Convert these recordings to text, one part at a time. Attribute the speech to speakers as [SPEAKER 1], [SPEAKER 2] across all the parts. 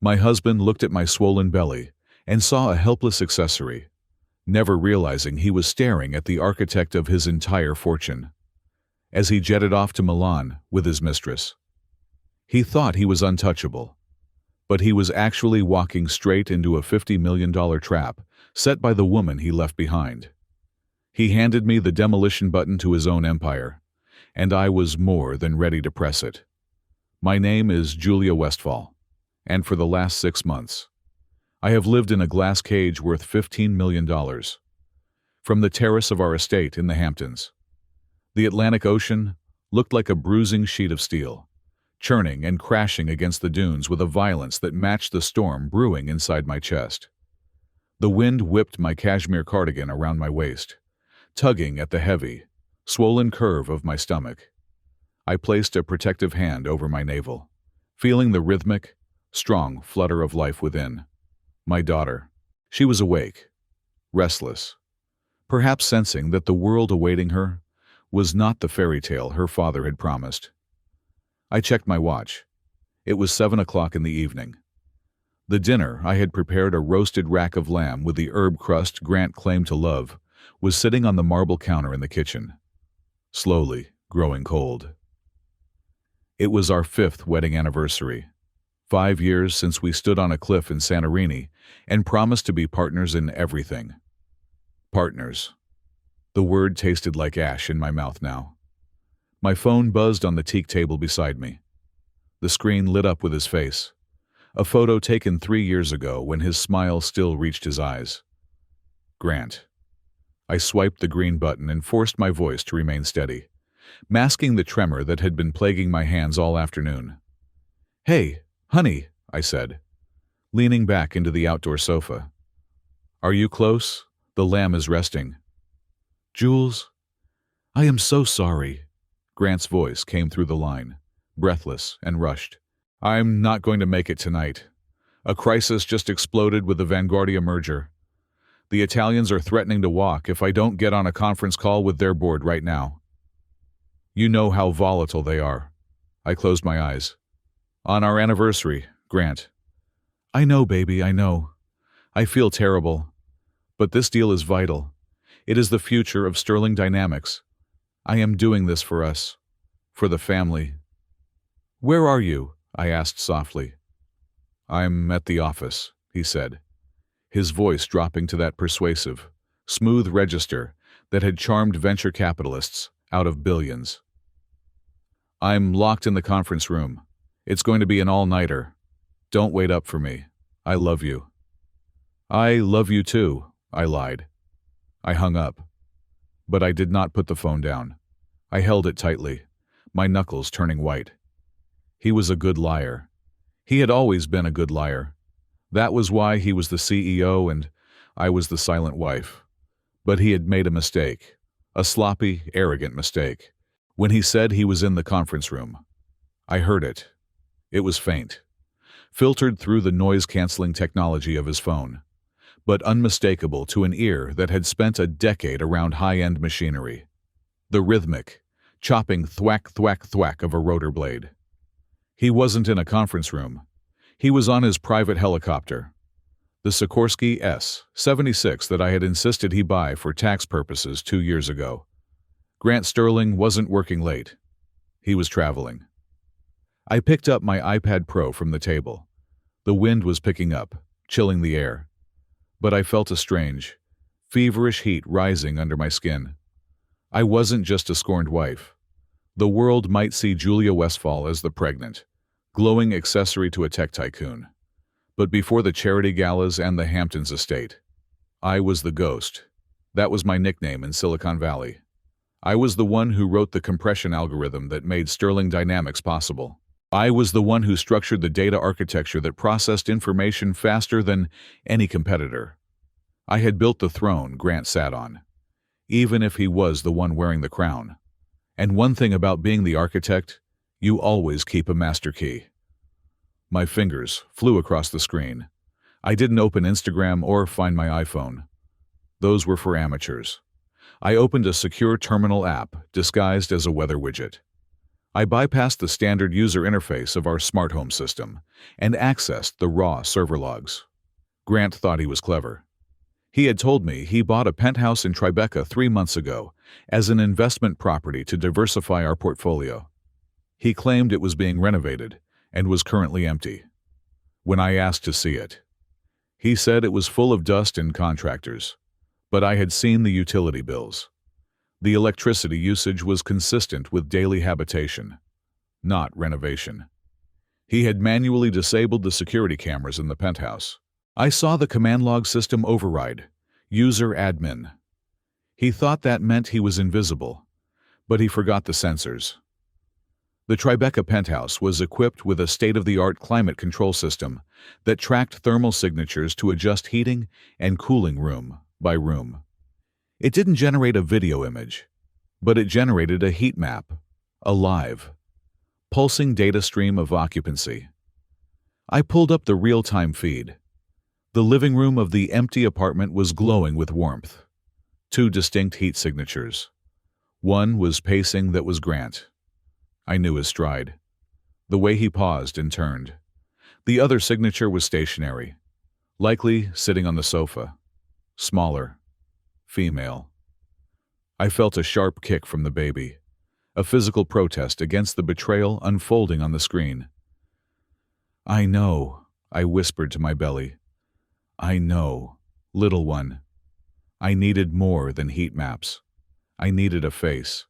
[SPEAKER 1] My husband looked at my swollen belly and saw a helpless accessory, never realizing he was staring at the architect of his entire fortune. As he jetted off to Milan with his mistress, he thought he was untouchable, but he was actually walking straight into a $50 million trap set by the woman he left behind. He handed me the demolition button to his own empire, and I was more than ready to press it. My name is Julia Westfall, and for the last 6 months, I have lived in a glass cage worth $15 million. From the terrace of our estate in the Hamptons, the Atlantic Ocean looked like a bruising sheet of steel, churning and crashing against the dunes with a violence that matched the storm brewing inside my chest. The wind whipped my cashmere cardigan around my waist, tugging at the heavy, swollen curve of my stomach. I placed a protective hand over my navel, feeling the rhythmic, strong flutter of life within. My daughter. She was awake, restless, perhaps sensing that the world awaiting her was not the fairy tale her father had promised. I checked my watch. It was 7 o'clock in the evening. The dinner I had prepared, a roasted rack of lamb with the herb crust Grant claimed to love, was sitting on the marble counter in the kitchen, slowly growing cold. It was our 5th wedding anniversary, 5 years since we stood on a cliff in Santorini and promised to be partners in everything. Partners. The word tasted like ash in my mouth now. My phone buzzed on the teak table beside me. The screen lit up with his face, a photo taken 3 years ago when his smile still reached his eyes. Grant. I swiped the green button and forced my voice to remain steady, masking the tremor that had been plaguing my hands all afternoon. "Hey, honey," I said, leaning back into the outdoor sofa. "Are you close? The lamb is resting." "Jules, I am so sorry." Grant's voice came through the line, breathless and rushed. "I'm not going to make it tonight. A crisis just exploded with the Vanguardia merger. The Italians are threatening to walk if I don't get on a conference call with their board right now. You know how volatile they are." I closed my eyes. "On our anniversary, Grant." "I know, baby, I know. I feel terrible. But this deal is vital. It is the future of Sterling Dynamics. I am doing this for us, for the family." "Where are you?" I asked softly. "I'm at the office," he said, his voice dropping to that persuasive, smooth register that had charmed venture capitalists out of billions. "I'm locked in the conference room. It's going to be an all-nighter. Don't wait up for me. I love you." "I love you too," I lied. I hung up. But I did not put the phone down. I held it tightly, my knuckles turning white. He was a good liar. He had always been a good liar. That was why he was the CEO and I was the silent wife. But he had made a mistake, a sloppy, arrogant mistake, when he said he was in the conference room. I heard it. It was faint, filtered through the noise-canceling technology of his phone, but unmistakable to an ear that had spent a decade around high-end machinery. The rhythmic, chopping thwack, thwack, thwack of a rotor blade. He wasn't in a conference room. He was on his private helicopter, the Sikorsky S-76 that I had insisted he buy for tax purposes 2 years ago. Grant Sterling wasn't working late. He was traveling. I picked up my iPad Pro from the table. The wind was picking up, chilling the air. But I felt a strange, feverish heat rising under my skin. I wasn't just a scorned wife. The world might see Julia Westfall as the pregnant, glowing accessory to a tech tycoon. But before the charity galas and the Hamptons estate, I was the ghost. That was my nickname in Silicon Valley. I was the one who wrote the compression algorithm that made Sterling Dynamics possible. I was the one who structured the data architecture that processed information faster than any competitor. I had built the throne Grant sat on, even if he was the one wearing the crown. And one thing about being the architect, you always keep a master key. My fingers flew across the screen. I didn't open Instagram or find my iPhone. Those were for amateurs. I opened a secure terminal app disguised as a weather widget. I bypassed the standard user interface of our smart home system and accessed the raw server logs. Grant thought he was clever. He had told me he bought a penthouse in Tribeca 3 months ago as an investment property to diversify our portfolio. He claimed it was being renovated and was currently empty. When I asked to see it, he said it was full of dust and contractors, but I had seen the utility bills. The electricity usage was consistent with daily habitation, not renovation. He had manually disabled the security cameras in the penthouse. I saw the command log system override, user admin. He thought that meant he was invisible, but he forgot the sensors. The Tribeca penthouse was equipped with a state-of-the-art climate control system that tracked thermal signatures to adjust heating and cooling room by room. It didn't generate a video image, but it generated a heat map, a live, pulsing data stream of occupancy. I pulled up the real-time feed. The living room of the empty apartment was glowing with warmth. 2 distinct heat signatures. One was pacing that was Grant. I knew his stride, the way he paused and turned. The other signature was stationary, likely sitting on the sofa. Smaller, female. I felt a sharp kick from the baby, a physical protest against the betrayal unfolding on the screen. "I know," I whispered to my belly. "I know, little one." I needed more than heat maps. I needed a face.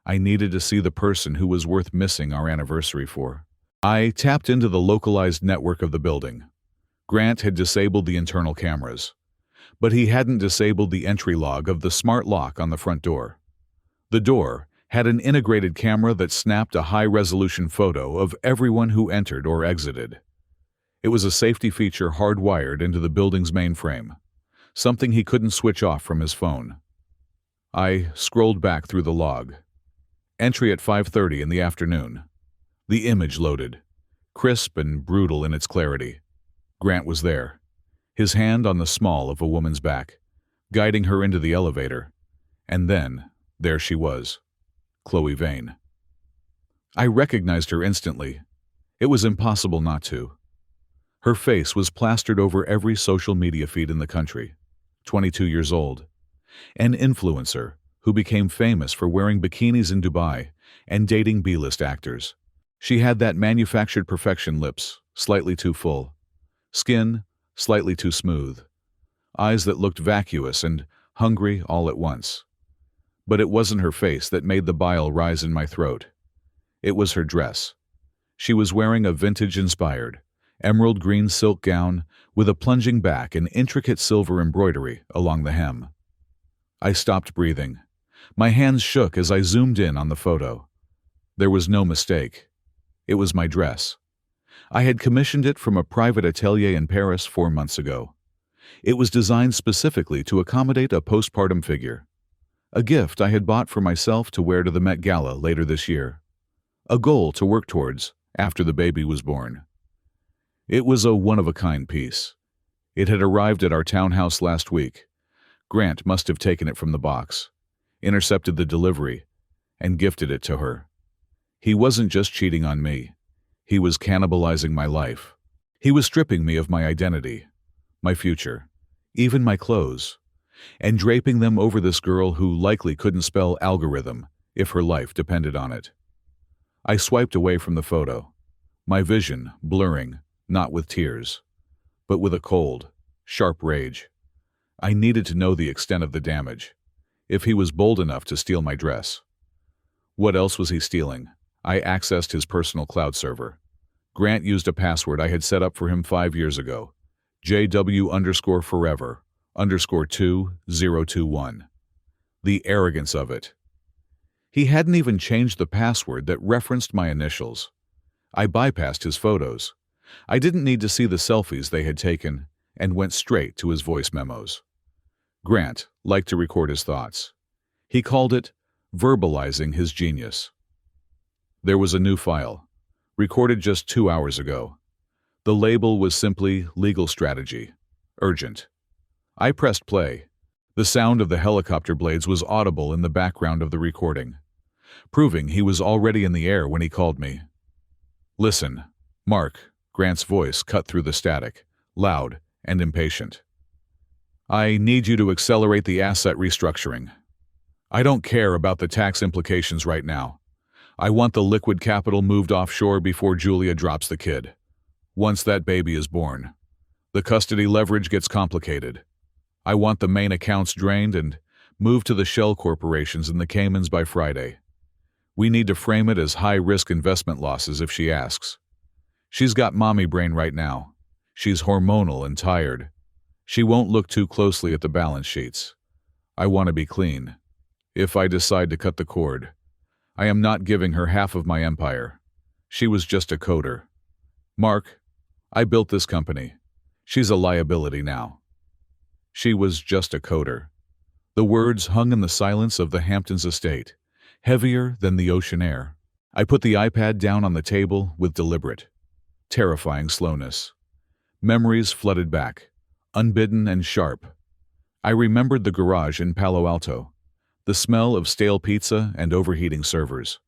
[SPEAKER 1] I needed to see the person who was worth missing our anniversary for. I tapped into the localized network of the building. Grant had disabled the internal cameras, but he hadn't disabled the entry log of the smart lock on the front door. The door had an integrated camera that snapped a high-resolution photo of everyone who entered or exited. It was a safety feature hardwired into the building's mainframe, something he couldn't switch off from his phone. I scrolled back through the log. Entry at 5:30 in the afternoon. The image loaded, crisp and brutal in its clarity. Grant was there, his hand on the small of a woman's back, guiding her into the elevator. And then, there she was, Chloe Vane. I recognized her instantly. It was impossible not to. Her face was plastered over every social media feed in the country. 22 years old. An influencer who became famous for wearing bikinis in Dubai and dating B-list actors. She had that manufactured perfection lips, slightly too full. Skin, slightly too smooth. Eyes that looked vacuous and hungry all at once. But it wasn't her face that made the bile rise in my throat. It was her dress. She was wearing a vintage-inspired, emerald green silk gown with a plunging back and intricate silver embroidery along the hem. I stopped breathing. My hands shook as I zoomed in on the photo. There was no mistake. It was my dress. I had commissioned it from a private atelier in Paris 4 months ago. It was designed specifically to accommodate a postpartum figure. A gift I had bought for myself to wear to the Met Gala later this year. A goal to work towards after the baby was born. It was a one-of-a-kind piece. It had arrived at our townhouse last week. Grant must have taken it from the box, intercepted the delivery, and gifted it to her. He wasn't just cheating on me. He was cannibalizing my life. He was stripping me of my identity, my future, even my clothes, and draping them over this girl who likely couldn't spell algorithm if her life depended on it. I swiped away from the photo, my vision blurring, not with tears, but with a cold, sharp rage. I needed to know the extent of the damage, if he was bold enough to steal my dress. What else was he stealing? I accessed his personal cloud server. Grant used a password I had set up for him 5 years ago, JW_forever_2021. The arrogance of it. He hadn't even changed the password that referenced my initials. I bypassed his photos. I didn't need to see the selfies they had taken and went straight to his voice memos. Grant liked to record his thoughts. He called it verbalizing his genius. There was a new file, recorded just 2 hours ago. The label was simply legal strategy, urgent. I pressed play. The sound of the helicopter blades was audible in the background of the recording. proving he was already in the air when he called me. "Listen, Mark," Grant's voice cut through the static, loud and impatient. "I need you to accelerate the asset restructuring. I don't care about the tax implications right now. I want the liquid capital moved offshore before Julia drops the kid. Once that baby is born, the custody leverage gets complicated. I want the main accounts drained and moved to the shell corporations in the Caymans by Friday. We need to frame it as high-risk investment losses if she asks. She's got mommy brain right now. She's hormonal and tired. She won't look too closely at the balance sheets. I want to be clean. If I decide to cut the cord, I am not giving her half of my empire. She was just a coder. Mark, I built this company. She's a liability now." She was just a coder. The words hung in the silence of the Hamptons estate, heavier than the ocean air. I put the iPad down on the table with deliberate, terrifying slowness. Memories flooded back, unbidden and sharp. I remembered the garage in Palo Alto, the smell of stale pizza and overheating servers.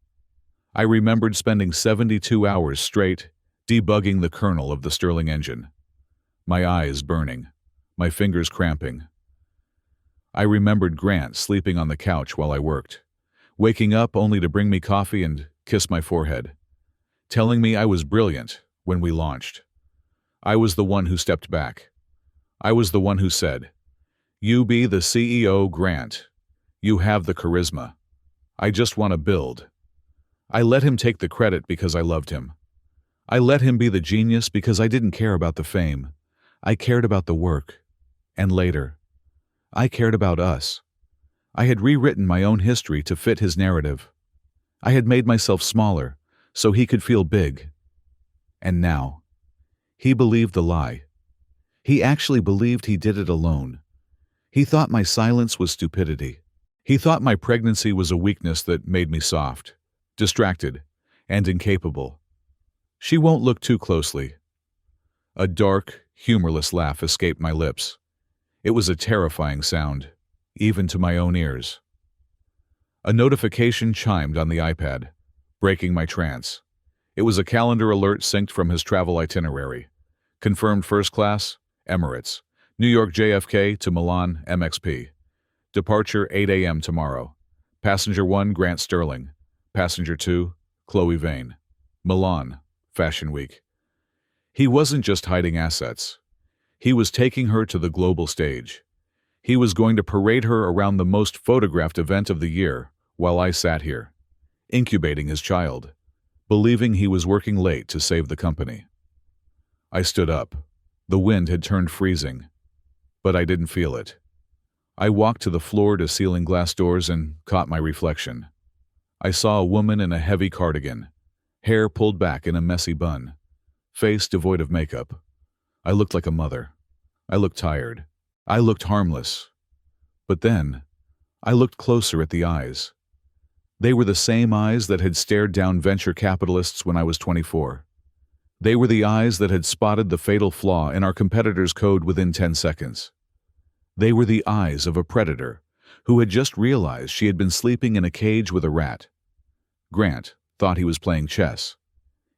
[SPEAKER 1] I remembered spending 72 hours straight debugging the kernel of the Stirling engine. My eyes burning, my fingers cramping. I remembered Grant sleeping on the couch while I worked, waking up only to bring me coffee and kiss my forehead, telling me I was brilliant when we launched. I was the one who stepped back. I was the one who said, "You be the CEO, Grant. You have the charisma. I just want to build." I let him take the credit because I loved him. I let him be the genius because I didn't care about the fame. I cared about the work. And later, I cared about us. I had rewritten my own history to fit his narrative. I had made myself smaller so he could feel big. And now, he believed the lie. He actually believed he did it alone. He thought my silence was stupidity. He thought my pregnancy was a weakness that made me soft, distracted, and incapable. She won't look too closely. A dark, humorless laugh escaped my lips. It was a terrifying sound, even to my own ears. A notification chimed on the iPad, breaking my trance. It was a calendar alert synced from his travel itinerary. Confirmed first class, Emirates. New York JFK to Milan, MXP. Departure 8 a.m. tomorrow. Passenger 1, Grant Stirling. Passenger 2, Chloe Vane. Milan, Fashion Week. He wasn't just hiding assets. He was taking her to the global stage. He was going to parade her around the most photographed event of the year while I sat here, incubating his child, believing he was working late to save the company. I stood up. The wind had turned freezing, but I didn't feel it. I walked to the floor-to-ceiling glass doors and caught my reflection. I saw a woman in a heavy cardigan, hair pulled back in a messy bun, face devoid of makeup. I looked like a mother. I looked tired. I looked harmless. But then, I looked closer at the eyes. They were the same eyes that had stared down venture capitalists when I was 24. They were the eyes that had spotted the fatal flaw in our competitor's code within 10 seconds. They were the eyes of a predator who had just realized she had been sleeping in a cage with a rat. Grant thought he was playing chess.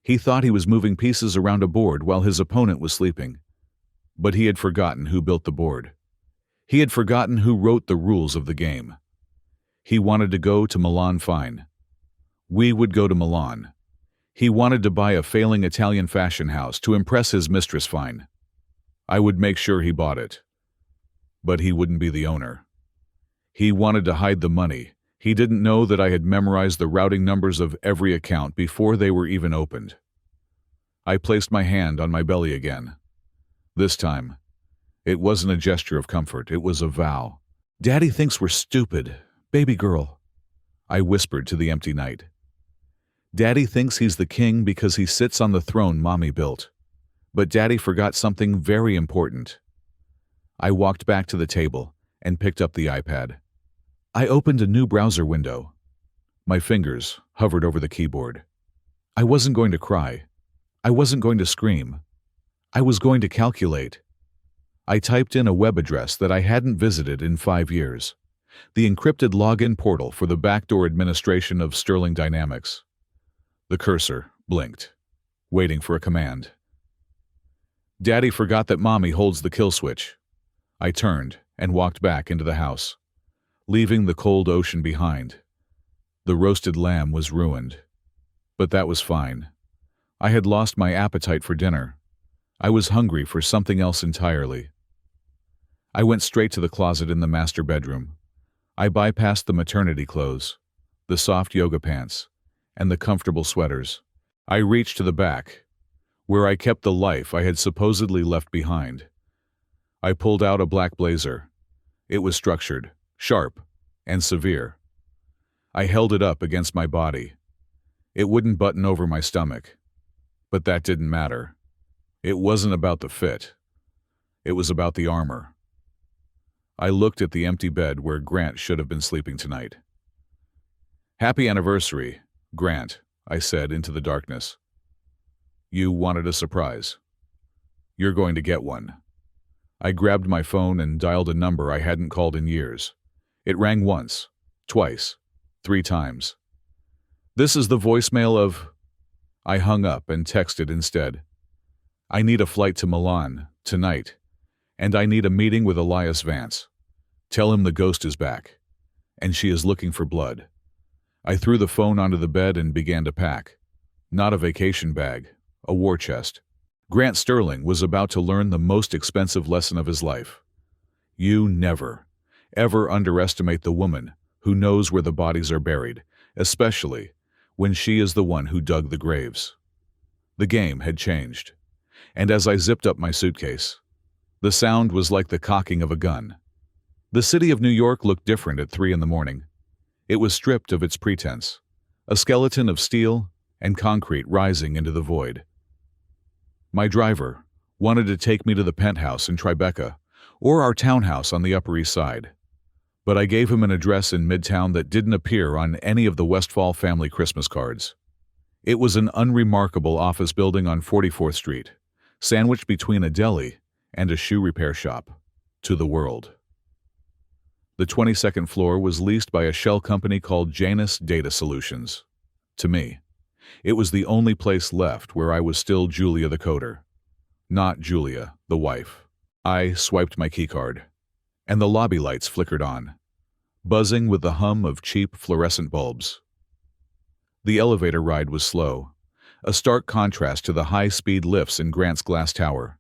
[SPEAKER 1] He thought he was moving pieces around a board while his opponent was sleeping. But he had forgotten who built the board. He had forgotten who wrote the rules of the game. He wanted to go to Milan fine. We would go to Milan. He wanted to buy a failing Italian fashion house to impress his mistress fine. I would make sure he bought it. But he wouldn't be the owner. He wanted to hide the money. He didn't know that I had memorized the routing numbers of every account before they were even opened. I placed my hand on my belly again. This time, it wasn't a gesture of comfort, it was a vow. "Daddy thinks we're stupid, baby girl," I whispered to the empty night. "Daddy thinks he's the king because he sits on the throne Mommy built. But Daddy forgot something very important." I walked back to the table and picked up the iPad. I opened a new browser window. My fingers hovered over the keyboard. I wasn't going to cry. I wasn't going to scream. I was going to calculate. I typed in a web address that I hadn't visited in 5 years. the encrypted login portal for the backdoor administration of Sterling Dynamics. The cursor blinked, waiting for a command. Daddy forgot that Mommy holds the kill switch. I turned and walked back into the house, leaving the cold ocean behind. The roasted lamb was ruined. But that was fine. I had lost my appetite for dinner. I was hungry for something else entirely. I went straight to the closet in the master bedroom. I bypassed the maternity clothes, the soft yoga pants, and the comfortable sweaters. I reached to the back, where I kept the life I had supposedly left behind. I pulled out a black blazer. It was structured, sharp, and severe. I held it up against my body. It wouldn't button over my stomach. But that didn't matter. It wasn't about the fit. It was about the armor. I looked at the empty bed where Grant should have been sleeping tonight. "Happy anniversary, Grant," I said into the darkness. "You wanted a surprise. You're going to get one." I grabbed my phone and dialed a number I hadn't called in years. It rang once, twice, 3 times. "This is the voicemail of..." I hung up and texted instead. "I need a flight to Milan, tonight, and I need a meeting with Elias Vance. Tell him the ghost is back, and she is looking for blood." I threw the phone onto the bed and began to pack. Not a vacation bag, a war chest. Grant Sterling was about to learn the most expensive lesson of his life. You never, ever underestimate the woman who knows where the bodies are buried, especially when she is the one who dug the graves. The game had changed, and as I zipped up my suitcase, the sound was like the cocking of a gun. The city of New York looked different at 3 in the morning. It was stripped of its pretense, a skeleton of steel and concrete rising into the void. My driver wanted to take me to the penthouse in Tribeca or our townhouse on the Upper East Side, but I gave him an address in Midtown that didn't appear on any of the Westfall family Christmas cards. It was an unremarkable office building on 44th Street, sandwiched between a deli and a shoe repair shop, to the world. The 22nd floor was leased by a shell company called Janus Data Solutions. To me, it was the only place left where I was still Julia the coder, not Julia, the wife. I swiped my keycard, and the lobby lights flickered on, buzzing with the hum of cheap fluorescent bulbs. The elevator ride was slow, a stark contrast to the high-speed lifts in Grant's glass tower.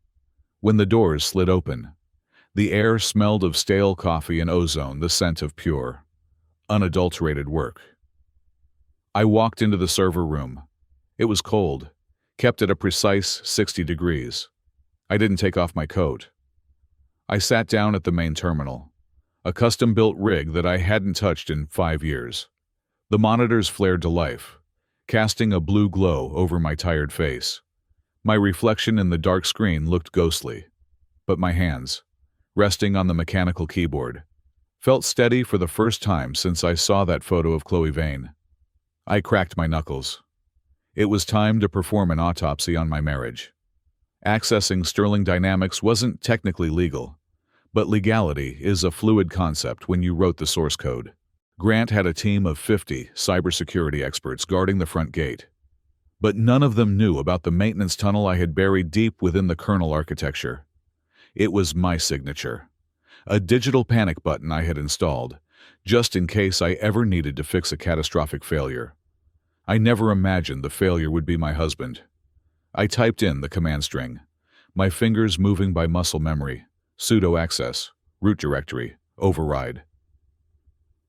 [SPEAKER 1] When the doors slid open, the air smelled of stale coffee and ozone, the scent of pure, unadulterated work. I walked into the server room. It was cold, kept at a precise 60 degrees. I didn't take off my coat. I sat down at the main terminal, a custom-built rig that I hadn't touched in 5 years. The monitors flared to life, casting a blue glow over my tired face. My reflection in the dark screen looked ghostly, but my hands, resting on the mechanical keyboard, felt steady for the first time since I saw that photo of Chloe Vane. I cracked my knuckles. It was time to perform an autopsy on my marriage. Accessing Sterling Dynamics wasn't technically legal, but legality is a fluid concept when you wrote the source code. Grant had a team of 50 cybersecurity experts guarding the front gate, but none of them knew about the maintenance tunnel I had buried deep within the kernel architecture. It was my signature, a digital panic button I had installed, just in case I ever needed to fix a catastrophic failure. I never imagined the failure would be my husband. I typed in the command string, my fingers moving by muscle memory, sudo access, root directory, override.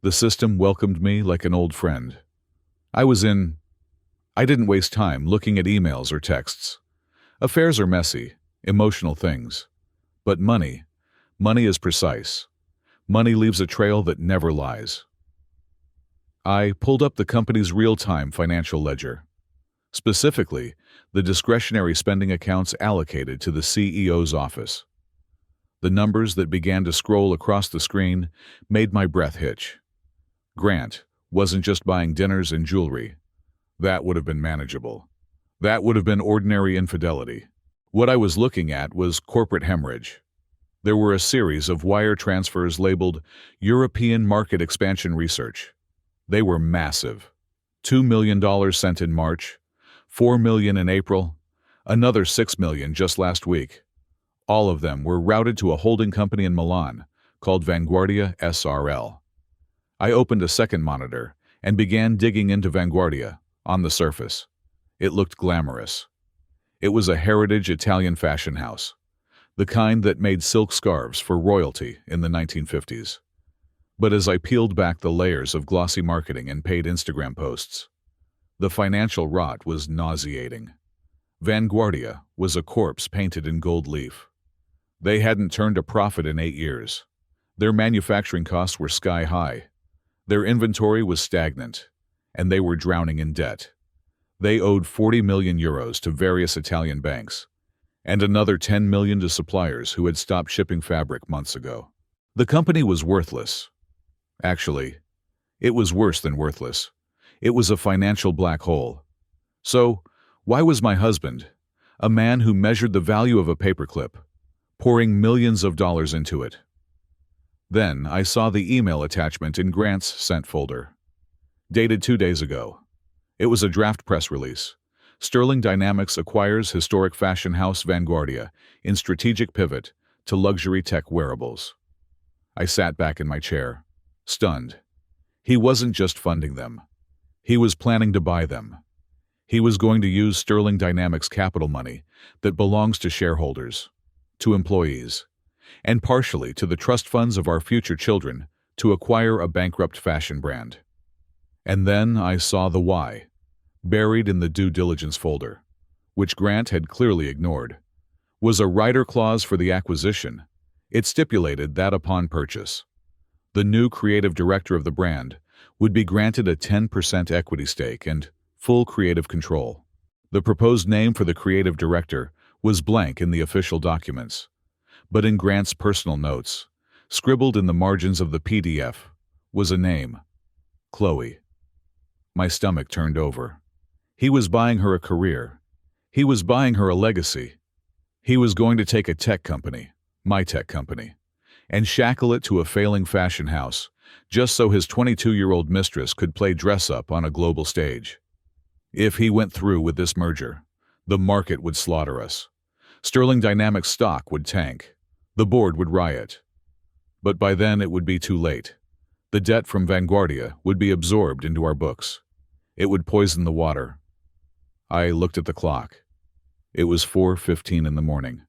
[SPEAKER 1] The system welcomed me like an old friend. I didn't waste time looking at emails or texts. Affairs are messy, emotional things. But money is precise. Money leaves a trail that never lies. I pulled up the company's real-time financial ledger, specifically the discretionary spending accounts allocated to the CEO's office. The numbers that began to scroll across the screen made my breath hitch. Grant wasn't just buying dinners and jewelry. That would have been manageable. That would have been ordinary infidelity. What I was looking at was corporate hemorrhage. There were a series of wire transfers labeled European Market Expansion Research. They were massive. $2 million sent in March, $4 million in April, another $6 million just last week. All of them were routed to a holding company in Milan called Vanguardia SRL. I opened a second monitor and began digging into Vanguardia. On the surface, it looked glamorous. It was a heritage Italian fashion house, the kind that made silk scarves for royalty in the 1950s. But as I peeled back the layers of glossy marketing and paid Instagram posts, the financial rot was nauseating. Vanguardia was a corpse painted in gold leaf. They hadn't turned a profit in 8 years. Their manufacturing costs were sky high. Their inventory was stagnant, and they were drowning in debt. They owed 40 million euros to various Italian banks, and another 10 million to suppliers who had stopped shipping fabric months ago. The company was worthless. Actually, it was worse than worthless. It was a financial black hole. So, why was my husband, a man who measured the value of a paperclip, pouring millions of dollars into it? Then I saw the email attachment in Grant's sent folder. Dated 2 days ago. It was a draft press release. Sterling Dynamics acquires historic fashion house Vanguardia in strategic pivot to luxury tech wearables. I sat back in my chair, stunned. He wasn't just funding them. He was planning to buy them. He was going to use Sterling Dynamics capital money that belongs to shareholders, to employees, and partially to the trust funds of our future children to acquire a bankrupt fashion brand. And then I saw the why, buried in the due diligence folder, which Grant had clearly ignored, was a rider clause for the acquisition. It stipulated that upon purchase, the new creative director of the brand would be granted a 10% equity stake and full creative control. The proposed name for the creative director was blank in the official documents, but in Grant's personal notes, scribbled in the margins of the PDF, was a name: Chloe. My stomach turned over. He was buying her a career. He was buying her a legacy. He was going to take a tech company, my tech company, and shackle it to a failing fashion house, just so his 22-year-old mistress could play dress-up on a global stage. If he went through with this merger, the market would slaughter us. Sterling Dynamics stock would tank. The board would riot. But by then it would be too late. The debt from Vanguardia would be absorbed into our books. It would poison the water. I looked at the clock. It was 4:15 in the morning.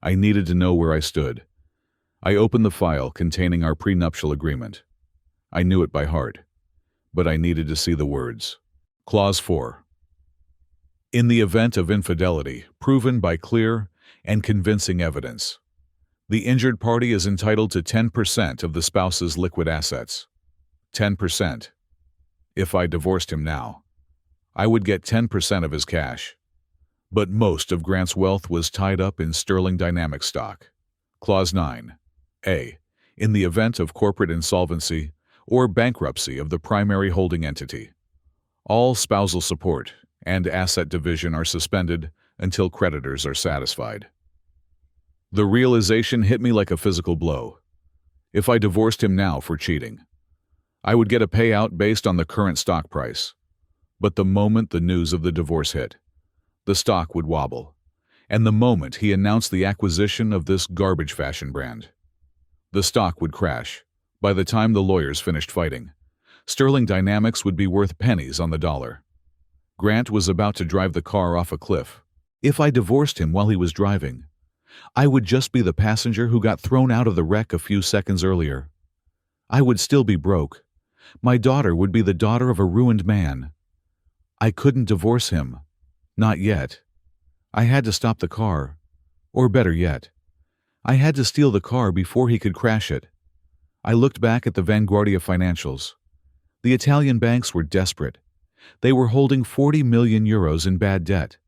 [SPEAKER 1] I needed to know where I stood. I opened the file containing our prenuptial agreement. I knew it by heart, but I needed to see the words. Clause 4. In the event of infidelity proven by clear and convincing evidence, the injured party is entitled to 10% of the spouse's liquid assets. 10%. If I divorced him now, I would get 10% of his cash. But most of Grant's wealth was tied up in Sterling Dynamics stock. Clause 9. A. In the event of corporate insolvency or bankruptcy of the primary holding entity, all spousal support and asset division are suspended until creditors are satisfied. The realization hit me like a physical blow. If I divorced him now for cheating, I would get a payout based on the current stock price. But the moment the news of the divorce hit, the stock would wobble. And the moment he announced the acquisition of this garbage fashion brand, the stock would crash. By the time the lawyers finished fighting, Sterling Dynamics would be worth pennies on the dollar. Grant was about to drive the car off a cliff. If I divorced him while he was driving, I would just be the passenger who got thrown out of the wreck a few seconds earlier. I would still be broke. My daughter would be the daughter of a ruined man. I couldn't divorce him. Not yet. I had to stop the car. Or better yet, I had to steal the car before he could crash it. I looked back at the Vanguardia financials. The Italian banks were desperate. They were holding 40 million euros in bad debt.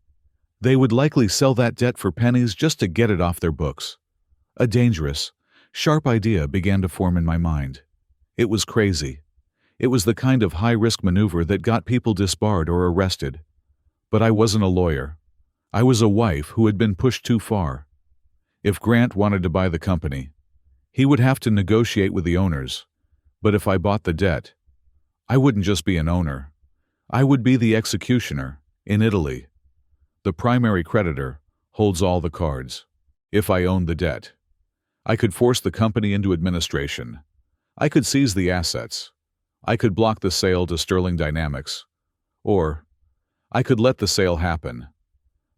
[SPEAKER 1] They would likely sell that debt for pennies just to get it off their books. A dangerous, sharp idea began to form in my mind. It was crazy. It was the kind of high-risk maneuver that got people disbarred or arrested. But I wasn't a lawyer. I was a wife who had been pushed too far. If Grant wanted to buy the company, he would have to negotiate with the owners, but if I bought the debt, I wouldn't just be an owner. I would be the executioner in Italy. The primary creditor holds all the cards. If I owned the debt, I could force the company into administration. I could seize the assets. I could block the sale to Sterling Dynamics. Or I could let the sale happen.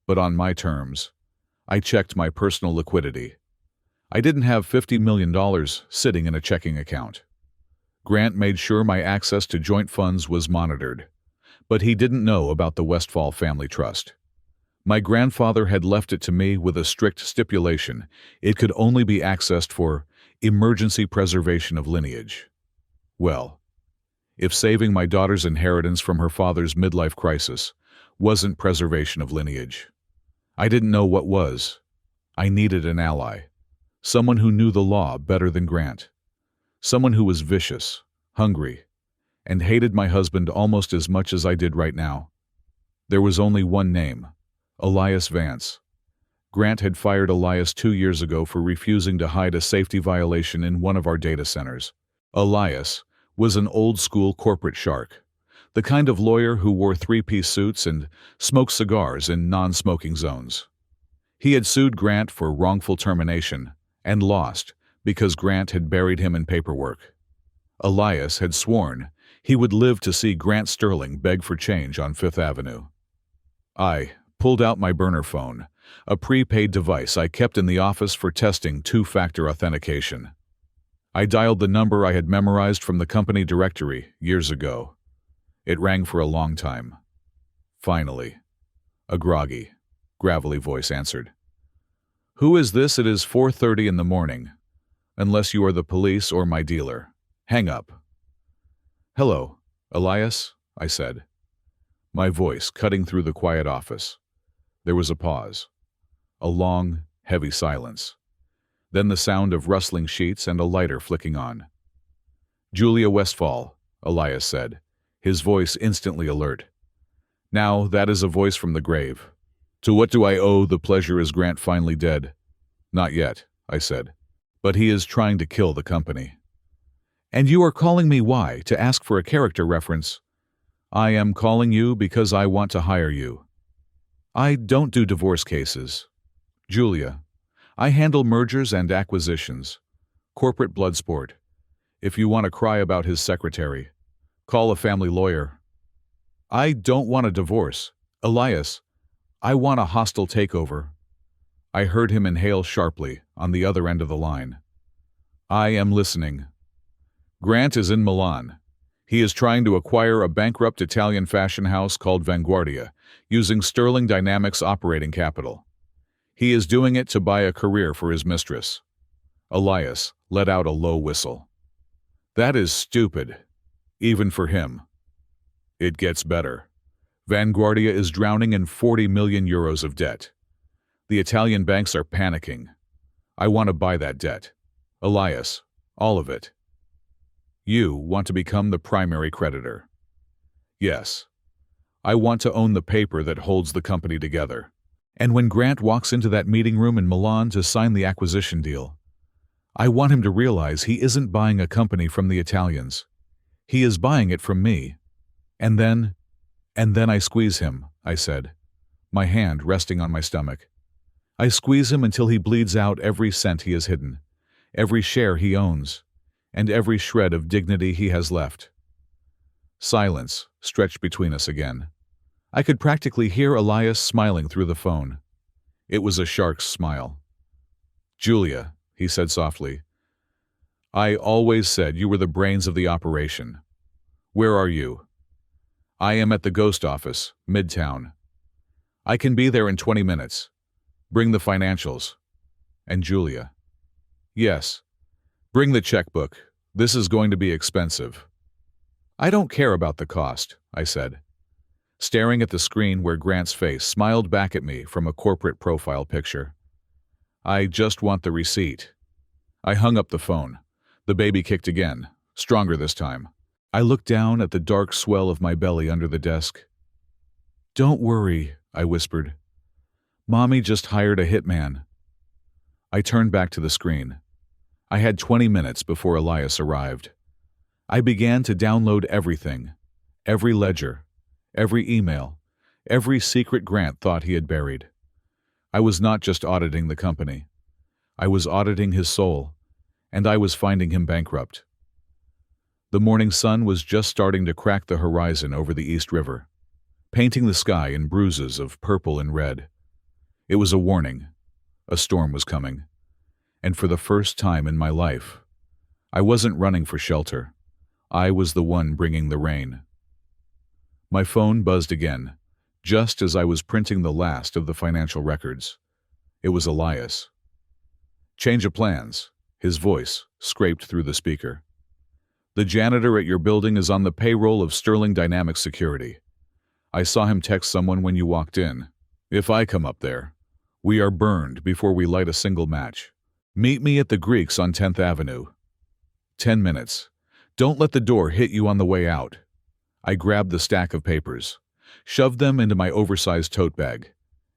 [SPEAKER 1] But on my terms. I checked my personal liquidity. I didn't have $50 million sitting in a checking account. Grant made sure my access to joint funds was monitored, but he didn't know about the Westphal family trust. My grandfather had left it to me with a strict stipulation: it could only be accessed for emergency preservation of lineage. Well, if saving my daughter's inheritance from her father's midlife crisis wasn't preservation of lineage, I didn't know what was. I needed an ally, someone who knew the law better than Grant, someone who was vicious, hungry, and hated my husband almost as much as I did right now. There was only one name: Elias Vance. Grant had fired Elias 2 years ago for refusing to hide a safety violation in one of our data centers. Elias was an old-school corporate shark, the kind of lawyer who wore three-piece suits and smoked cigars in non-smoking zones. He had sued Grant for wrongful termination and lost because Grant had buried him in paperwork. Elias had sworn he would live to see Grant Sterling beg for change on Fifth Avenue. I pulled out my burner phone, a prepaid device I kept in the office for testing two-factor authentication. I dialed the number I had memorized from the company directory years ago. It rang for a long time. Finally, a groggy, gravelly voice answered. "Who is this? It is 4:30 in the morning. Unless you are the police or my dealer. Hang up." "Hello, Elias," I said, my voice cutting through the quiet office. There was a pause, a long, heavy silence. Then the sound of rustling sheets and a lighter flicking on. "Julia Westphal," Elias said, his voice instantly alert. "Now that is a voice from the grave. To what do I owe the pleasure? Is Grant finally dead?" "Not yet," I said, "but he is trying to kill the company." "And you are calling me why? To ask for a character reference?" "I am calling you because I want to hire you." "I don't do divorce cases." "Julia, I handle mergers and acquisitions. Corporate blood sport. If you want to cry about his secretary, call a family lawyer." "I don't want a divorce. Elias, I want a hostile takeover." I heard him inhale sharply on the other end of the line. "I am listening." "Grant is in Milan. He is trying to acquire a bankrupt Italian fashion house called Vanguardia, using Sterling Dynamics operating capital. He is doing it to buy a career for his mistress." Elias let out a low whistle. "That is stupid, even for him." "It gets better. Vanguardia is drowning in 40 million euros of debt. The Italian banks are panicking. I want to buy that debt. Elias, all of it." "You want to become the primary creditor?" "Yes. I want to own the paper that holds the company together. And when Grant walks into that meeting room in Milan to sign the acquisition deal, I want him to realize he isn't buying a company from the Italians. He is buying it from me. And then I squeeze him," I said, my hand resting on my stomach. "I squeeze him until he bleeds out every cent he has hidden, every share he owns, and every shred of dignity he has left." Silence stretched between us again. I could practically hear Elias smiling through the phone. It was a shark's smile. "Julia," he said softly, "I always said you were the brains of the operation. Where are you?" "I am at the Ghost office, Midtown." "I can be there in 20 minutes. Bring the financials." "And Julia?" "Yes. Bring the checkbook. This is going to be expensive." "I don't care about the cost," I said, staring at the screen where Grant's face smiled back at me from a corporate profile picture. "I just want the receipt." I hung up the phone. The baby kicked again, stronger this time. I looked down at the dark swell of my belly under the desk. "Don't worry," I whispered. "Mommy just hired a hitman." I turned back to the screen. I had 20 minutes before Elias arrived. I began to download everything, every ledger, every email, every secret Grant thought he had buried. I was not just auditing the company. I was auditing his soul, and I was finding him bankrupt. The morning sun was just starting to crack the horizon over the East River, painting the sky in bruises of purple and red. It was a warning. A storm was coming. And for the first time in my life, I wasn't running for shelter. I was the one bringing the rain. My phone buzzed again, just as I was printing the last of the financial records. It was Elias. "Change of plans," his voice scraped through the speaker. "The janitor at your building is on the payroll of Sterling Dynamics Security. I saw him text someone when you walked in. If I come up there, we are burned before we light a single match. Meet me at the Greeks on 10th Avenue. 10 minutes. Don't let the door hit you on the way out." I grabbed the stack of papers, shoved them into my oversized tote bag,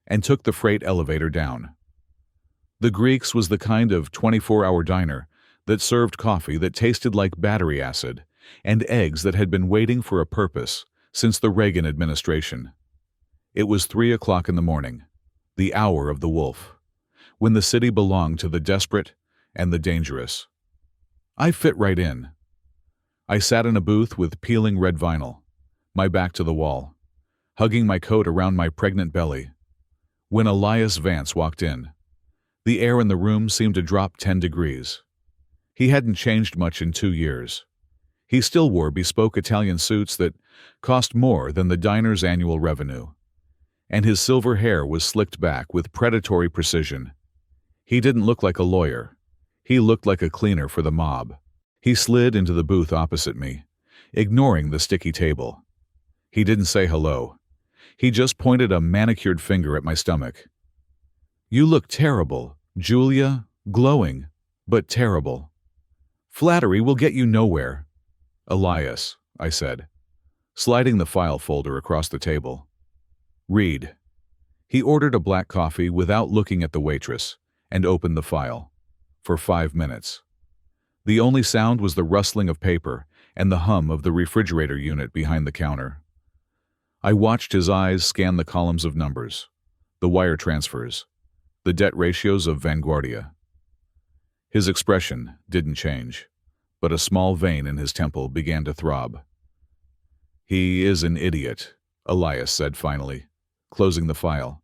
[SPEAKER 1] and took the freight elevator down. The Greeks was the kind of 24-hour diner that served coffee that tasted like battery acid and eggs that had been waiting for a purpose since the Reagan administration. It was 3 o'clock in the morning, the hour of the wolf, when the city belonged to the desperate and the dangerous. I fit right in. I sat in a booth with peeling red vinyl, my back to the wall, hugging my coat around my pregnant belly. When Elias Vance walked in, the air in the room seemed to drop 10 degrees. He hadn't changed much in 2 years. He still wore bespoke Italian suits that cost more than the diner's annual revenue, and his silver hair was slicked back with predatory precision. He didn't look like a lawyer. He looked like a cleaner for the mob. He slid into the booth opposite me, ignoring the sticky table. He didn't say hello. He just pointed a manicured finger at my stomach. "You look terrible, Julia, glowing, but terrible. Flattery will get you nowhere." "Elias," I said, sliding the file folder across the table. "Read." He ordered a black coffee without looking at the waitress and opened the file. For 5 minutes. The only sound was the rustling of paper and the hum of the refrigerator unit behind the counter. I watched his eyes scan the columns of numbers, the wire transfers, the debt ratios of Vanguardia. His expression didn't change, but a small vein in his temple began to throb. "He is an idiot," Elias said finally, closing the file.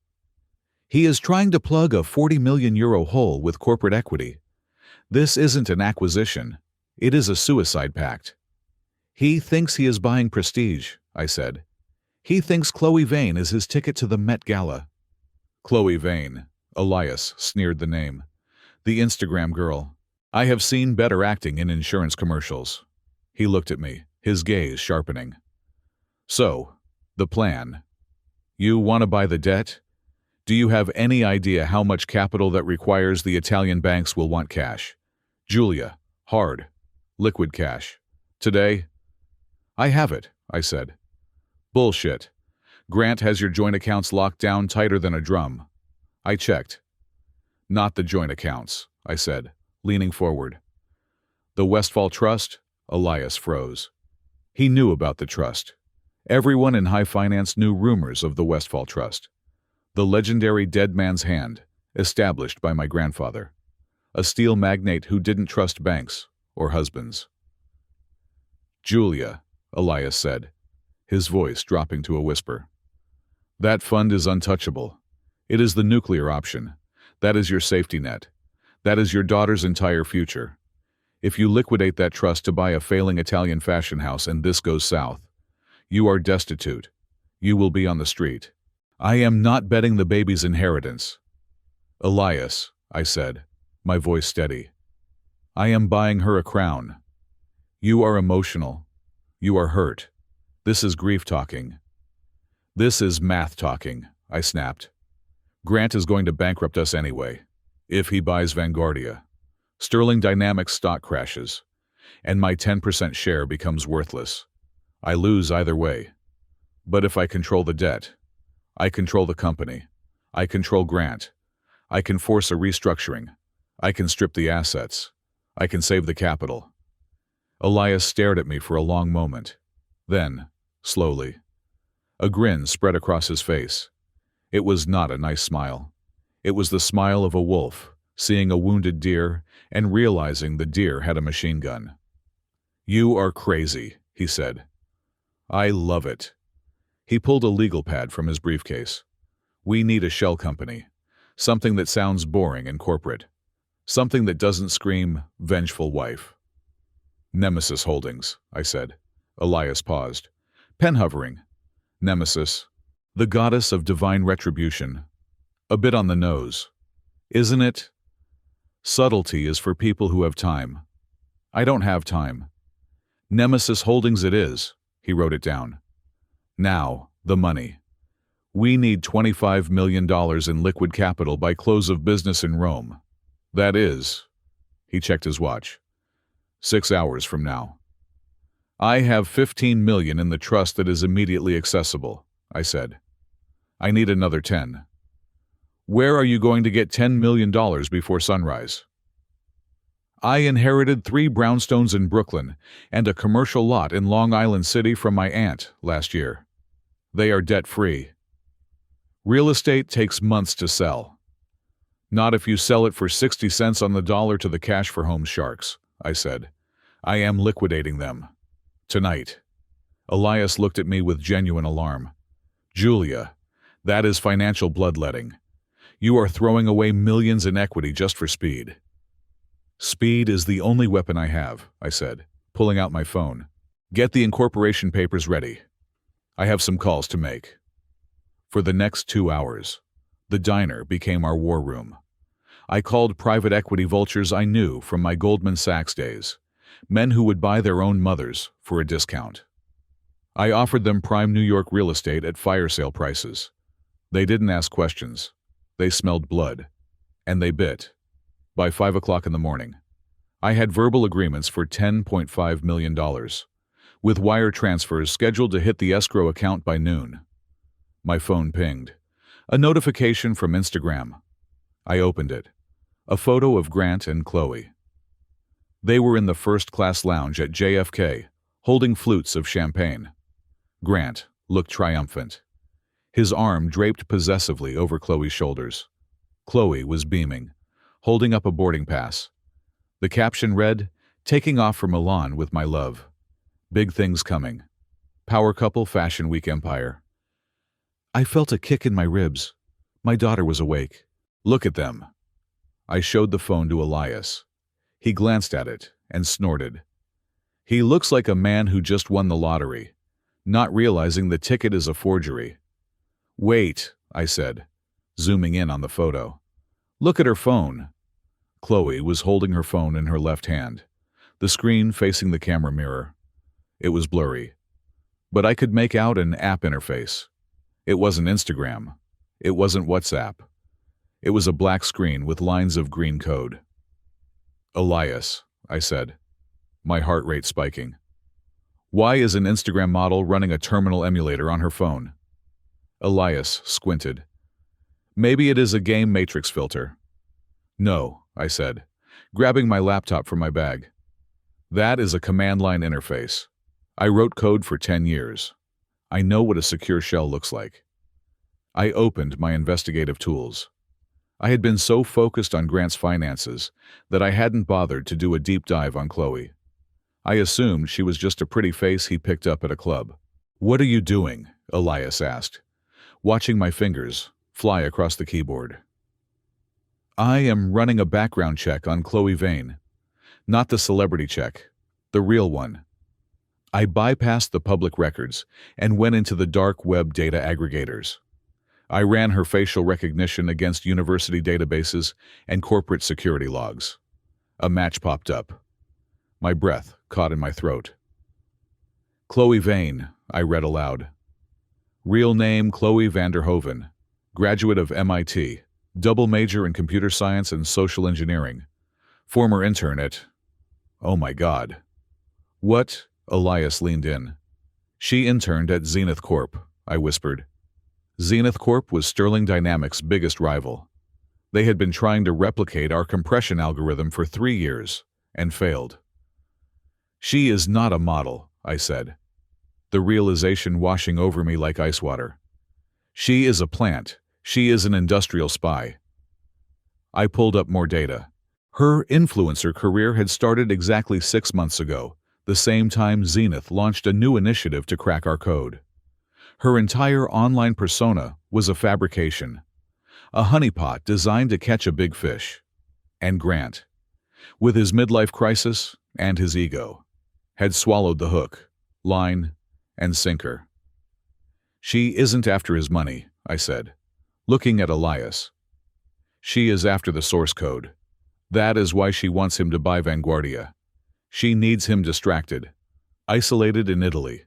[SPEAKER 1] "He is trying to plug a 40 million euro hole with corporate equity. This isn't an acquisition. It is a suicide pact." "He thinks he is buying prestige," I said. "He thinks Chloe Vane is his ticket to the Met Gala." "Chloe Vane," Elias sneered the name. "The Instagram girl. I have seen better acting in insurance commercials." He looked at me, his gaze sharpening. "So, the plan. You want to buy the debt? Do you have any idea how much capital that requires? The Italian banks will want cash. Julia, hard, liquid cash. Today?" "I have it," I said. "Bullshit. Grant has your joint accounts locked down tighter than a drum." I checked. "Not the joint accounts," I said, leaning forward. "The Westfall Trust?" Elias froze. He knew about the trust. Everyone in high finance knew rumors of the Westfall Trust. The legendary dead man's hand, established by my grandfather. A steel magnate who didn't trust banks or husbands. "Julia," Elias said, his voice dropping to a whisper. "That fund is untouchable. It is the nuclear option. That is your safety net. That is your daughter's entire future. If you liquidate that trust to buy a failing Italian fashion house and this goes south, you are destitute. You will be on the street. I am not betting the baby's inheritance." "Elias," I said, my voice steady. "I am buying her a crown. You are emotional. You are hurt. This is grief talking." "This is math talking," I snapped. "Grant is going to bankrupt us anyway. If he buys Vanguardia, Sterling Dynamics stock crashes, and my 10% share becomes worthless. I lose either way. But if I control the debt, I control the company. I control Grant. I can force a restructuring. I can strip the assets. I can save the capital. Elias stared at me for a long moment. Then, slowly, a grin spread across his face. It was not a nice smile. It was the smile of a wolf, seeing a wounded deer and realizing the deer had a machine gun. "You are crazy," he said. "I love it." He pulled a legal pad from his briefcase. "We need a shell company. Something that sounds boring and corporate. Something that doesn't scream, vengeful wife." "Nemesis Holdings," I said. Elias paused. Pen hovering. "Nemesis. The goddess of divine retribution. A bit on the nose. Isn't it? Subtlety is for people who have time. I don't have time. Nemesis Holdings it is." He wrote it down. "Now, the money. We need $25 million in liquid capital by close of business in Rome. That is," he checked his watch, "6 hours from now. I have $15 million in the trust that is immediately accessible," I said. "I need another 10. Where are you going to get $10 million before sunrise?" "I inherited 3 brownstones in Brooklyn and a commercial lot in Long Island City from my aunt last year. They are debt-free. Real estate takes months to sell. Not if you sell it for 60 cents on the dollar to the cash for home sharks," I said. "I am liquidating them. Tonight." Elias looked at me with genuine alarm. "Julia, that is financial bloodletting. You are throwing away millions in equity just for speed." "Speed is the only weapon I have," I said, pulling out my phone. "Get the incorporation papers ready. I have some calls to make." For the next 2 hours, the diner became our war room. I called private equity vultures I knew from my Goldman Sachs days, men who would buy their own mothers for a discount. I offered them prime New York real estate at fire sale prices. They didn't ask questions. They smelled blood. And they bit. By 5 o'clock in the morning, I had verbal agreements for $10.5 million, with wire transfers scheduled to hit the escrow account by noon. My phone pinged. A notification from Instagram. I opened it. A photo of Grant and Chloe. They were in the first-class lounge at JFK, holding flutes of champagne. Grant looked triumphant. His arm draped possessively over Chloe's shoulders. Chloe was beaming, holding up a boarding pass. The caption read, "Taking off for Milan with my love. Big things coming. Power couple Fashion Week Empire." I felt a kick in my ribs. My daughter was awake. "Look at them." I showed the phone to Elias. He glanced at it and snorted. He looks like a man who just won the lottery, not realizing the ticket is a forgery. "Wait," I said, zooming in on the photo. "Look at her phone." Chloe was holding her phone in her left hand, the screen facing the camera mirror. It was blurry, but I could make out an app interface. It wasn't Instagram. It wasn't WhatsApp. It was a black screen with lines of green code. "Elias," I said, my heart rate spiking. "Why is an Instagram model running a terminal emulator on her phone?" Elias squinted. "Maybe it is a game matrix filter." "No," I said, grabbing my laptop from my bag. "That is a command line interface. I wrote code for 10 years. I know what a secure shell looks like." I opened my investigative tools. I had been so focused on Grant's finances that I hadn't bothered to do a deep dive on Chloe. I assumed she was just a pretty face he picked up at a club. "What are you doing?" Elias asked, watching my fingers fly across the keyboard. "I am running a background check on Chloe Vane. Not the celebrity check, the real one. I bypassed the public records and went into the dark web data aggregators. I ran her facial recognition against university databases and corporate security logs. A match popped up. My breath caught in my throat. "Chloe Vane," I read aloud. "Real name Chloe Vanderhoven, graduate of MIT, double major in computer science and social engineering. Former intern at..." "Oh my God." "What?" Elias leaned in. "She interned at Zenith Corp," I whispered. Zenith Corp was Sterling Dynamics' biggest rival. They had been trying to replicate our compression algorithm for 3 years, and failed. She is not a model, I said, the realization washing over me like ice water. She is a plant. She is an industrial spy. I pulled up more data. Her influencer career had started exactly 6 months ago, the same time Zenith launched a new initiative to crack our code. Her entire online persona was a fabrication, a honeypot designed to catch a big fish. And Grant, with his midlife crisis and his ego, had swallowed the hook, line, and sinker. She isn't after his money, I said, looking at Elias. She is after the source code. That is why she wants him to buy Vanguardia. She needs him distracted, isolated in Italy,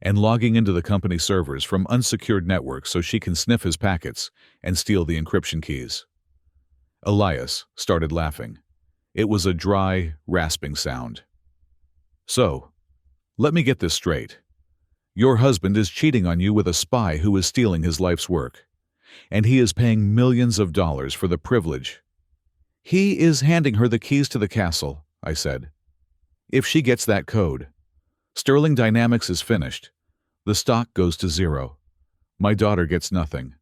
[SPEAKER 1] and logging into the company servers from unsecured networks so she can sniff his packets and steal the encryption keys. Elias started laughing. It was a dry, rasping sound. So, let me get this straight. Your husband is cheating on you with a spy who is stealing his life's work, and he is paying millions of dollars for the privilege. He is handing her the keys to the castle, I said. If she gets that code, Sterling Dynamics is finished. The stock goes to zero. My daughter gets nothing.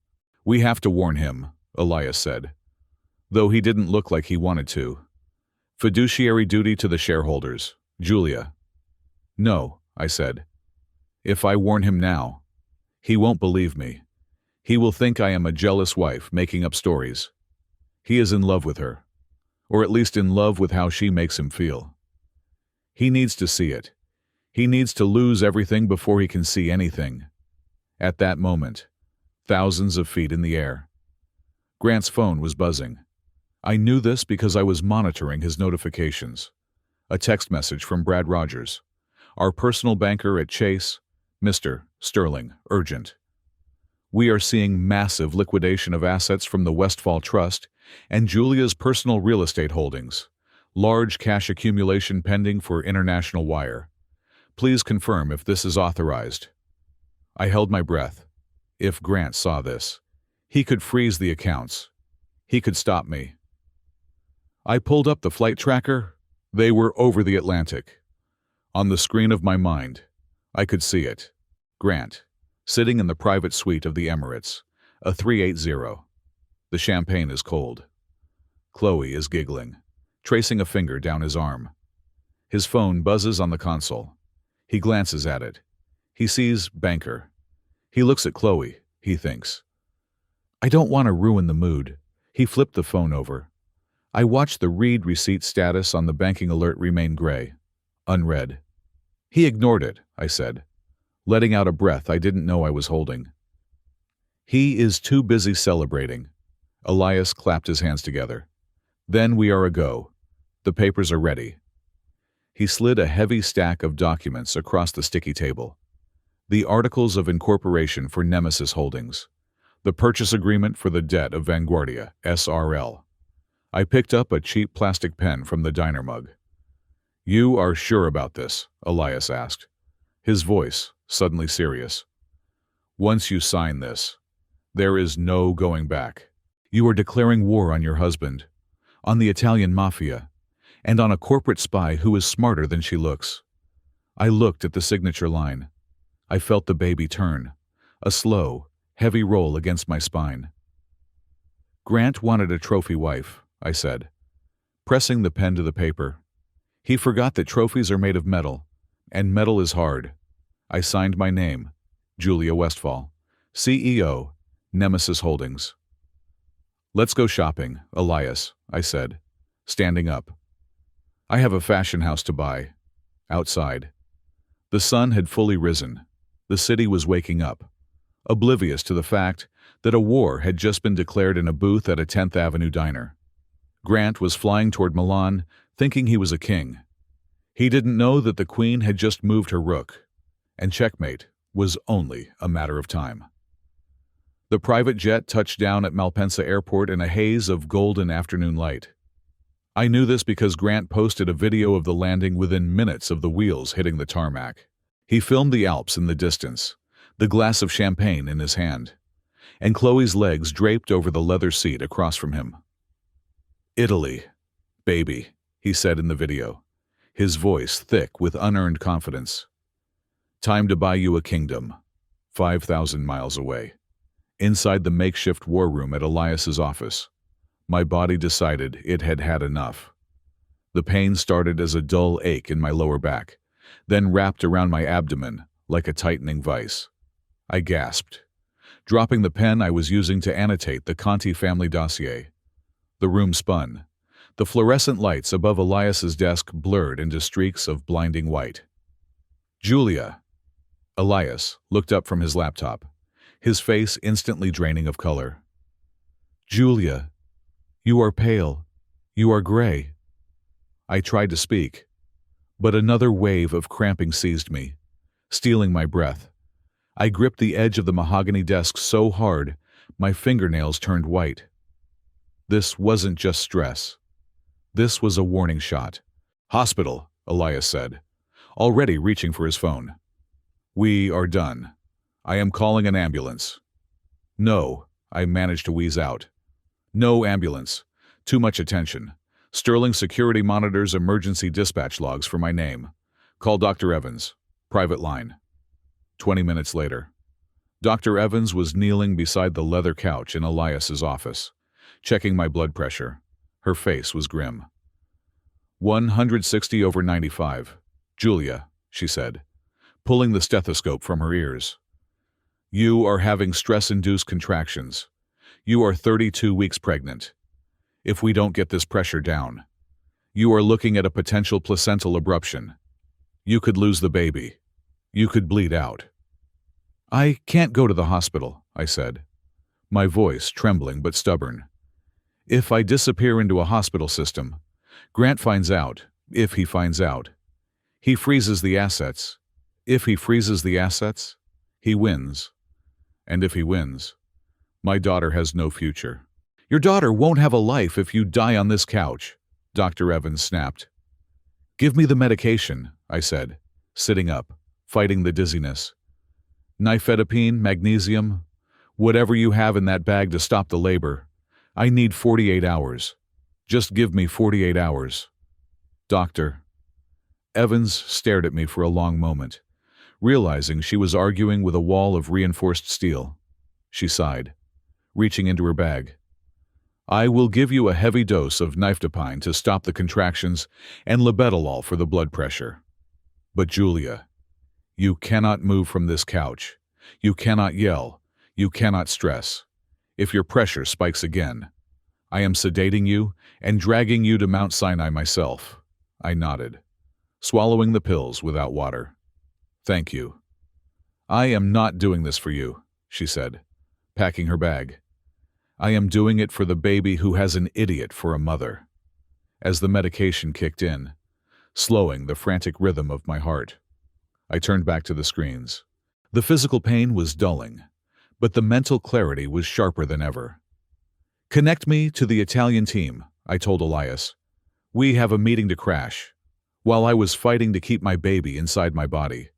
[SPEAKER 1] We have to warn him, Elias said, though he didn't look like he wanted to. Fiduciary duty to the shareholders, Julia. No, I said. If I warn him now, he won't believe me. He will think I am a jealous wife making up stories. He is in love with her, or at least in love with how she makes him feel. He needs to see it. He needs to lose everything before he can see anything. At that moment, thousands of feet in the air, Grant's phone was buzzing. I knew this because I was monitoring his notifications. A text message from Brad Rogers, our personal banker at Chase. Mr. Sterling, urgent. We are seeing massive liquidation of assets from the Westfall Trust and Julia's personal real estate holdings. Large cash accumulation pending for international wire. Please confirm if this is authorized. I held my breath. If Grant saw this, he could freeze the accounts. He could stop me. I pulled up the flight tracker. They were over the Atlantic. On the screen of my mind, I could see it. Grant, sitting in the private suite of the Emirates, a 380. The champagne is cold. Chloe is giggling, tracing a finger down his arm. His phone buzzes on the console. He glances at it. He sees banker. He looks at Chloe, he thinks. I don't want to ruin the mood. He flipped the phone over. I watched the read receipt status on the banking alert remain gray, unread. He ignored it, I said, letting out a breath I didn't know I was holding. He is too busy celebrating. Elias clapped his hands together. Then we are a go. The papers are ready. He slid a heavy stack of documents across the sticky table. The articles of incorporation for Nemesis Holdings. The purchase agreement for the debt of Vanguardia, SRL. I picked up a cheap plastic pen from the diner mug. You are sure about this? Elias asked, his voice suddenly serious. Once you sign this, there is no going back. You are declaring war on your husband, on the Italian mafia, and on a corporate spy who is smarter than she looks. I looked at the signature line. I felt the baby turn, a slow, heavy roll against my spine. Grant wanted a trophy wife, I said, pressing the pen to the paper. He forgot that trophies are made of metal, and metal is hard. I signed my name, Julia Westfall, CEO, Nemesis Holdings. Let's go shopping, Elias, I said, standing up. I have a fashion house to buy. Outside. The sun had fully risen. The city was waking up, oblivious to the fact that a war had just been declared in a booth at a 10th Avenue diner. Grant was flying toward Milan, thinking he was a king. He didn't know that the queen had just moved her rook, and checkmate was only a matter of time. The private jet touched down at Malpensa Airport in a haze of golden afternoon light. I knew this because Grant posted a video of the landing within minutes of the wheels hitting the tarmac. He filmed the Alps in the distance, the glass of champagne in his hand, and Chloe's legs draped over the leather seat across from him. Italy, baby, he said in the video, his voice thick with unearned confidence. Time to buy you a kingdom, 5,000 miles away. Inside the makeshift war room at Elias's office, my body decided it had had enough. The pain started as a dull ache in my lower back, then wrapped around my abdomen like a tightening vice. I gasped, dropping the pen I was using to annotate the Conti family dossier. The room spun. The fluorescent lights above Elias's desk blurred into streaks of blinding white. Julia. Elias looked up from his laptop, his face instantly draining of color. Julia, you are pale. You are gray. I tried to speak, but another wave of cramping seized me, stealing my breath. I gripped the edge of the mahogany desk so hard, my fingernails turned white. This wasn't just stress. This was a warning shot. Hospital, Elias said, already reaching for his phone. We are done. I am calling an ambulance. No, I managed to wheeze out. No ambulance. Too much attention. Sterling security monitors emergency dispatch logs for my name. Call Dr. Evans. Private line. 20 minutes later. Dr. Evans was kneeling beside the leather couch in Elias's office, checking my blood pressure. Her face was grim. 160/95. Julia, she said, pulling the stethoscope from her ears. You are having stress-induced contractions. You are 32 weeks pregnant. If we don't get this pressure down, you are looking at a potential placental abruption. You could lose the baby. You could bleed out. I can't go to the hospital, I said, my voice trembling but stubborn. If I disappear into a hospital system, Grant finds out, if he finds out. He freezes the assets. If he freezes the assets, he wins. And if he wins, my daughter has no future. Your daughter won't have a life if you die on this couch, Dr. Evans snapped. Give me the medication, I said, sitting up, fighting the dizziness. Nifedipine, magnesium, whatever you have in that bag to stop the labor. I need 48 hours. Just give me 48 hours. Doctor. Evans stared at me for a long moment, realizing she was arguing with a wall of reinforced steel. She sighed, reaching into her bag. I will give you a heavy dose of nifedipine to stop the contractions and labetalol for the blood pressure. But Julia, you cannot move from this couch. You cannot yell. You cannot stress. If your pressure spikes again, I am sedating you and dragging you to Mount Sinai myself. I nodded, swallowing the pills without water. Thank you. I am not doing this for you, she said, packing her bag. I am doing it for the baby who has an idiot for a mother. As the medication kicked in, slowing the frantic rhythm of my heart, I turned back to the screens. The physical pain was dulling, but the mental clarity was sharper than ever. Connect me to the Italian team, I told Elias. We have a meeting to crash. While I was fighting to keep my baby inside my body,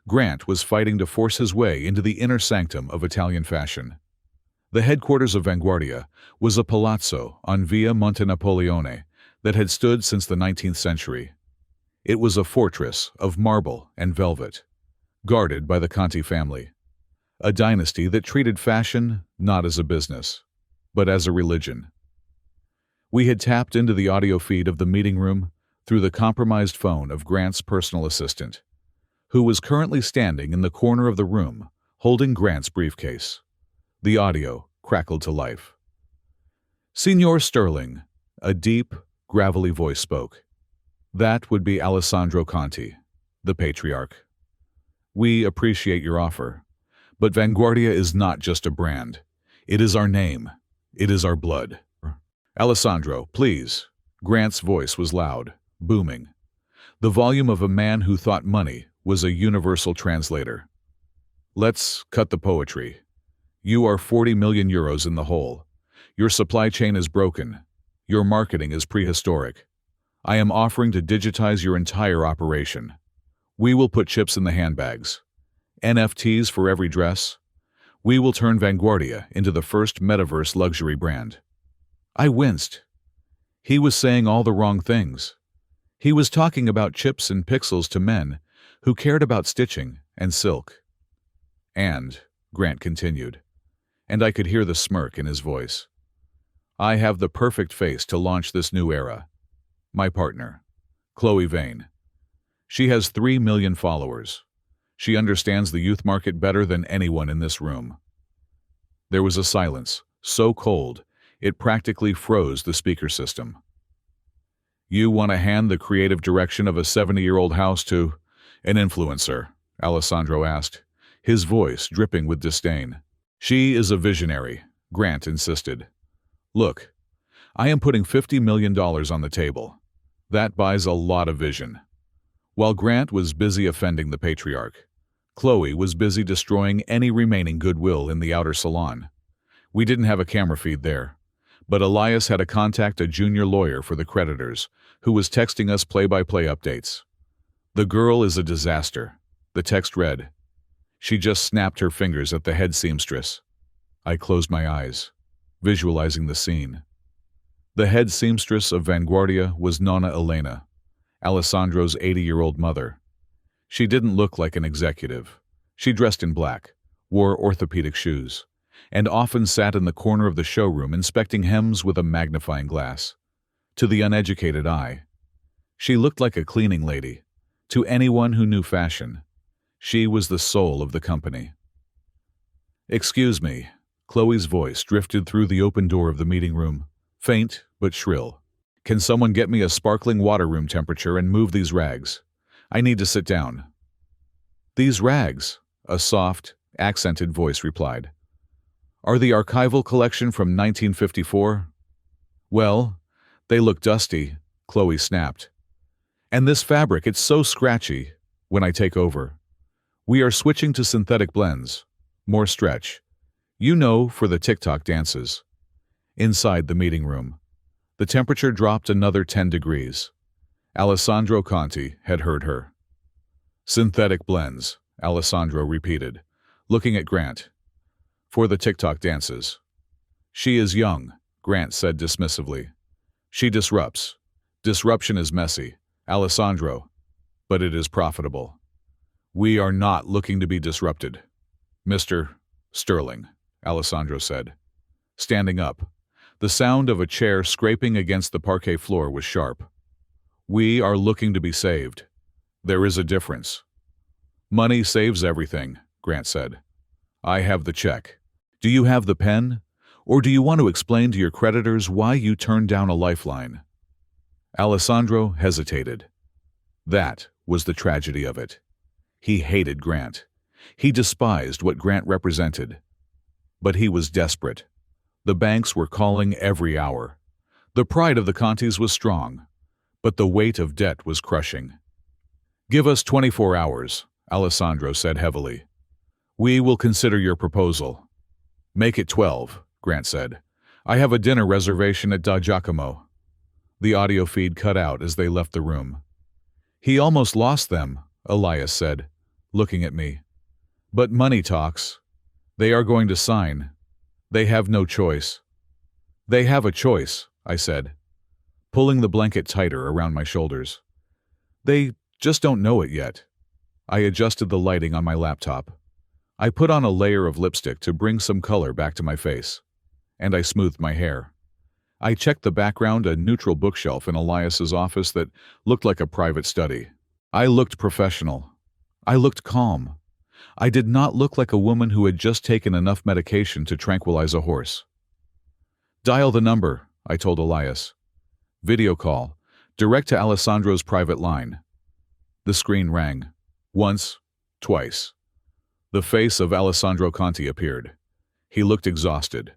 [SPEAKER 1] Grant was fighting to force his way into the inner sanctum of Italian fashion. The headquarters of Vanguardia was a palazzo on Via Monte Napoleone that had stood since the 19th century. It was a fortress of marble and velvet, guarded by the Conti family, a dynasty that treated fashion not as a business, but as a religion. We had tapped into the audio feed of the meeting room through the compromised phone of Grant's personal assistant, who was currently standing in the corner of the room holding Grant's briefcase. The audio crackled to life. Signor Sterling, a deep, gravelly voice spoke. That would be Alessandro Conti, the patriarch. We appreciate your offer, but Vanguardia is not just a brand. It is our name. It is our blood. Alessandro, please. Grant's voice was loud, booming. The volume of a man who thought money was a universal translator. Let's cut the poetry. You are 40 million euros in the hole. Your supply chain is broken. Your marketing is prehistoric. I am offering to digitize your entire operation. We will put chips in the handbags. NFTs for every dress. We will turn Vanguardia into the first metaverse luxury brand. I winced. He was saying all the wrong things. He was talking about chips and pixels to men who cared about stitching and silk. And, Grant continued, and I could hear the smirk in his voice, I have the perfect face to launch this new era. My partner, Chloe Vane. She has 3 million followers. She understands the youth market better than anyone in this room. There was a silence, so cold, it practically froze the speaker system. You want to hand the creative direction of a 70-year-old house to an influencer? Alessandro asked, his voice dripping with disdain. She is a visionary, Grant insisted. Look, I am putting $50 million on the table. That buys a lot of vision. While Grant was busy offending the patriarch, Chloe was busy destroying any remaining goodwill in the outer salon. We didn't have a camera feed there, but Elias had to contact a junior lawyer for the creditors, who was texting us play-by-play updates. The girl is a disaster, the text read. She just snapped her fingers at the head seamstress. I closed my eyes, visualizing the scene. The head seamstress of Vanguardia was Nonna Elena, Alessandro's 80-year-old mother. She didn't look like an executive. She dressed in black, wore orthopedic shoes, and often sat in the corner of the showroom inspecting hems with a magnifying glass. To the uneducated eye, she looked like a cleaning lady. To anyone who knew fashion, she was the soul of the company. Excuse me, Chloe's voice drifted through the open door of the meeting room, faint but shrill. Can someone get me a sparkling water room temperature and move these rags? I need to sit down. These rags, a soft, accented voice replied, are the archival collection from 1954? Well, they look dusty, Chloe snapped. And this fabric, it's so scratchy when I take over. We are switching to synthetic blends, more stretch. You know, for the TikTok dances. Inside the meeting room, the temperature dropped another 10 degrees. Alessandro Conti had heard her. Synthetic blends, Alessandro repeated, looking at Grant. For the TikTok dances. She is young, Grant said dismissively. She disrupts. Disruption is messy, Alessandro, but it is profitable. We are not looking to be disrupted. Mr. Sterling, Alessandro said. Standing up, the sound of a chair scraping against the parquet floor was sharp. We are looking to be saved. There is a difference. Money saves everything, Grant said. I have the check. Do you have the pen? Or do you want to explain to your creditors why you turned down a lifeline? Alessandro hesitated. That was the tragedy of it. He hated Grant. He despised what Grant represented. But he was desperate. The banks were calling every hour. The pride of the Contis was strong, but the weight of debt was crushing. Give us 24 hours, Alessandro said heavily. We will consider your proposal. Make it 12, Grant said. I have a dinner reservation at Da Giacomo. The audio feed cut out as they left the room. He almost lost them, Elias said, looking at me. But money talks. They are going to sign. They have no choice. They have a choice, I said, pulling the blanket tighter around my shoulders. They just don't know it yet. I adjusted the lighting on my laptop. I put on a layer of lipstick to bring some color back to my face, and I smoothed my hair. I checked the background, a neutral bookshelf in Elias's office that looked like a private study. I looked professional. I looked calm. I did not look like a woman who had just taken enough medication to tranquilize a horse. Dial the number, I told Elias. Video call, direct to Alessandro's private line. The screen rang. Once, twice. The face of Alessandro Conti appeared. He looked exhausted,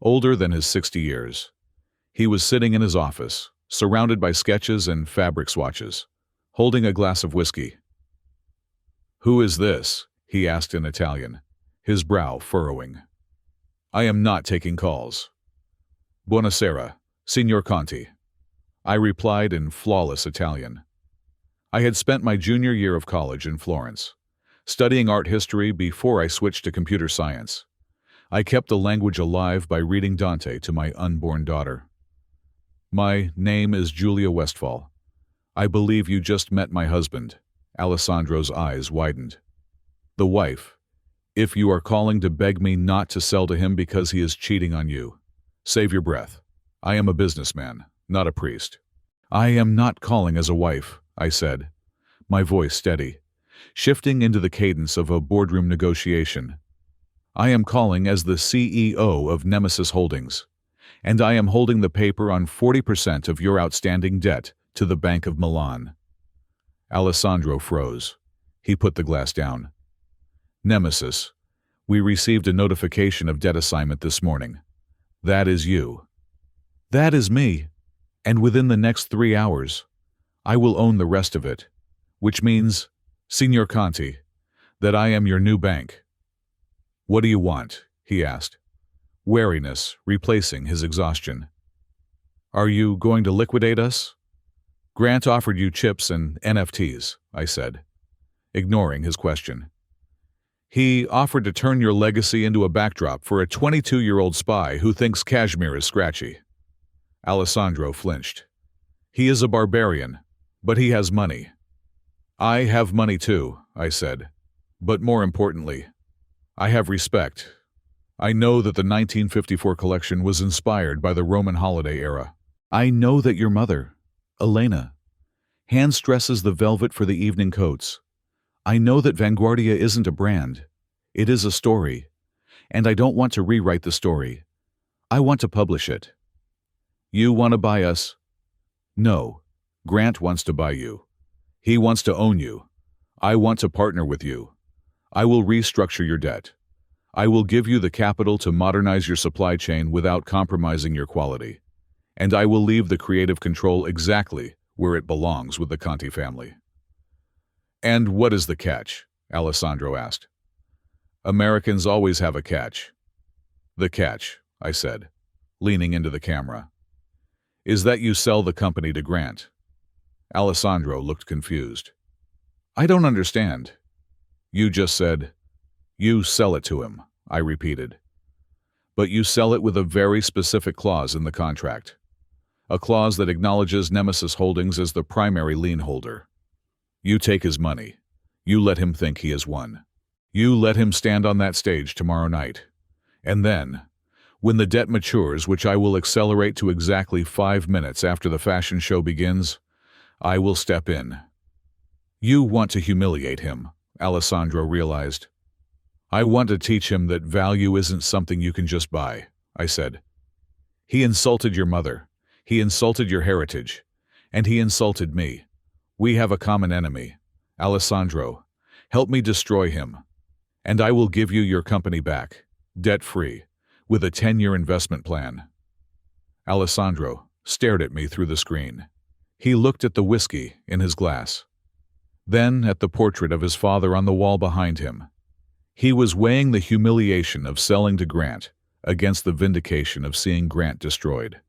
[SPEAKER 1] older than his 60 years. He was sitting in his office, surrounded by sketches and fabric swatches, holding a glass of whiskey. Who is this? He asked in Italian, his brow furrowing. I am not taking calls. Buonasera, Signor Conti. I replied in flawless Italian. I had spent my junior year of college in Florence, studying art history before I switched to computer science. I kept the language alive by reading Dante to my unborn daughter. My name is Julia Westfall. I believe you just met my husband. Alessandro's eyes widened. The wife. If you are calling to beg me not to sell to him because he is cheating on you, save your breath. I am a businessman, not a priest. I am not calling as a wife, I said, my voice steady, shifting into the cadence of a boardroom negotiation. I am calling as the CEO of Nemesis Holdings, and I am holding the paper on 40% of your outstanding debt to the Bank of Milan. Alessandro froze. He put the glass down. Nemesis, we received a notification of debt assignment this morning. That is you. That is me. And within the next 3 hours, I will own the rest of it, which means, Signor Conti, that I am your new bank. What do you want? He asked, wariness replacing his exhaustion. Are you going to liquidate us? Grant offered you chips and NFTs, I said, ignoring his question. He offered to turn your legacy into a backdrop for a 22-year-old spy who thinks cashmere is scratchy. Alessandro flinched. He is a barbarian, but he has money. I have money too, I said, but more importantly, I have respect. I know that the 1954 collection was inspired by the Roman holiday era. I know that your mother, Elena, hand-stresses the velvet for the evening coats. I know that Vanguardia isn't a brand. It is a story, and I don't want to rewrite the story. I want to publish it. You want to buy us? No. Grant wants to buy you. He wants to own you. I want to partner with you. I will restructure your debt. I will give you the capital to modernize your supply chain without compromising your quality. And I will leave the creative control exactly where it belongs with the Conti family. And what is the catch? Alessandro asked. Americans always have a catch. The catch, I said, leaning into the camera, is that you sell the company to Grant. Alessandro looked confused. I don't understand. You just said, you sell it to him, I repeated. But you sell it with a very specific clause in the contract. A clause that acknowledges Nemesis Holdings as the primary lien holder. You take his money. You let him think he has won. You let him stand on that stage tomorrow night. And then, when the debt matures, which I will accelerate to exactly 5 minutes after the fashion show begins, I will step in. You want to humiliate him, Alessandro realized. I want to teach him that value isn't something you can just buy, I said. He insulted your mother. He insulted your heritage. And he insulted me. We have a common enemy. Alessandro, help me destroy him. And I will give you your company back, debt-free, with a 10-year investment plan. Alessandro stared at me through the screen. He looked at the whiskey in his glass. Then at the portrait of his father on the wall behind him. He was weighing the humiliation of selling to Grant against the vindication of seeing Grant destroyed.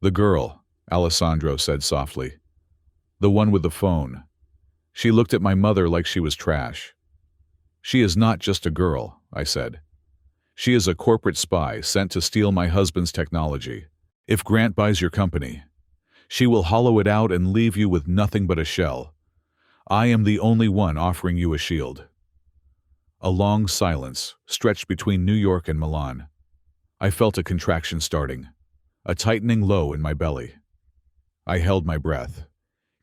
[SPEAKER 1] The girl, Alessandro said softly. The one with the phone. She looked at my mother like she was trash. She is not just a girl, I said. She is a corporate spy sent to steal my husband's technology. If Grant buys your company, she will hollow it out and leave you with nothing but a shell. I am the only one offering you a shield. A long silence stretched between New York and Milan. I felt a contraction starting, a tightening low in my belly. I held my breath,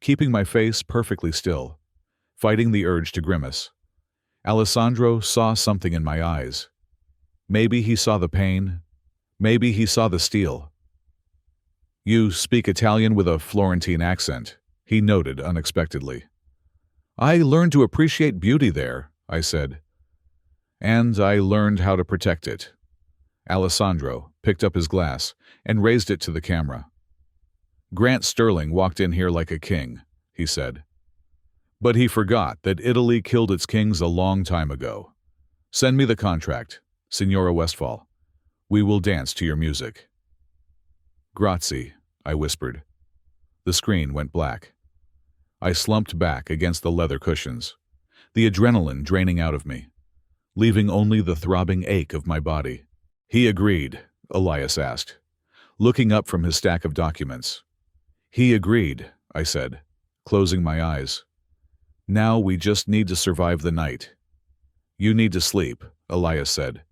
[SPEAKER 1] keeping my face perfectly still, fighting the urge to grimace. Alessandro saw something in my eyes. Maybe he saw the pain. Maybe he saw the steel. You speak Italian with a Florentine accent, he noted unexpectedly. I learned to appreciate beauty there, I said. And I learned how to protect it. Alessandro picked up his glass and raised it to the camera. Grant Sterling walked in here like a king, he said. But he forgot that Italy killed its kings a long time ago. Send me the contract, Signora Westfall. We will dance to your music. Grazie, I whispered. The screen went black. I slumped back against the leather cushions, the adrenaline draining out of me, leaving only the throbbing ache of my body. He agreed, Elias asked. looking up from his stack of documents. He agreed, I said, closing my eyes. Now we just need to survive the night. You need to sleep, Elias said.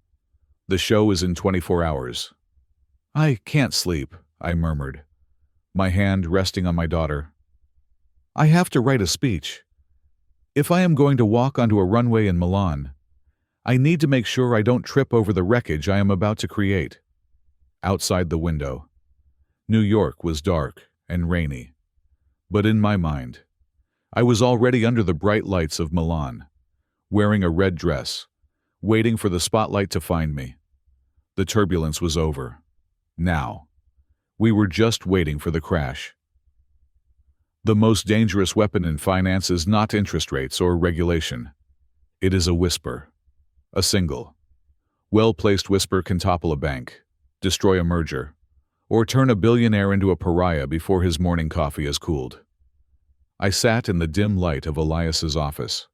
[SPEAKER 1] The show is in 24 hours. I can't sleep, I murmured, my hand resting on my daughter. I have to write a speech. If I am going to walk onto a runway in Milan, I need to make sure I don't trip over the wreckage I am about to create. Outside the window, New York was dark and rainy. But in my mind, I was already under the bright lights of Milan, wearing a red dress, waiting for the spotlight to find me. The turbulence was over. Now, we were just waiting for the crash. The most dangerous weapon in finance is not interest rates or regulation. It is a whisper. A single, well-placed whisper can topple a bank, destroy a merger, or turn a billionaire into a pariah before his morning coffee has cooled. I sat in the dim light of Elias's office,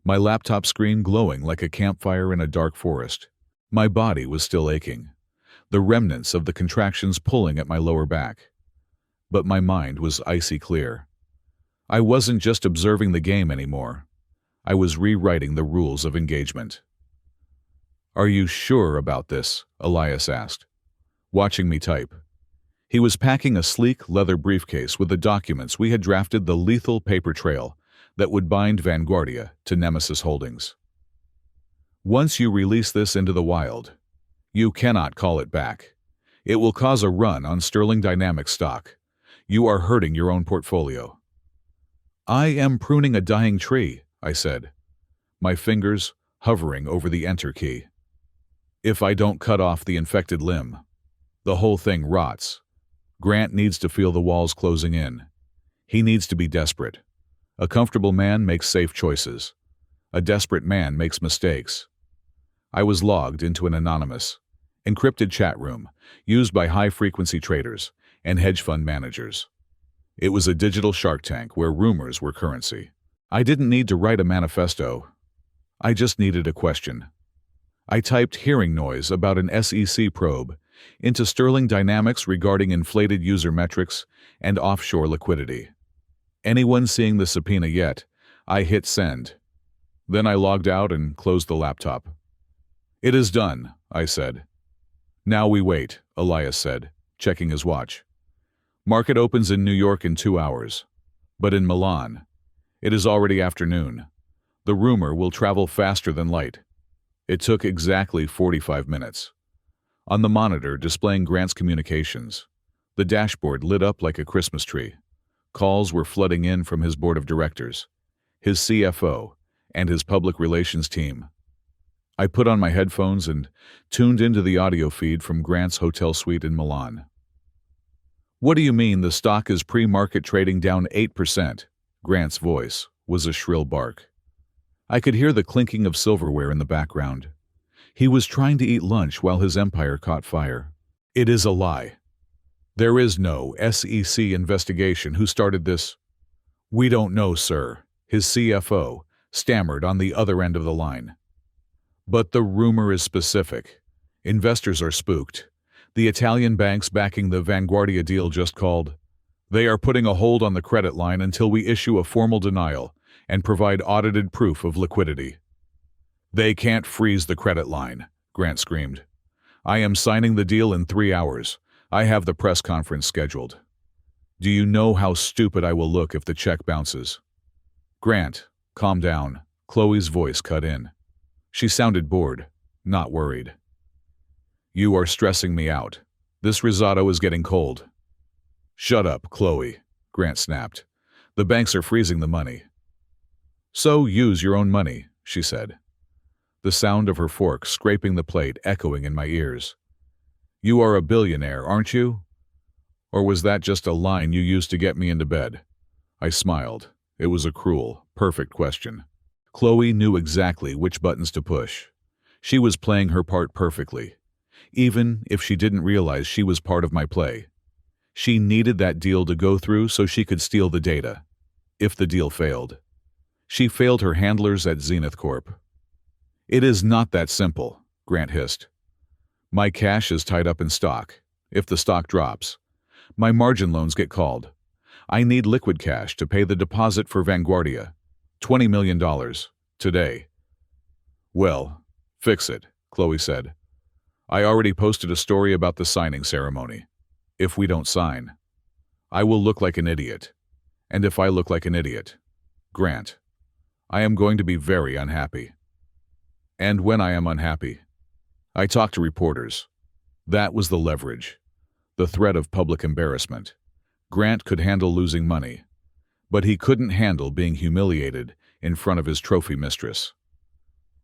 [SPEAKER 1] my laptop screen glowing like a campfire in a dark forest. My body was still aching, the remnants of the contractions pulling at my lower back. But my mind was icy clear. I wasn't just observing the game anymore. I was rewriting the rules of engagement. Are you sure about this? Elias asked, watching me type. He was packing a sleek leather briefcase with the documents we had drafted, the lethal paper trail that would bind Vanguardia to Nemesis Holdings. Once you release this into the wild, you cannot call it back. It will cause a run on Sterling Dynamics stock. You are hurting your own portfolio. I am pruning a dying tree, I said, my fingers hovering over the enter key. If I don't cut off the infected limb, the whole thing rots. Grant needs to feel the walls closing in. He needs to be desperate. A comfortable man makes safe choices. A desperate man makes mistakes. I was logged into an anonymous, encrypted chat room used by high-frequency traders and hedge fund managers. It was a digital Shark Tank where rumors were currency. I didn't need to write a manifesto. I just needed a question. I typed hearing noise about an SEC probe into Sterling Dynamics regarding inflated user metrics and offshore liquidity. Anyone seeing the subpoena yet? I hit send. Then I logged out and closed the laptop. It is done, I said. Now we wait, Elias said, checking his watch. Market opens in New York in 2 hours. But in Milan, it is already afternoon. The rumor will travel faster than light. It took exactly 45 minutes. On the monitor displaying Grant's communications, the dashboard lit up like a Christmas tree. Calls were flooding in from his board of directors, his CFO, and his public relations team. I put on my headphones and tuned into the audio feed from Grant's hotel suite in Milan. What do you mean the stock is pre-market trading down 8%? Grant's voice was a shrill bark. I could hear the clinking of silverware in the background. He was trying to eat lunch while his empire caught fire. It is a lie. There is no SEC investigation. Who started this? We don't know, sir, his CFO stammered on the other end of the line. But the rumor is specific. Investors are spooked. The Italian banks backing the Vanguardia deal just called. They are putting a hold on the credit line until we issue a formal denial and provide audited proof of liquidity. They can't freeze the credit line, Grant screamed. I am signing the deal in 3 hours. I have the press conference scheduled. Do you know how stupid I will look if the check bounces? Grant, calm down. Chloe's voice cut in. She sounded bored, not worried. You are stressing me out. This risotto is getting cold. Shut up, Chloe, Grant snapped. The banks are freezing the money. So use your own money, she said. The sound of her fork scraping the plate echoing in my ears. You are a billionaire, aren't you? Or was that just a line you used to get me into bed? I smiled. It was a cruel, perfect question. Chloe knew exactly which buttons to push. She was playing her part perfectly, even if she didn't realize she was part of my play. She needed that deal to go through so she could steal the data. If the deal failed, she failed her handlers at Zenith Corp. It is not that simple, Grant hissed. My cash is tied up in stock. if the stock drops. My margin loans get called. I need liquid cash to pay the deposit for Vanguardia. $20 million. Today. Well, fix it, Chloe said. I already posted a story about the signing ceremony. If we don't sign, I will look like an idiot. And if I look like an idiot, Grant, I am going to be very unhappy. And when I am unhappy, I talk to reporters. That was the leverage. The threat of public embarrassment. Grant could handle losing money, but he couldn't handle being humiliated in front of his trophy mistress.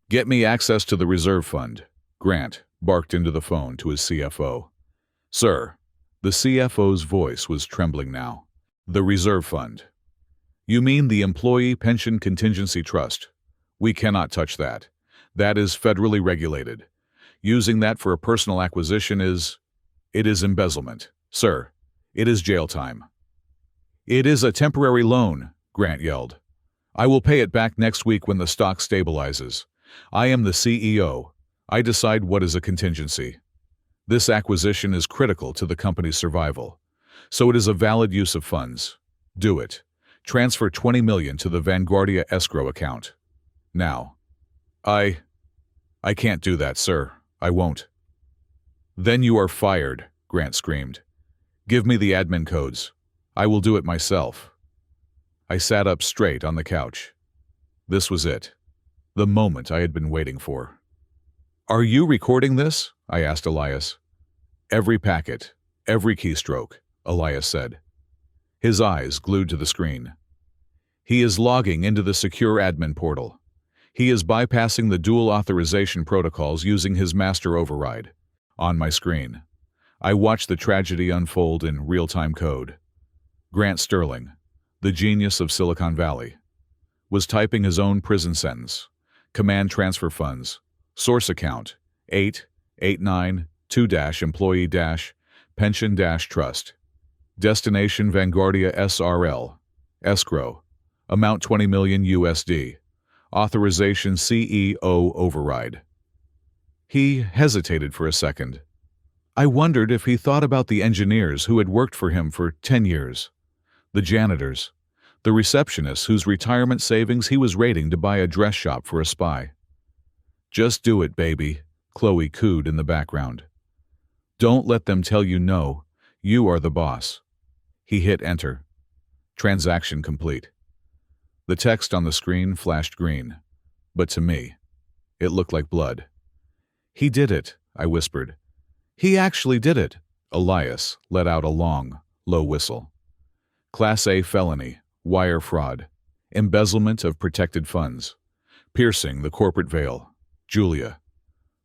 [SPEAKER 1] Get me access to the reserve fund, Grant barked into the phone to his CFO. Sir, the CFO's voice was trembling now. The reserve fund. You mean the Employee Pension Contingency Trust? We cannot touch that. That is federally regulated. Using that for a personal acquisition it is embezzlement. Sir, it is jail time. It is a temporary loan, Grant yelled. I will pay it back next week when the stock stabilizes. I am the CEO. I decide what is a contingency. This acquisition is critical to the company's survival, so it is a valid use of funds. Do it. Transfer $20 million to the Vanguardia escrow account. Now. I can't do that, sir. I won't. Then you are fired, Grant screamed. Give me the admin codes. I will do it myself. I sat up straight on the couch. This was it. The moment I had been waiting for. Are you recording this? I asked Elias. Every packet, every keystroke, Elias said. His eyes glued to the screen. He is logging into the secure admin portal. He is bypassing the dual authorization protocols using his master override. On my screen, I watched the tragedy unfold in real-time code. Grant Sterling, the genius of Silicon Valley, was typing his own prison sentence. Command transfer funds. Source account 8892-employee-pension-trust. Destination Vanguardia SRL. Escrow. Amount $20 million USD. Authorization CEO override. He hesitated for a second. I wondered if he thought about the engineers who had worked for him for 10 years. The janitors. The receptionists whose retirement savings he was raiding to buy a dress shop for a spy. Just do it, baby, Chloe cooed in the background. Don't let them tell you no. You are the boss. He hit enter. Transaction complete. The text on the screen flashed green, but to me, it looked like blood. He did it, I whispered. He actually did it. Elias let out a long, low whistle. Class A felony, wire fraud, embezzlement of protected funds, piercing the corporate veil. Julia,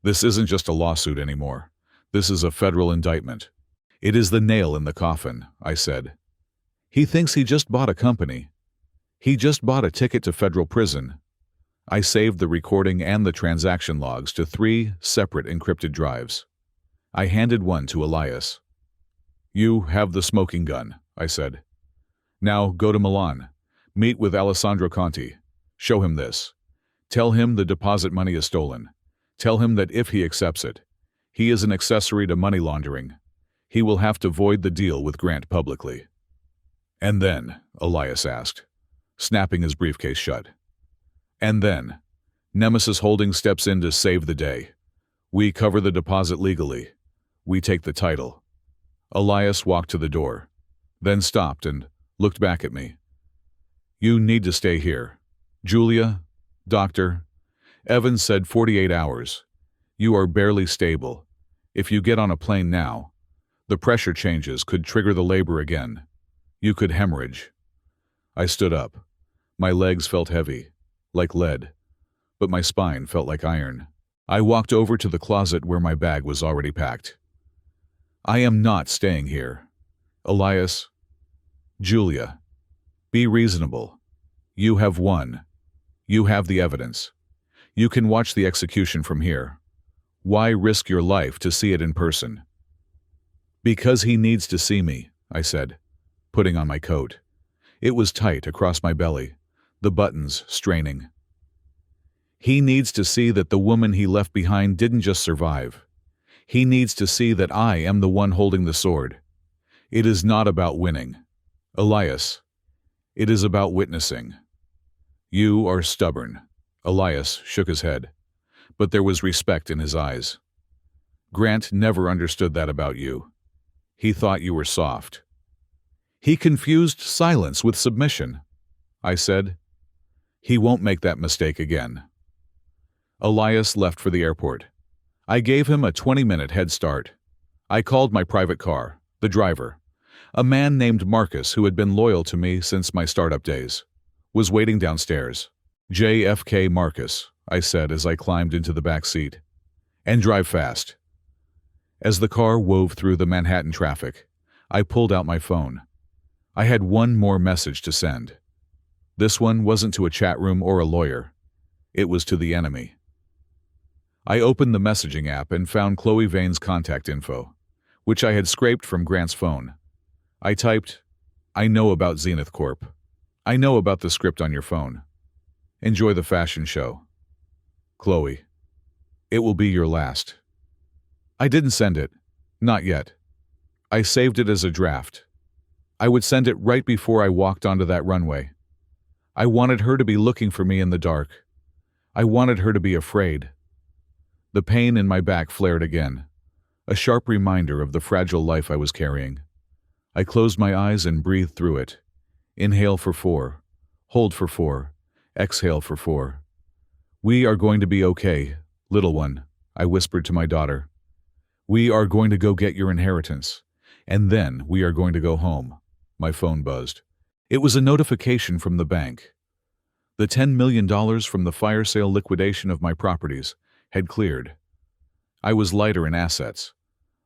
[SPEAKER 1] this isn't just a lawsuit anymore. This is a federal indictment. It is the nail in the coffin, I said. He thinks he just bought a company. He just bought a ticket to federal prison. I saved the recording and the transaction logs to 3 separate encrypted drives. I handed one to Elias. You have the smoking gun, I said. Now go to Milan. Meet with Alessandro Conti. Show him this. Tell him the deposit money is stolen. Tell him that if he accepts it, he is an accessory to money laundering. He will have to void the deal with Grant publicly. And then, Elias asked, snapping his briefcase shut. And then, Nemesis Holdings steps in to save the day. We cover the deposit legally. We take the title. Elias walked to the door, then stopped and looked back at me. You need to stay here. Julia, doctor, Evans said 48 hours. You are barely stable. If you get on a plane now, the pressure changes could trigger the labor again. You could hemorrhage. I stood up. My legs felt heavy, like lead, but my spine felt like iron. I walked over to the closet where my bag was already packed. I am not staying here. Elias, Julia, be reasonable. You have won. You have the evidence. You can watch the execution from here. Why risk your life to see it in person? Because he needs to see me, I said, putting on my coat. It was tight across my belly, the buttons straining. He needs to see that the woman he left behind didn't just survive. He needs to see that I am the one holding the sword. It is not about winning, Elias. It is about witnessing. You are stubborn. Elias shook his head, but there was respect in his eyes. Grant never understood that about you. He thought you were soft. He confused silence with submission. I said, he won't make that mistake again. Elias left for the airport. I gave him a 20-minute head start. I called my private car, the driver. A man named Marcus, who had been loyal to me since my startup days, was waiting downstairs. JFK Marcus, I said as I climbed into the back seat. And drive fast. As the car wove through the Manhattan traffic, I pulled out my phone. I had one more message to send. This one wasn't to a chat room or a lawyer. It was to the enemy. I opened the messaging app and found Chloe Vane's contact info, which I had scraped from Grant's phone. I typed, I know about Zenith Corp. I know about the script on your phone. Enjoy the fashion show. Chloe. It will be your last. I didn't send it. Not yet. I saved it as a draft. I would send it right before I walked onto that runway. I wanted her to be looking for me in the dark. I wanted her to be afraid. The pain in my back flared again, a sharp reminder of the fragile life I was carrying. I closed my eyes and breathed through it. Inhale for 4. Hold for 4. Exhale for 4. We are going to be okay, little one, I whispered to my daughter. We are going to go get your inheritance, and then we are going to go home. My phone buzzed. It was a notification from the bank. The $10 million from the fire sale liquidation of my properties had cleared. I was lighter in assets,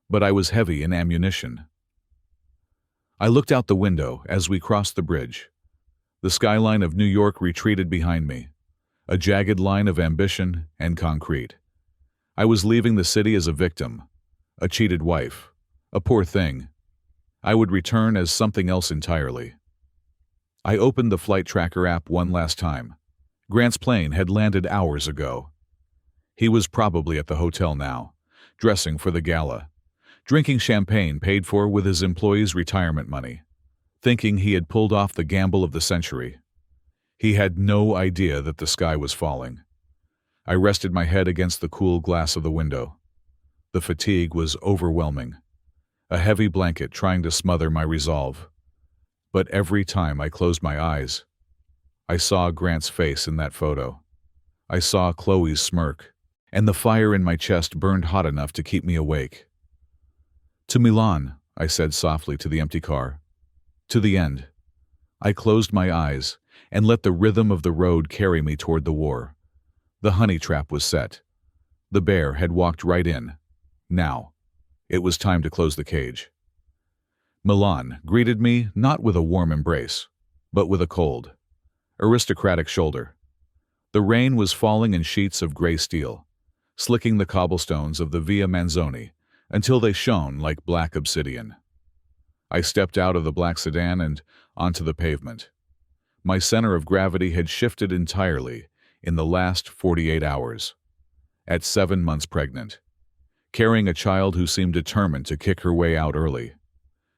[SPEAKER 1] but I was heavy in ammunition. I looked out the window as we crossed the bridge. The skyline of New York retreated behind me, a jagged line of ambition and concrete. I was leaving the city as a victim, a cheated wife, a poor thing. I would return as something else entirely. I opened the flight tracker app one last time. Grant's plane had landed hours ago. He was probably at the hotel now, dressing for the gala, drinking champagne paid for with his employees' retirement money, thinking he had pulled off the gamble of the century. He had no idea that the sky was falling. I rested my head against the cool glass of the window. The fatigue was overwhelming, a heavy blanket trying to smother my resolve. But every time I closed my eyes, I saw Grant's face in that photo. I saw Chloe's smirk, and the fire in my chest burned hot enough to keep me awake. To Milan, I said softly to the empty car. To the end. I closed my eyes and let the rhythm of the road carry me toward the war. The honey trap was set. The bear had walked right in. Now, it was time to close the cage. Milan greeted me not with a warm embrace, but with a cold, aristocratic shoulder. The rain was falling in sheets of gray steel, slicking the cobblestones of the Via Manzoni until they shone like black obsidian. I stepped out of the black sedan and onto the pavement. My center of gravity had shifted entirely in the last 48 hours. At 7 months pregnant, carrying a child who seemed determined to kick her way out early.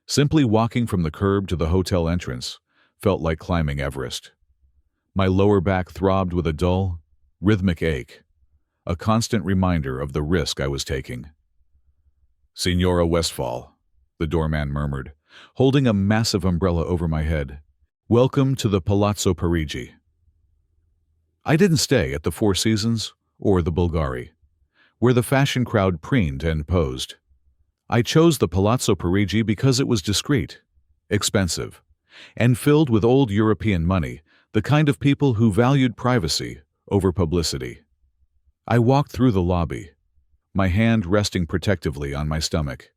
[SPEAKER 1] Simply walking from the curb to the hotel entrance felt like climbing Everest. My lower back throbbed with a dull, rhythmic ache, a constant reminder of the risk I was taking. Signora Westphal, the doorman murmured, holding a massive umbrella over my head. Welcome to the Palazzo Parigi. I didn't stay at the Four Seasons or the Bulgari, where the fashion crowd preened and posed. I chose the Palazzo Parigi because it was discreet, expensive, and filled with old European money, the kind of people who valued privacy over publicity. I walked through the lobby, my hand resting protectively on my stomach.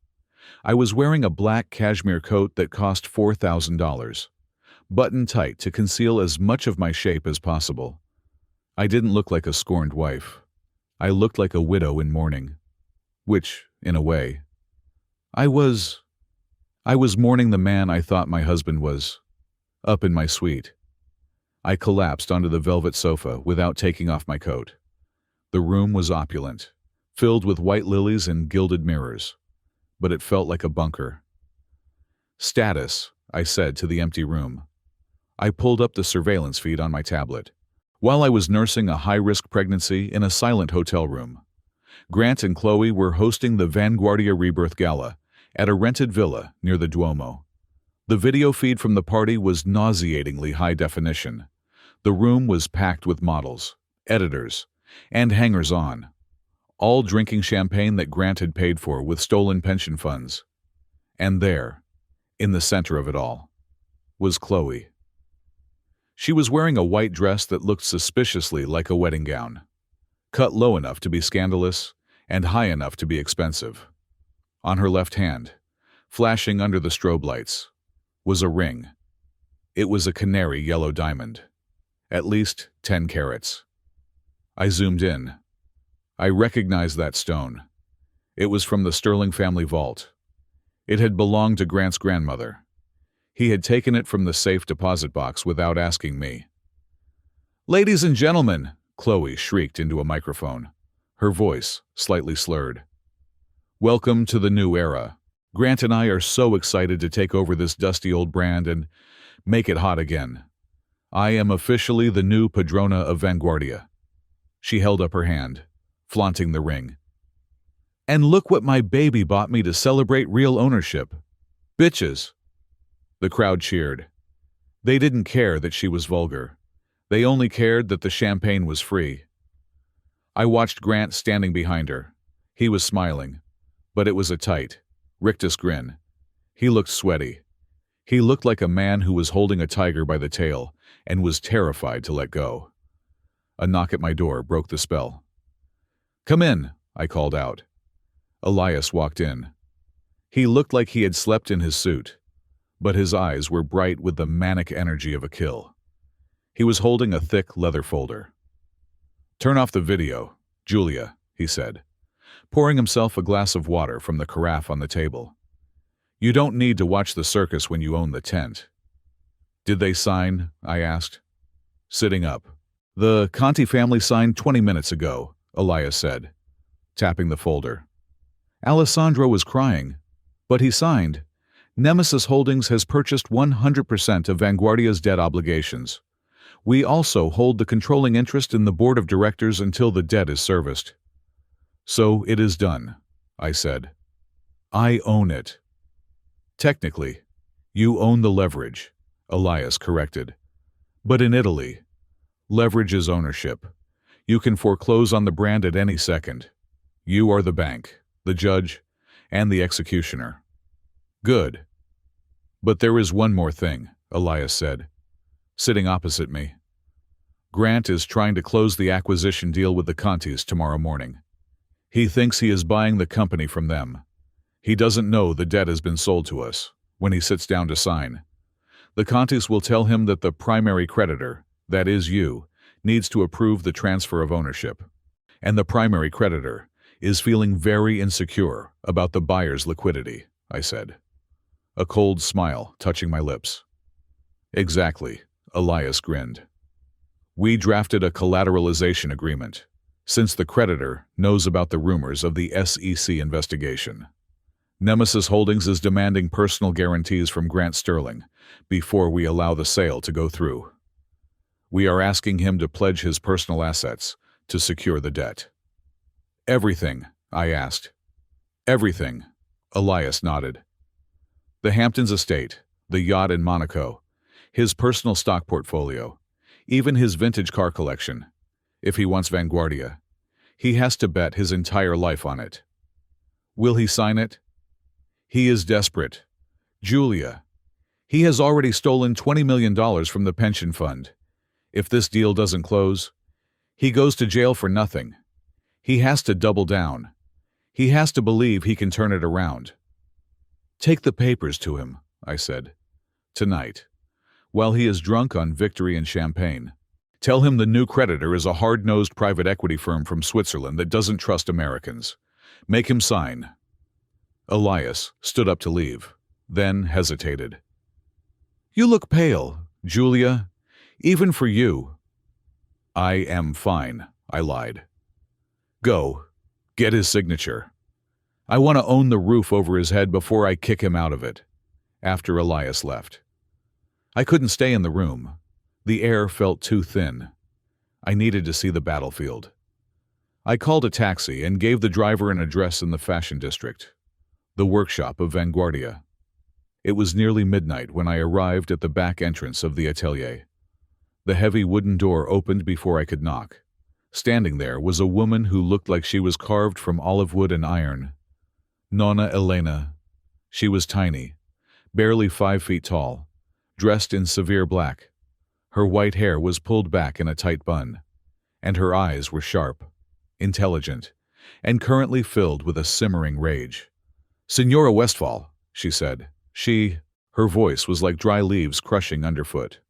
[SPEAKER 1] I was wearing a black cashmere coat that cost $4,000, buttoned tight to conceal as much of my shape as possible. I didn't look like a scorned wife. I looked like a widow in mourning, which, in a way, I was mourning the man I thought my husband was, up in my suite. I collapsed onto the velvet sofa without taking off my coat. The room was opulent, filled with white lilies and gilded mirrors, but it felt like a bunker. "Status," I said to the empty room. I pulled up the surveillance feed on my tablet. While I was nursing a high-risk pregnancy in a silent hotel room, Grant and Chloe were hosting the Vanguardia Rebirth Gala at a rented villa near the Duomo. The video feed from the party was nauseatingly high definition. The room was packed with models, editors, and hangers-on, all drinking champagne that Grant had paid for with stolen pension funds. And there, in the center of it all, was Chloe. She was wearing a white dress that looked suspiciously like a wedding gown, cut low enough to be scandalous and high enough to be expensive. On her left hand, flashing under the strobe lights, was a ring. It was a canary yellow diamond, at least 10 carats. I zoomed in. I recognized that stone. It was from the Sterling family vault. It had belonged to Grant's grandmother. He had taken it from the safe deposit box without asking me. "Ladies and gentlemen," Chloe shrieked into a microphone, her voice slightly slurred. "Welcome to the new era. Grant and I are so excited to take over this dusty old brand and make it hot again. I am officially the new Padrona of Vanguardia." She held up her hand, flaunting the ring. "And look what my baby bought me to celebrate real ownership. Bitches." The crowd cheered. They didn't care that she was vulgar. They only cared that the champagne was free. I watched Grant standing behind her. He was smiling, but it was a tight, rictus grin. He looked sweaty. He looked like a man who was holding a tiger by the tail and was terrified to let go. A knock at my door broke the spell. "Come in," I called out. Elias walked in. He looked like he had slept in his suit, but his eyes were bright with the manic energy of a kill. He was holding a thick leather folder. "Turn off the video, Julia," he said, pouring himself a glass of water from the carafe on the table. "You don't need to watch the circus when you own the tent." "Did they sign?" I asked. Sitting up. "The Conti family signed 20 minutes ago," Elias said, tapping the folder. "Alessandro was crying, but he signed. Nemesis Holdings has purchased 100% of Vanguardia's debt obligations. We also hold the controlling interest in the board of directors until the debt is serviced." "So it is done," I said. "I own it." "Technically, you own the leverage," Elias corrected. "But in Italy, leverage is ownership. You can foreclose on the brand at any second. You are the bank, the judge, and the executioner." "Good. But there is one more thing," Elias said, sitting opposite me. "Grant is trying to close the acquisition deal with the Contis tomorrow morning. He thinks he is buying the company from them. He doesn't know the debt has been sold to us when he sits down to sign. The Contis will tell him that the primary creditor, that is you, needs to approve the transfer of ownership. And the primary creditor is feeling very insecure about the buyer's liquidity," I said, a cold smile touching my lips. "Exactly," Elias grinned. "We drafted a collateralization agreement, since the creditor knows about the rumors of the SEC investigation. Nemesis Holdings is demanding personal guarantees from Grant Sterling before we allow the sale to go through. We are asking him to pledge his personal assets to secure the debt." "Everything?" I asked. "Everything," Elias nodded. "The Hamptons estate, the yacht in Monaco, his personal stock portfolio, even his vintage car collection. If he wants Vanguardia, he has to bet his entire life on it." "Will he sign it?" "He is desperate. Julia, he has already stolen $20 million from the pension fund. If this deal doesn't close, he goes to jail for nothing. He has to double down. He has to believe he can turn it around." "Take the papers to him," I said. "Tonight, while he is drunk on victory and champagne. Tell him the new creditor is a hard-nosed private equity firm from Switzerland that doesn't trust Americans. Make him sign." Elias stood up to leave, then hesitated. "You look pale, Julia, even for you." "I am fine," I lied. "Go. Get his signature. I want to own the roof over his head before I kick him out of it." After Elias left, I couldn't stay in the room. The air felt too thin. I needed to see the battlefield. I called a taxi and gave the driver an address in the fashion district, the workshop of Vanguardia. It was nearly midnight when I arrived at the back entrance of the atelier. The heavy wooden door opened before I could knock. Standing there was a woman who looked like she was carved from olive wood and iron. Nonna Elena. She was tiny, barely 5 feet tall, dressed in severe black. Her white hair was pulled back in a tight bun, and her eyes were sharp, intelligent, and currently filled with a simmering rage. "Signora Westphal," she said. Her voice was like dry leaves crushing underfoot.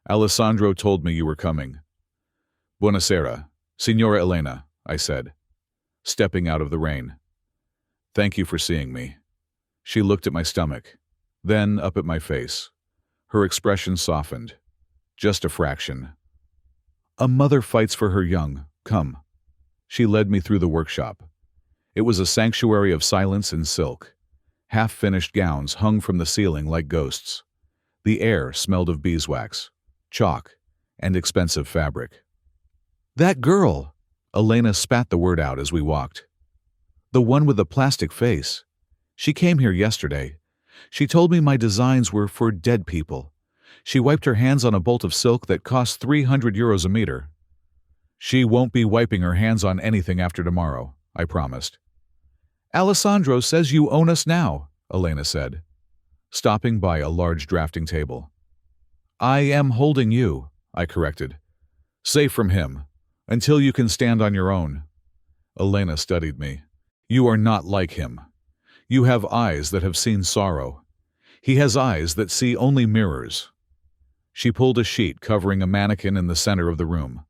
[SPEAKER 1] "Alessandro told me you were coming." "Buonasera, Signora Elena," I said, stepping out of the rain. "Thank you for seeing me." She looked at my stomach, then up at my face. Her expression softened, just a fraction. "A mother fights for her young. Come." She led me through the workshop. It was a sanctuary of silence and silk. Half-finished gowns hung from the ceiling like ghosts. The air smelled of beeswax, chalk, and expensive fabric. "That girl!" Elena spat the word out as we walked. "The one with the plastic face. She came here yesterday. She told me my designs were for dead people. She wiped her hands on a bolt of silk that cost €300 a meter." "She won't be wiping her hands on anything after tomorrow," I promised. "Alessandro says you own us now," Elena said, stopping by a large drafting table. "I am holding you," I corrected. "Safe from him, until you can stand on your own." Elena studied me. "You are not like him. You have eyes that have seen sorrow. He has eyes that see only mirrors." She pulled a sheet covering a mannequin in the center of the room.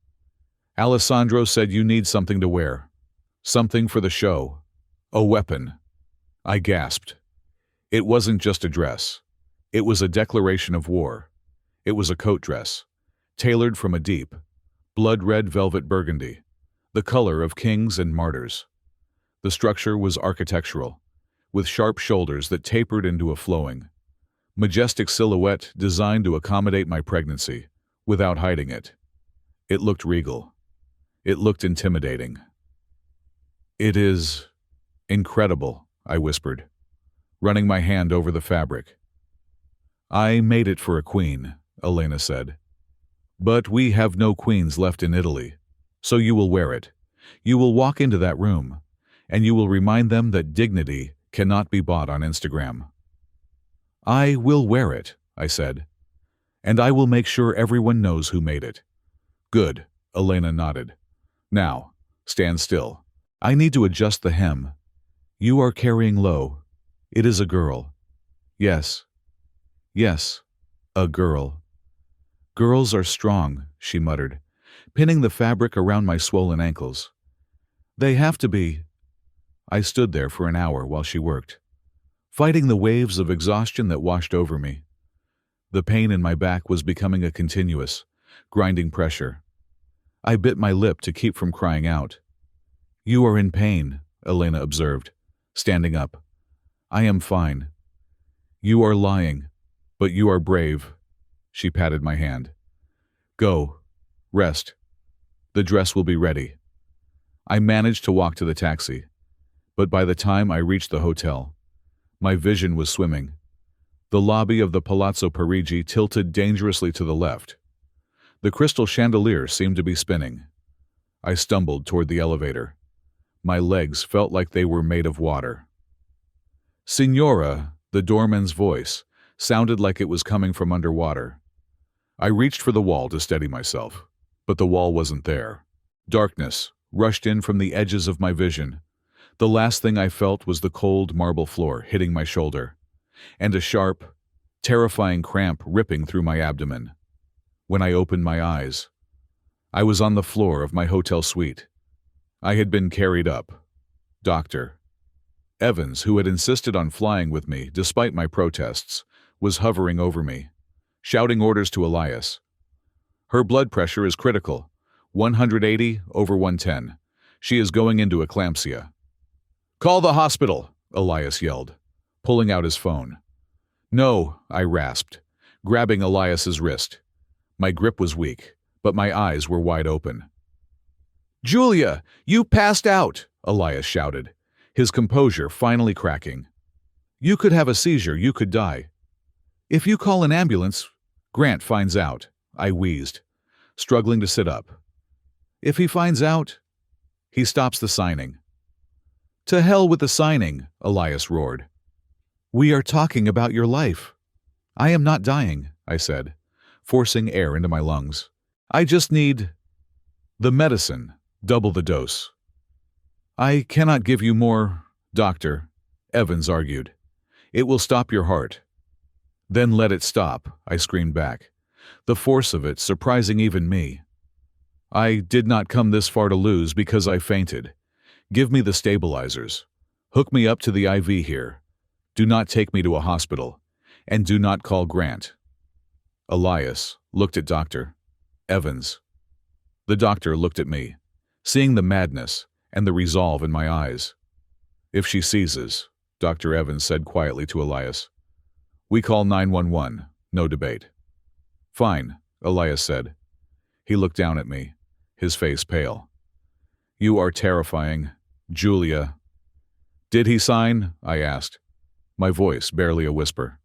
[SPEAKER 1] "Alessandro said you need something to wear. Something for the show. A weapon." I gasped. It wasn't just a dress. It was a declaration of war. It was a coat dress, tailored from a deep, blood-red velvet burgundy, the color of kings and martyrs. The structure was architectural, with sharp shoulders that tapered into a flowing, majestic silhouette designed to accommodate my pregnancy, without hiding it. It looked regal. It looked intimidating. "It is incredible," I whispered, running my hand over the fabric. "I made it for a queen," Elena said. "But we have no queens left in Italy, so you will wear it. You will walk into that room, and you will remind them that dignity cannot be bought on Instagram." "I will wear it," I said, "and I will make sure everyone knows who made it." "Good," Elena nodded. "Now, stand still. I need to adjust the hem. You are carrying low. It is a girl." "Yes. Yes, a girl." "Girls are strong," she muttered, pinning the fabric around my swollen ankles. "They have to be." I stood there for an hour while she worked, fighting the waves of exhaustion that washed over me. The pain in my back was becoming a continuous, grinding pressure. I bit my lip to keep from crying out. "You are in pain," Elena observed, standing up. "I am fine." "You are lying, but you are brave." She patted my hand. "Go. Rest. The dress will be ready." I managed to walk to the taxi, but by the time I reached the hotel, my vision was swimming. The lobby of the Palazzo Parigi tilted dangerously to the left. The crystal chandelier seemed to be spinning. I stumbled toward the elevator. My legs felt like they were made of water. "Signora," the doorman's voice sounded like it was coming from underwater. I reached for the wall to steady myself, but the wall wasn't there. Darkness rushed in from the edges of my vision. The last thing I felt was the cold marble floor hitting my shoulder, and a sharp, terrifying cramp ripping through my abdomen. When I opened my eyes, I was on the floor of my hotel suite. I had been carried up. Dr. Evans, who had insisted on flying with me despite my protests, was hovering over me, shouting orders to Elias. "Her blood pressure is critical, 180/110. She is going into eclampsia. Call the hospital, Elias yelled, pulling out his phone. No, I rasped, grabbing Elias's wrist. My grip was weak, but my eyes were wide open. Julia, you passed out, Elias shouted, his composure finally cracking. You could have a seizure, you could die. If you call an ambulance, Grant finds out, I wheezed, struggling to sit up. If he finds out, he stops the signing. To hell with the signing, Elias roared. We are talking about your life. I am not dying, I said, forcing air into my lungs. I just need the medicine, double the dose. I cannot give you more, doctor, Evans argued. It will stop your heart. Then let it stop, I screamed back, the force of it surprising even me. I did not come this far to lose because I fainted. Give me the stabilizers. Hook me up to the IV here. Do not take me to a hospital. And do not call Grant. Elias looked at Dr. Evans. The doctor looked at me, seeing the madness and the resolve in my eyes. If she seizes, Dr. Evans said quietly to Elias. We call 911, no debate. Fine, Elias said. He looked down at me, his face pale. You are terrifying, Julia. Did he sign? I asked, my voice barely a whisper.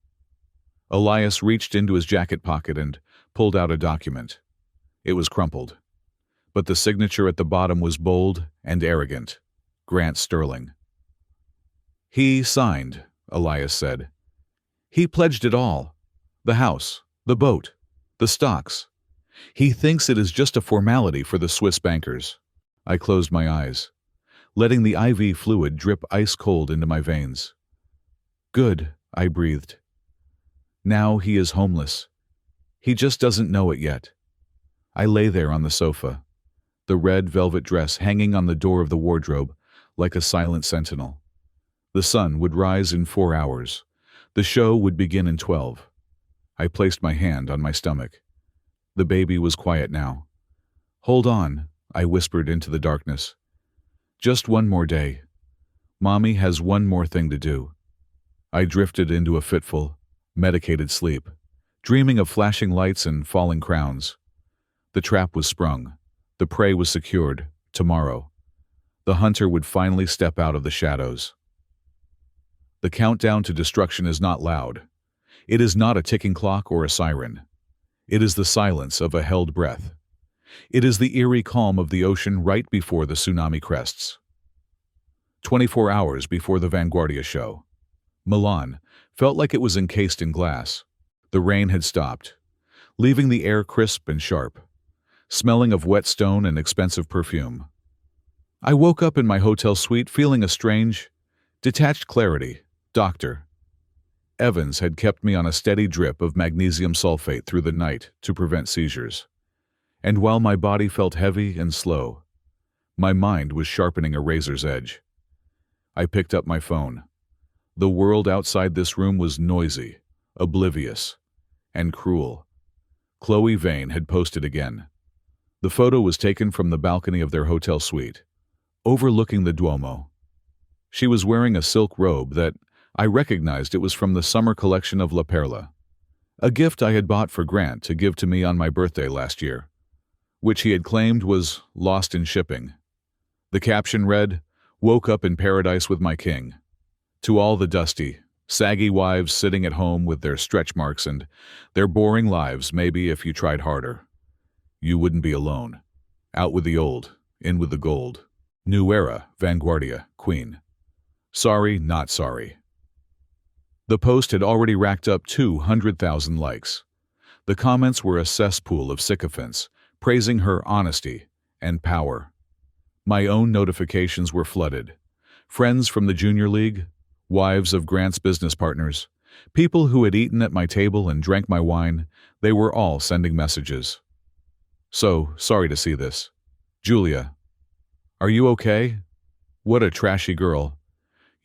[SPEAKER 1] Elias reached into his jacket pocket and pulled out a document. It was crumpled, but the signature at the bottom was bold and arrogant. Grant Sterling. He signed, Elias said. He pledged it all. The house, the boat, the stocks. He thinks it is just a formality for the Swiss bankers. I closed my eyes, letting the IV fluid drip ice cold into my veins. Good, I breathed. Now he is homeless. He just doesn't know it yet. I lay there on the sofa, the red velvet dress hanging on the door of the wardrobe like a silent sentinel. The sun would rise in 4 hours. The show would begin in 12. I placed my hand on my stomach. The baby was quiet now. Hold on, I whispered into the darkness. Just one more day. Mommy has one more thing to do. I drifted into a fitful, medicated sleep, dreaming of flashing lights and falling crowns. The trap was sprung. The prey was secured. Tomorrow, the hunter would finally step out of the shadows. The countdown to destruction is not loud. It is not a ticking clock or a siren. It is the silence of a held breath. It is the eerie calm of the ocean right before the tsunami crests. 24 hours before the Vanguardia show, Milan felt like it was encased in glass. The rain had stopped, leaving the air crisp and sharp, smelling of wet stone and expensive perfume. I woke up in my hotel suite feeling a strange, detached clarity. Dr. Evans had kept me on a steady drip of magnesium sulfate through the night to prevent seizures. And while my body felt heavy and slow, my mind was sharpening a razor's edge. I picked up my phone. The world outside this room was noisy, oblivious, and cruel. Chloe Vane had posted again. The photo was taken from the balcony of their hotel suite, overlooking the Duomo. She was wearing a silk robe that I recognized it was from the summer collection of La Perla, a gift I had bought for Grant to give to me on my birthday last year, which he had claimed was lost in shipping. The caption read, "Woke up in paradise with my king." To all the dusty, saggy wives sitting at home with their stretch marks and their boring lives, maybe if you tried harder, you wouldn't be alone. Out with the old, in with the gold. New era, Vanguardia, Queen. Sorry, not sorry. The post had already racked up 200,000 likes. The comments were a cesspool of sycophants, praising her honesty and power. My own notifications were flooded. Friends from the junior league, wives of Grant's business partners, people who had eaten at my table and drank my wine, they were all sending messages. So, sorry to see this. Julia, are you okay? What a trashy girl.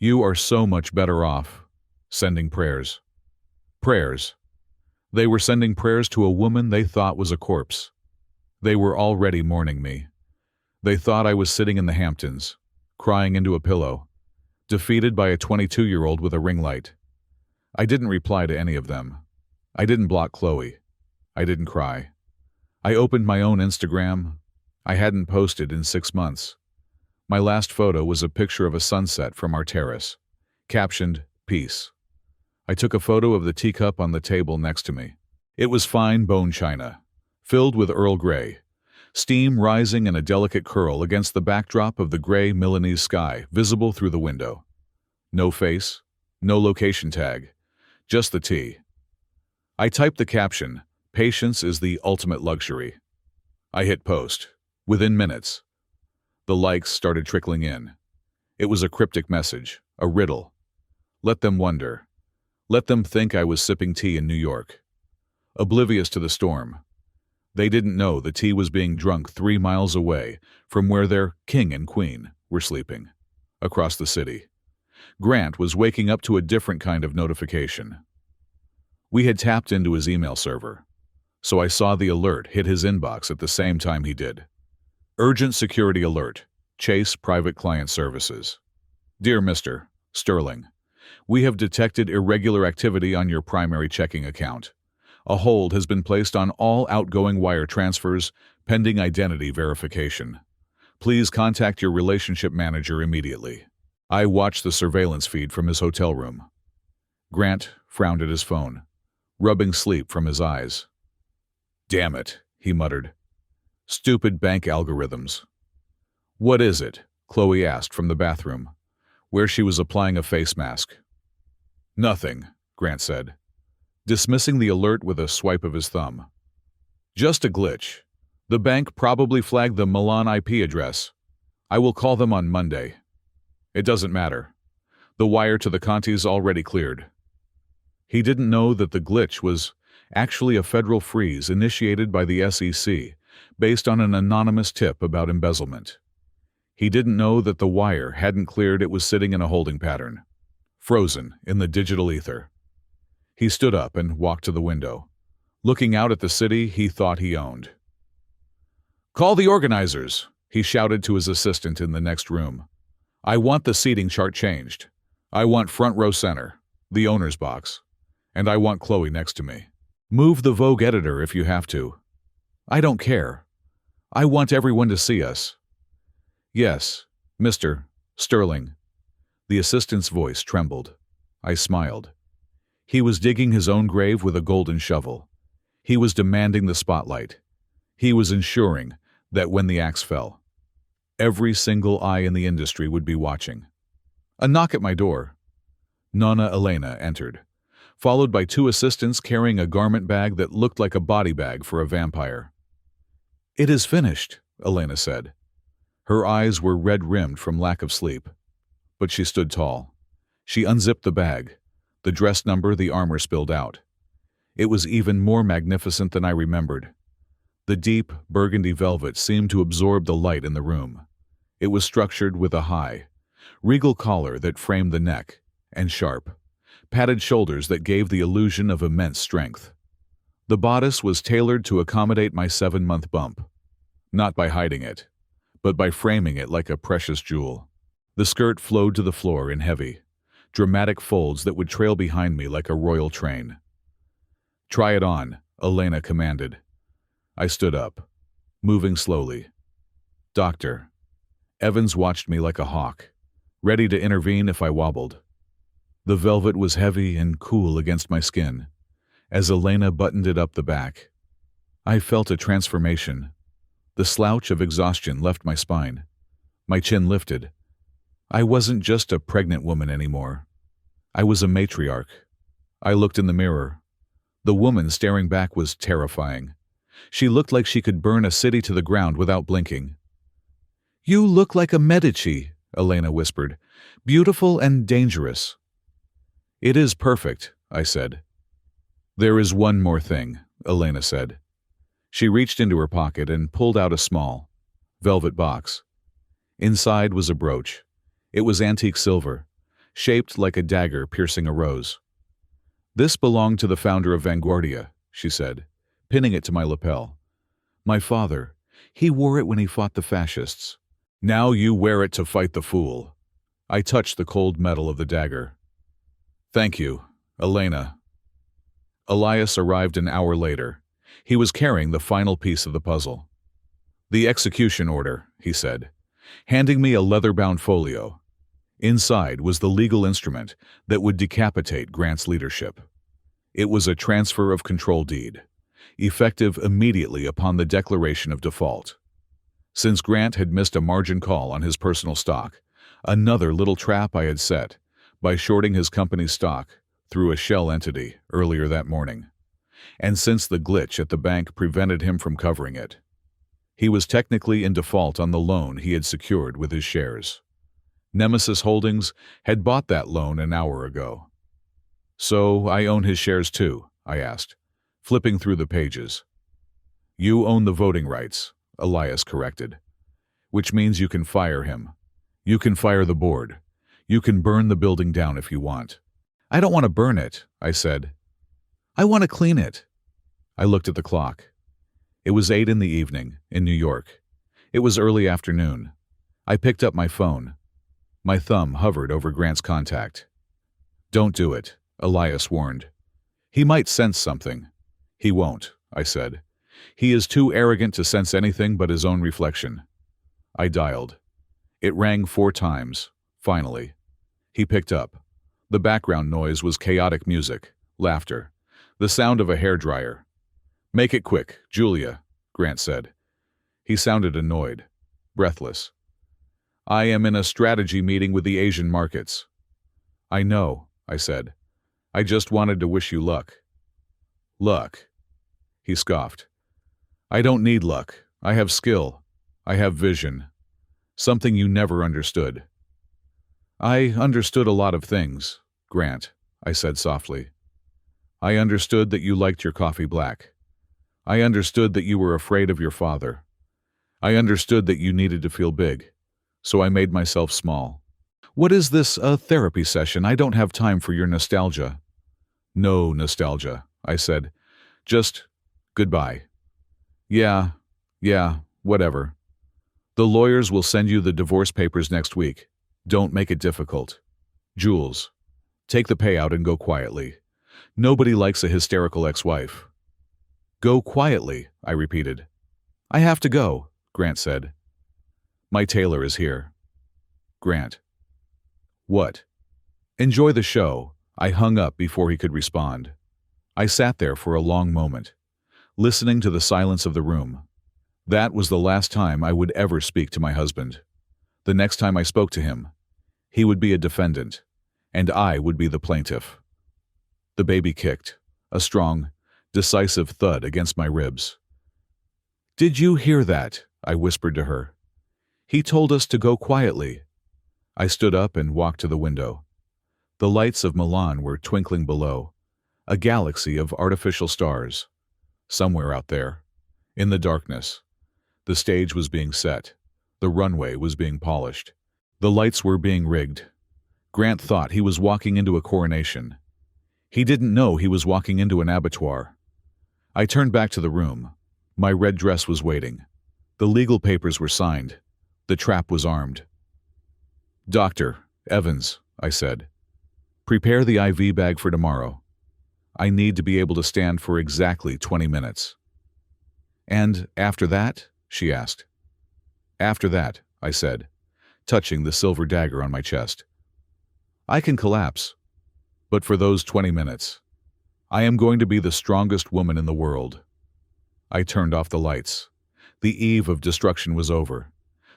[SPEAKER 1] You are so much better off. Sending prayers. Prayers. They were sending prayers to a woman they thought was a corpse. They were already mourning me. They thought I was sitting in the Hamptons, crying into a pillow, defeated by a 22-year-old with a ring light. I didn't reply to any of them. I didn't block Chloe. I didn't cry. I opened my own Instagram. I hadn't posted in 6 months. My last photo was a picture of a sunset from our terrace, captioned, "Peace." I took a photo of the teacup on the table next to me. It was fine bone china, filled with Earl Grey, steam rising in a delicate curl against the backdrop of the gray Milanese sky visible through the window. No face, no location tag, just the tea. I typed the caption, "Patience is the ultimate luxury." I hit post. Within minutes, the likes started trickling in. It was a cryptic message, a riddle. Let them wonder. Let them think I was sipping tea in New York. Oblivious to the storm. They didn't know the tea was being drunk 3 miles away from where their king and queen were sleeping, across the city. Grant was waking up to a different kind of notification. We had tapped into his email server, so I saw the alert hit his inbox at the same time he did. Urgent security alert. Chase Private Client Services. Dear Mr. Sterling, we have detected irregular activity on your primary checking account. A hold has been placed on all outgoing wire transfers pending identity verification. Please contact your relationship manager immediately. I watched the surveillance feed from his hotel room. Grant frowned at his phone, rubbing sleep from his eyes. "Damn it," he muttered. "Stupid bank algorithms." "What is it?" Chloe asked from the bathroom, where she was applying a face mask. "Nothing," Grant said, dismissing the alert with a swipe of his thumb. "Just a glitch. The bank probably flagged the Milan IP address. I will call them on Monday. It doesn't matter. The wire to the Conti's already cleared." He didn't know that the glitch was actually a federal freeze initiated by the SEC based on an anonymous tip about embezzlement. He didn't know that the wire hadn't cleared. It was sitting in a holding pattern, frozen in the digital ether. He stood up and walked to the window, looking out at the city he thought he owned. "Call the organizers," he shouted to his assistant in the next room. "I want the seating chart changed. I want front row center, the owner's box, and I want Chloe next to me. Move the Vogue editor if you have to. I don't care. I want everyone to see us." "Yes, Mr. Sterling." The assistant's voice trembled. I smiled. He was digging his own grave with a golden shovel. He was demanding the spotlight. He was ensuring that when the axe fell, every single eye in the industry would be watching. A knock at my door. Nonna Elena entered, followed by 2 assistants carrying a garment bag that looked like a body bag for a vampire. "It is finished," Elena said. Her eyes were red-rimmed from lack of sleep, but she stood tall. She unzipped the bag, the dress number, the armor spilled out. It was even more magnificent than I remembered. The deep, burgundy velvet seemed to absorb the light in the room. It was structured with a high, regal collar that framed the neck, and sharp, padded shoulders that gave the illusion of immense strength. The bodice was tailored to accommodate my 7-month bump, not by hiding it, but by framing it like a precious jewel. The skirt flowed to the floor in heavy, dramatic folds that would trail behind me like a royal train. "Try it on," Elena commanded. I stood up, moving slowly. "Doctor." Evans watched me like a hawk, ready to intervene if I wobbled. The velvet was heavy and cool against my skin, as Elena buttoned it up the back. I felt a transformation. The slouch of exhaustion left my spine. My chin lifted. I wasn't just a pregnant woman anymore. I was a matriarch. I looked in the mirror. The woman staring back was terrifying. She looked like she could burn a city to the ground without blinking. "You look like a Medici," Elena whispered. "Beautiful and dangerous." "It is perfect," I said. "There is one more thing," Elena said. She reached into her pocket and pulled out a small, velvet box. Inside was a brooch. It was antique silver, shaped like a dagger piercing a rose. "This belonged to the founder of Vanguardia," she said, pinning it to my lapel. "My father, He wore it when he fought the fascists. Now you wear it to fight the fool. I touched the cold metal of the dagger. Thank you, Elena. Elias arrived an hour later. He was carrying the final piece of the puzzle. The execution order, he said, handing me a leather-bound folio. Inside was the legal instrument that would decapitate Grant's leadership. It was a transfer of control deed, effective immediately upon the declaration of default. Since Grant had missed a margin call on his personal stock, another little trap I had set by shorting his company's stock through a shell entity earlier that morning, and since the glitch at the bank prevented him from covering it, he was technically in default on the loan he had secured with his shares. Nemesis Holdings had bought that loan an hour ago. So I own his shares too, I asked, flipping through the pages. You own the voting rights, Elias corrected, which means you can fire him. You can fire the board. You can burn the building down if you want. I don't want to burn it, I said. I want to clean it. I looked at the clock. It was 8 in the evening, in New York. It was early afternoon. I picked up my phone. My thumb hovered over Grant's contact. Don't do it, Elias warned. He might sense something. He won't, I said. He is too arrogant to sense anything but his own reflection. I dialed. It rang 4 times, finally. He picked up. The background noise was chaotic music, laughter, the sound of a hairdryer. Make it quick, Julia, Grant said. He sounded annoyed, breathless. I am in a strategy meeting with the Asian markets. I know, I said. I just wanted to wish you luck. Luck? He scoffed. I don't need luck. I have skill. I have vision. Something you never understood. I understood a lot of things, Grant, I said softly. I understood that you liked your coffee black. I understood that you were afraid of your father. I understood that you needed to feel big. So I made myself small. What is this, a therapy session? I don't have time for your nostalgia. No nostalgia, I said. Just goodbye. Yeah, whatever. The lawyers will send you the divorce papers next week. Don't make it difficult. Jules, take the payout and go quietly. Nobody likes a hysterical ex-wife. Go quietly, I repeated. I have to go, Grant said. My tailor is here. Grant. What? Enjoy the show. I hung up before he could respond. I sat there for a long moment, listening to the silence of the room. That was the last time I would ever speak to my husband. The next time I spoke to him, he would be a defendant, and I would be the plaintiff. The baby kicked, a strong, decisive thud against my ribs. Did you hear that? I whispered to her. He told us to go quietly. I stood up and walked to the window. The lights of Milan were twinkling below, a galaxy of artificial stars. Somewhere out there, in the darkness, the stage was being set. The runway was being polished. The lights were being rigged. Grant thought he was walking into a coronation. He didn't know he was walking into an abattoir. I turned back to the room. My red dress was waiting. The legal papers were signed. The trap was armed. Dr. Evans, I said, prepare the IV bag for tomorrow. I need to be able to stand for exactly 20 minutes. And after that? She asked. After that, I said, touching the silver dagger on my chest. I can collapse, but for those 20 minutes, I am going to be the strongest woman in the world. I turned off the lights. The eve of destruction was over.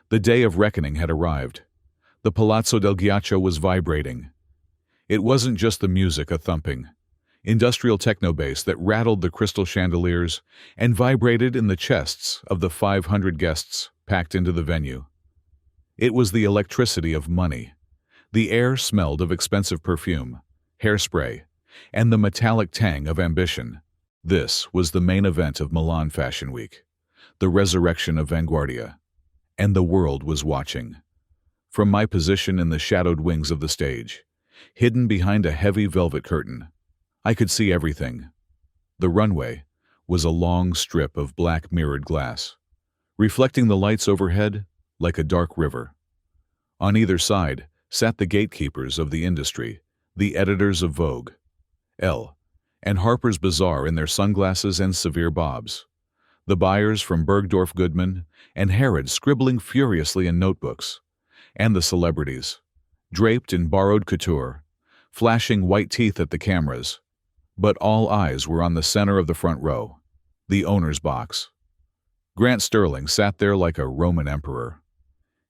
[SPEAKER 1] The day of reckoning had arrived. The Palazzo del Ghiaccio was vibrating. It wasn't just the music a-thumping, industrial techno bass that rattled the crystal chandeliers and vibrated in the chests of the 500 guests packed into the venue. It was the electricity of money. The air smelled of expensive perfume, hairspray, and the metallic tang of ambition. This was the main event of Milan Fashion Week, the resurrection of Vanguardia, and the world was watching. From my position in the shadowed wings of the stage, hidden behind a heavy velvet curtain, I could see everything. The runway was a long strip of black mirrored glass. reflecting the lights overhead like a dark river. On either side sat the gatekeepers of the industry, the editors of Vogue, Elle, and Harper's Bazaar in their sunglasses and severe bobs, the buyers from Bergdorf Goodman and Harrods scribbling furiously in notebooks, and the celebrities, draped in borrowed couture, flashing white teeth at the cameras. But all eyes were on the center of the front row, the owner's box. Grant Sterling sat there like a Roman emperor.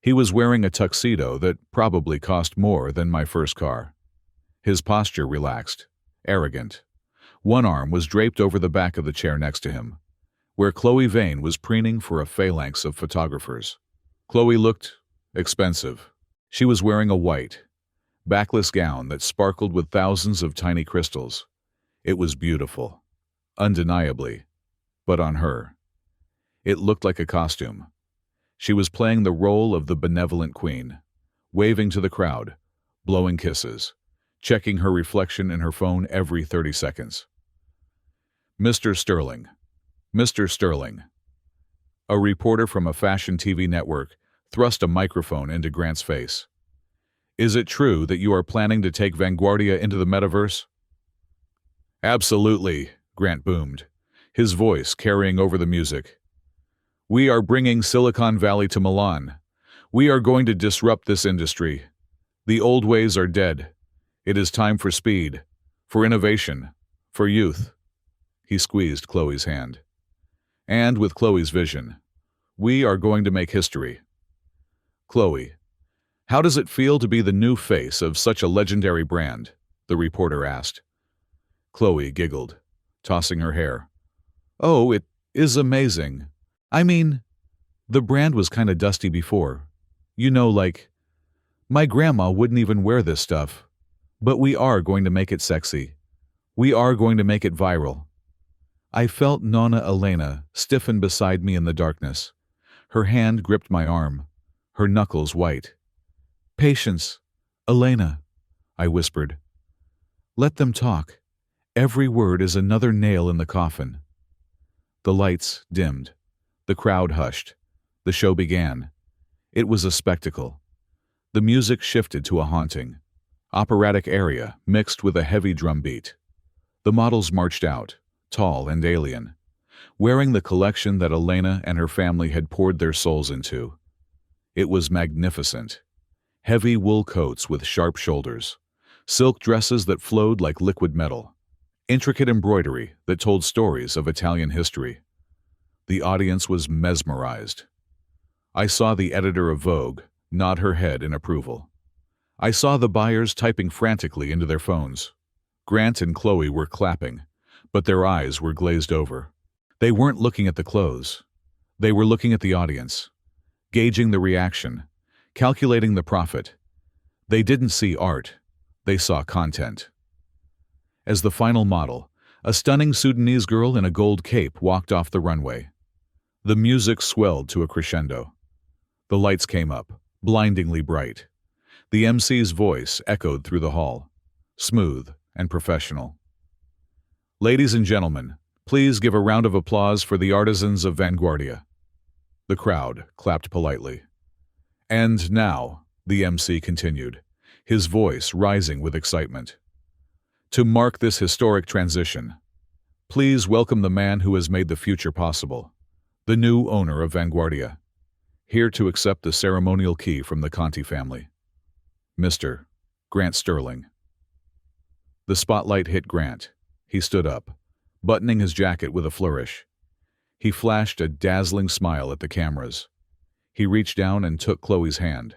[SPEAKER 1] He was wearing a tuxedo that probably cost more than my first car. His posture relaxed, arrogant. One arm was draped over the back of the chair next to him, where Chloe Vane was preening for a phalanx of photographers. Chloe looked expensive. She was wearing a white, backless gown that sparkled with thousands of tiny crystals. It was beautiful, undeniably, but on her, it looked like a costume. She was playing the role of the benevolent queen, waving to the crowd, blowing kisses, checking her reflection in her phone every 30 seconds. Mr. Sterling. Mr. Sterling. A reporter from a fashion TV network thrust a microphone into Grant's face. Is it true that you are planning to take Vanguardia into the metaverse? Absolutely, Grant boomed, his voice carrying over the music. We are bringing Silicon Valley to Milan. We are going to disrupt this industry. The old ways are dead. It is time for speed, for innovation, for youth. He squeezed Chloe's hand. And with Chloe's vision, we are going to make history. Chloe, how does it feel to be the new face of such a legendary brand? The reporter asked. Chloe giggled, tossing her hair. Oh, it is amazing. I mean, the brand was kind of dusty before. You know, like, my grandma wouldn't even wear this stuff. But we are going to make it sexy. We are going to make it viral. I felt Nonna Elena stiffen beside me in the darkness. Her hand gripped my arm, her knuckles white. Patience, Elena, I whispered. Let them talk. Every word is another nail in the coffin. The lights dimmed. The crowd hushed. The show began. It was a spectacle. The music shifted to a haunting, operatic aria mixed with a heavy drum beat. The models marched out, tall and alien, wearing the collection that Elena and her family had poured their souls into. It was magnificent. Heavy wool coats with sharp shoulders, silk dresses that flowed like liquid metal, intricate embroidery that told stories of Italian history. The audience was mesmerized. I saw the editor of Vogue nod her head in approval. I saw the buyers typing frantically into their phones. Grant and Chloe were clapping, but their eyes were glazed over. They weren't looking at the clothes. They were looking at the audience, gauging the reaction, calculating the profit. They didn't see art. They saw content. As the final model, a stunning Sudanese girl in a gold cape walked off the runway. The music swelled to a crescendo. The lights came up, blindingly bright. The MC's voice echoed through the hall, smooth and professional. Ladies and gentlemen, please give a round of applause for the artisans of Vanguardia. The crowd clapped politely. And now, the MC continued, his voice rising with excitement. To mark this historic transition, please welcome the man who has made the future possible, the new owner of Vanguardia, here to accept the ceremonial key from the Conti family. Mr. Grant Sterling. The spotlight hit Grant. He stood up, buttoning his jacket with a flourish. He flashed a dazzling smile at the cameras. He reached down and took Chloe's hand,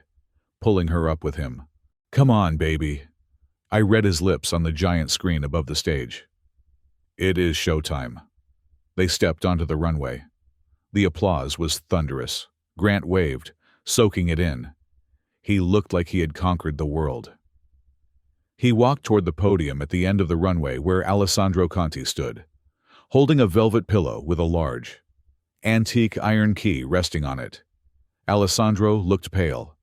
[SPEAKER 1] pulling her up with him. Come on, baby. I read his lips on the giant screen above the stage. It is showtime. They stepped onto the runway. The applause was thunderous. Grant waved, soaking it in. He looked like he had conquered the world. He walked toward the podium at the end of the runway where Alessandro Conti stood, holding a velvet pillow with a large, antique iron key resting on it. Alessandro looked pale.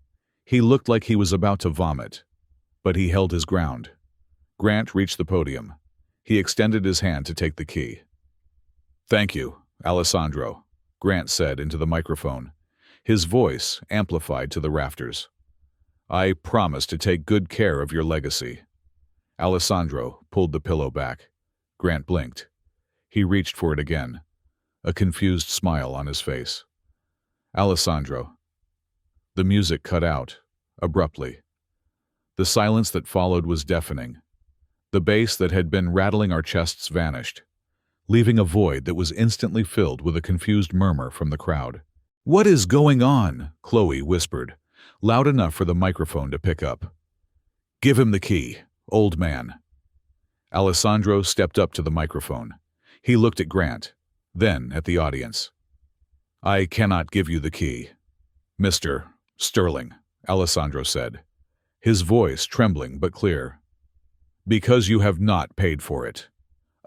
[SPEAKER 1] He looked like he was about to vomit, but he held his ground. Grant reached the podium. He extended his hand to take the key. Thank you, Alessandro, Grant said into the microphone, his voice amplified to the rafters. "I promise to take good care of your legacy." Alessandro pulled the pillow back. Grant blinked. He reached for it again, a confused smile on his face. "Alessandro." The music cut out, abruptly. The silence that followed was deafening. The bass that had been rattling our chests vanished, leaving a void that was instantly filled with a confused murmur from the crowd. "What is going on?" Chloe whispered, loud enough for the microphone to pick up. "Give him the key, old man." Alessandro stepped up to the microphone. He looked at Grant, then at the audience. "I cannot give you the key, Mr. Sterling," Alessandro said, his voice trembling but clear. "Because you have not paid for it."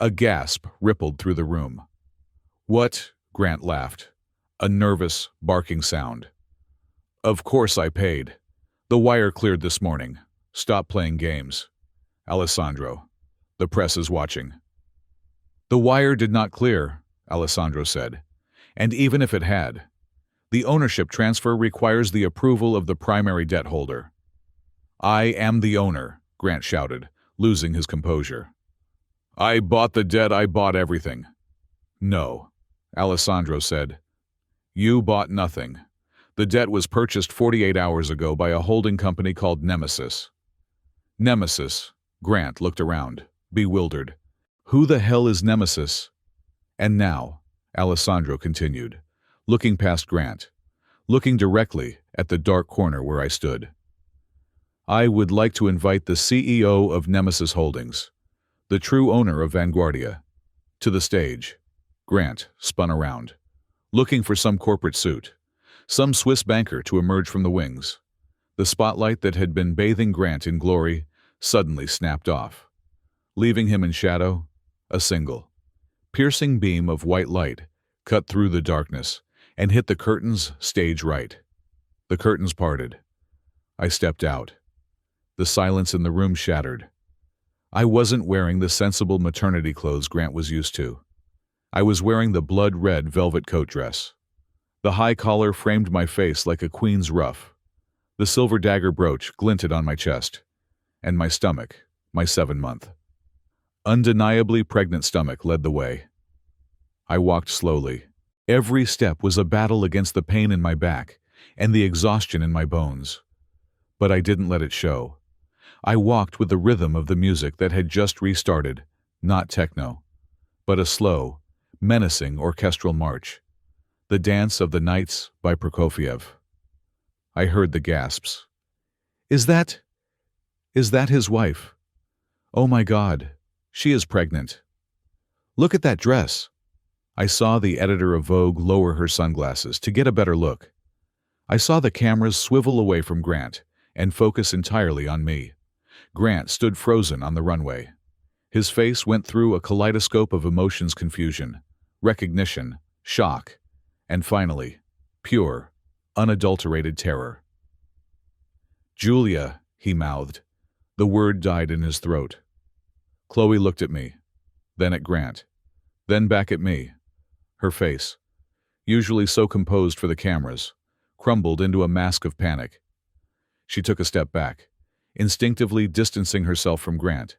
[SPEAKER 1] A gasp rippled through the room. "What?" Grant laughed, a nervous, barking sound. "Of course I paid. The wire cleared this morning. Stop playing games. Alessandro, the press is watching." "The wire did not clear," Alessandro said, "and even if it had, the ownership transfer requires the approval of the primary debt holder." "I am the owner," Grant shouted, losing his composure. "I bought the debt, I bought everything." "No," Alessandro said. "You bought nothing. The debt was purchased 48 hours ago by a holding company called Nemesis." "Nemesis?" Grant looked around, bewildered. "Who the hell is Nemesis?" "And now," Alessandro continued, looking past Grant, looking directly at the dark corner where I stood, "I would like to invite the CEO of Nemesis Holdings, the true owner of Vanguardia, to the stage." Grant spun around, looking for some corporate suit, some Swiss banker to emerge from the wings. The spotlight that had been bathing Grant in glory suddenly snapped off, leaving him in shadow. A single, piercing beam of white light cut through the darkness and hit the curtains stage right. The curtains parted. I stepped out. The silence in the room shattered. I wasn't wearing the sensible maternity clothes Grant was used to. I was wearing the blood-red velvet coat dress. The high collar framed my face like a queen's ruff. The silver dagger brooch glinted on my chest. And my stomach, my 7-month. Undeniably pregnant stomach led the way. I walked slowly. Every step was a battle against the pain in my back and the exhaustion in my bones. But I didn't let it show. I walked with the rhythm of the music that had just restarted, not techno, but a slow, menacing orchestral march. The Dance of the Nights by Prokofiev. I heard the gasps. Is that his wife? Oh my God, she is pregnant. Look at that dress." I saw the editor of Vogue lower her sunglasses to get a better look. I saw the cameras swivel away from Grant and focus entirely on me. Grant stood frozen on the runway. His face went through a kaleidoscope of emotions: confusion, recognition, shock, and finally, pure, unadulterated terror. "Julia," he mouthed. The word died in his throat. Chloe looked at me, then at Grant, then back at me. Her face, usually so composed for the cameras, crumbled into a mask of panic. She took a step back, instinctively distancing herself from Grant,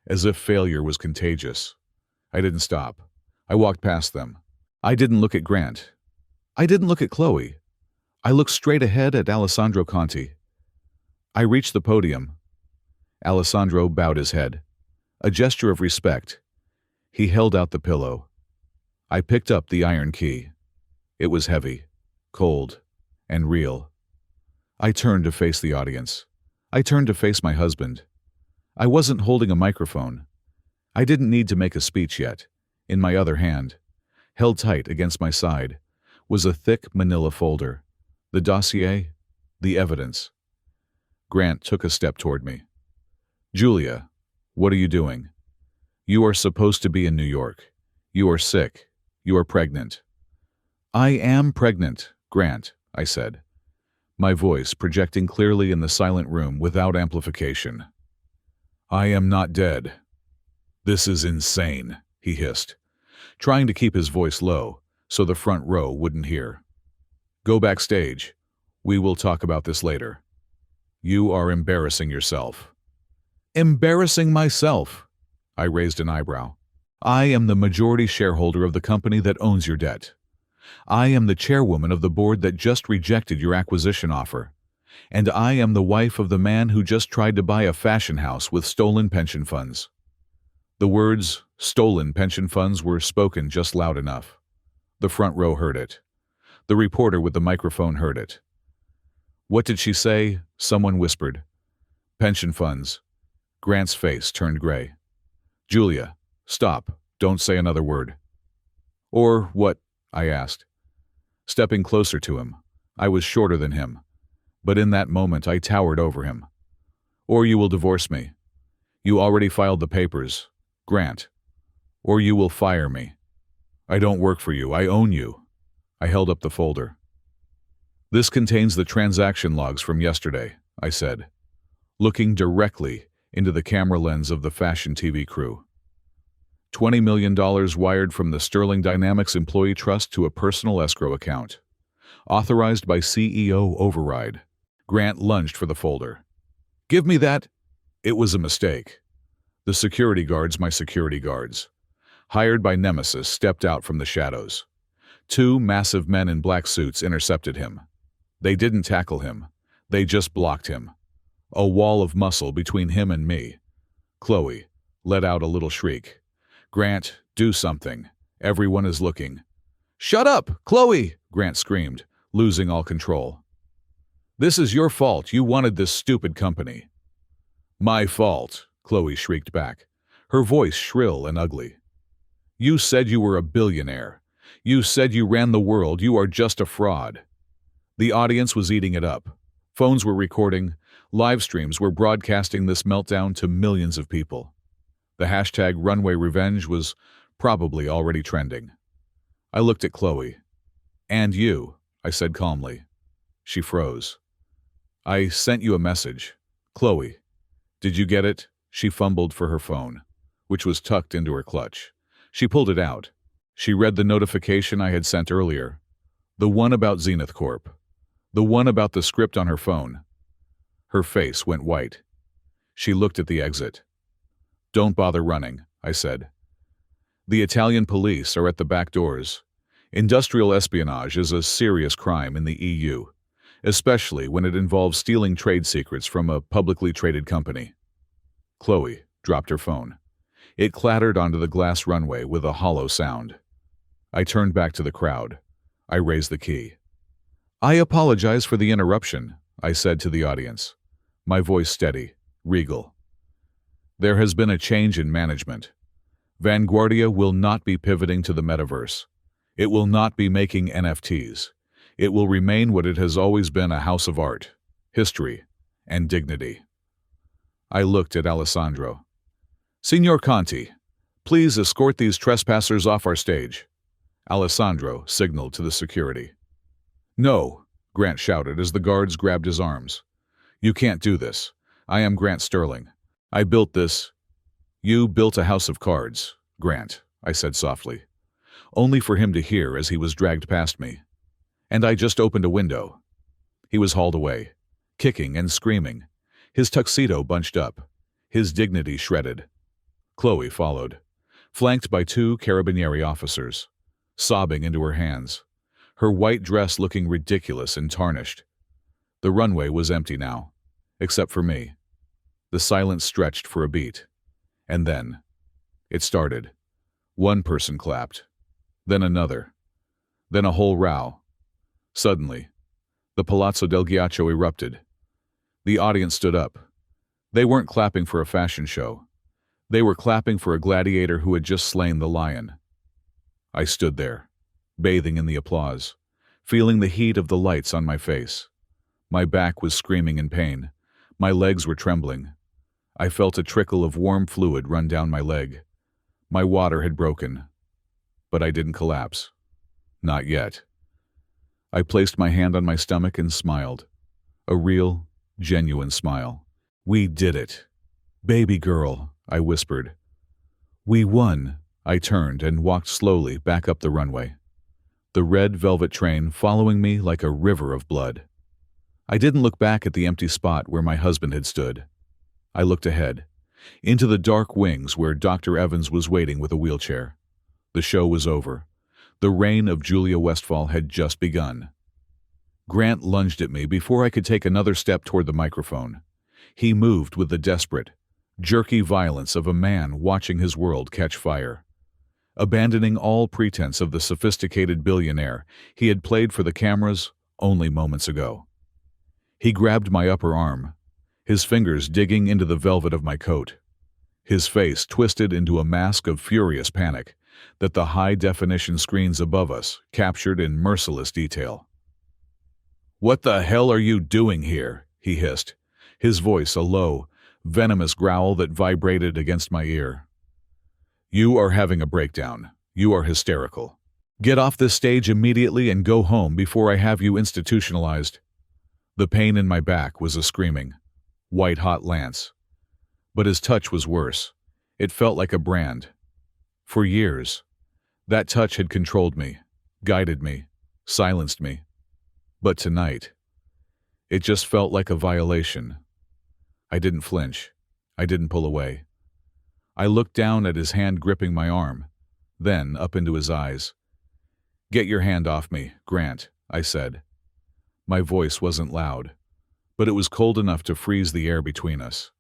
[SPEAKER 1] as if failure was contagious. I didn't stop. I walked past them. I didn't look at Grant. I didn't look at Chloe. I looked straight ahead at Alessandro Conti. I reached the podium. Alessandro bowed his head, a gesture of respect. He held out the pillow. I picked up the iron key. It was heavy, cold, and real. I turned to face the audience. I turned to face my husband. I wasn't holding a microphone. I didn't need to make a speech yet. In my other hand, held tight against my side, was a thick manila folder. The dossier, the evidence. Grant took a step toward me. "Julia, what are you doing? You are supposed to be in New York. You are sick. You are pregnant." "I am pregnant, Grant," I said, my voice projecting clearly in the silent room without amplification. "I am not dead." "This is insane," he hissed, trying to keep his voice low, so the front row wouldn't hear. Go backstage. We will talk about this later. You are embarrassing yourself. Embarrassing myself? I raised an eyebrow. I am the majority shareholder of the company that owns your debt. I am the chairwoman of the board that just rejected your acquisition offer. And I am the wife of the man who just tried to buy a fashion house with stolen pension funds. The words, stolen pension funds, were spoken just loud enough. The front row heard it. The reporter with the microphone heard it. What did she say? Someone whispered. Pension funds. Grant's face turned gray. Julia, stop. Don't say another word. Or what? I asked. Stepping closer to him. I was shorter than him. But in that moment I towered over him. Or you will divorce me. You already filed the papers. Grant. Or you will fire me. I don't work for you. I own you. I held up the folder. This contains the transaction logs from yesterday, I said, looking directly into the camera lens of the fashion TV crew. $20 million wired from the Sterling Dynamics Employee Trust to a personal escrow account. Authorized by CEO override. Grant lunged for the folder. Give me that! It was a mistake. The security guards, my security guards, hired by Nemesis, stepped out from the shadows. Two massive men in black suits intercepted him. They didn't tackle him. They just blocked him. A wall of muscle between him and me. Chloe let out a little shriek. Grant, do something. Everyone is looking. Shut up, Chloe! Grant screamed, losing all control. This is your fault. You wanted this stupid company. My fault, Chloe shrieked back, her voice shrill and ugly. You said you were a billionaire. You said you ran the world. You are just a fraud. The audience was eating it up. Phones were recording. Live streams were broadcasting this meltdown to millions of people. The hashtag Runway Revenge was probably already trending. I looked at Chloe. And you, I said calmly. She froze. I sent you a message. Chloe, did you get it? She fumbled for her phone, which was tucked into her clutch. She pulled it out. She read the notification I had sent earlier. The one about Zenith Corp. The one about the script on her phone. Her face went white. She looked at the exit. Don't bother running, I said. The Italian police are at the back doors. Industrial espionage is a serious crime in the EU, especially when it involves stealing trade secrets from a publicly traded company. Chloe dropped her phone. It clattered onto the glass runway with a hollow sound. I turned back to the crowd. I raised the key. I apologize for the interruption, I said to the audience, my voice steady, regal. There has been a change in management. Vanguardia will not be pivoting to the metaverse. It will not be making NFTs. It will remain what it has always been, a house of art, history, and dignity. I looked at Alessandro. Signor Conti, please escort these trespassers off our stage. Alessandro signaled to the security. No, Grant shouted as the guards grabbed his arms. You can't do this. I am Grant Sterling. I built this. You built a house of cards, Grant, I said softly, only for him to hear as he was dragged past me. And I just opened a window. He was hauled away, kicking and screaming, his tuxedo bunched up, his dignity shredded. Chloe followed, flanked by two carabinieri officers, sobbing into her hands, her white dress looking ridiculous and tarnished. The runway was empty now, except for me. The silence stretched for a beat. And then, it started. One person clapped, then another, then a whole row. Suddenly, the Palazzo del Ghiaccio erupted. The audience stood up. They weren't clapping for a fashion show. They were clapping for a gladiator who had just slain the lion. I stood there, bathing in the applause, feeling the heat of the lights on my face. My back was screaming in pain. My legs were trembling. I felt a trickle of warm fluid run down my leg. My water had broken. But I didn't collapse. Not yet. I placed my hand on my stomach and smiled. A real, genuine smile. We did it. Baby girl, I whispered. We won. I turned and walked slowly back up the runway. the red velvet train following me like a river of blood. I didn't look back at the empty spot where my husband had stood. I looked ahead, into the dark wings where Dr. Evans was waiting with a wheelchair. The show was over. The reign of Julia Westphal had just begun. Grant lunged at me before I could take another step toward the microphone. He moved with the desperate, jerky violence of a man watching his world catch fire. Abandoning all pretense of the sophisticated billionaire he had played for the cameras only moments ago. He grabbed my upper arm, his fingers digging into the velvet of my coat. His face twisted into a mask of furious panic that the high-definition screens above us captured in merciless detail. "What the hell are you doing here?" he hissed, his voice a low, venomous growl that vibrated against my ear. "You are having a breakdown. You are hysterical. Get off this stage immediately and go home before I have you institutionalized." The pain in my back was a screaming, white-hot lance. But his touch was worse. It felt like a brand. For years, that touch had controlled me, guided me, silenced me. But tonight, it just felt like a violation. I didn't flinch. I didn't pull away. I looked down at his hand gripping my arm, then up into his eyes. "Get your hand off me, Grant," I said. My voice wasn't loud, but it was cold enough to freeze the air between us.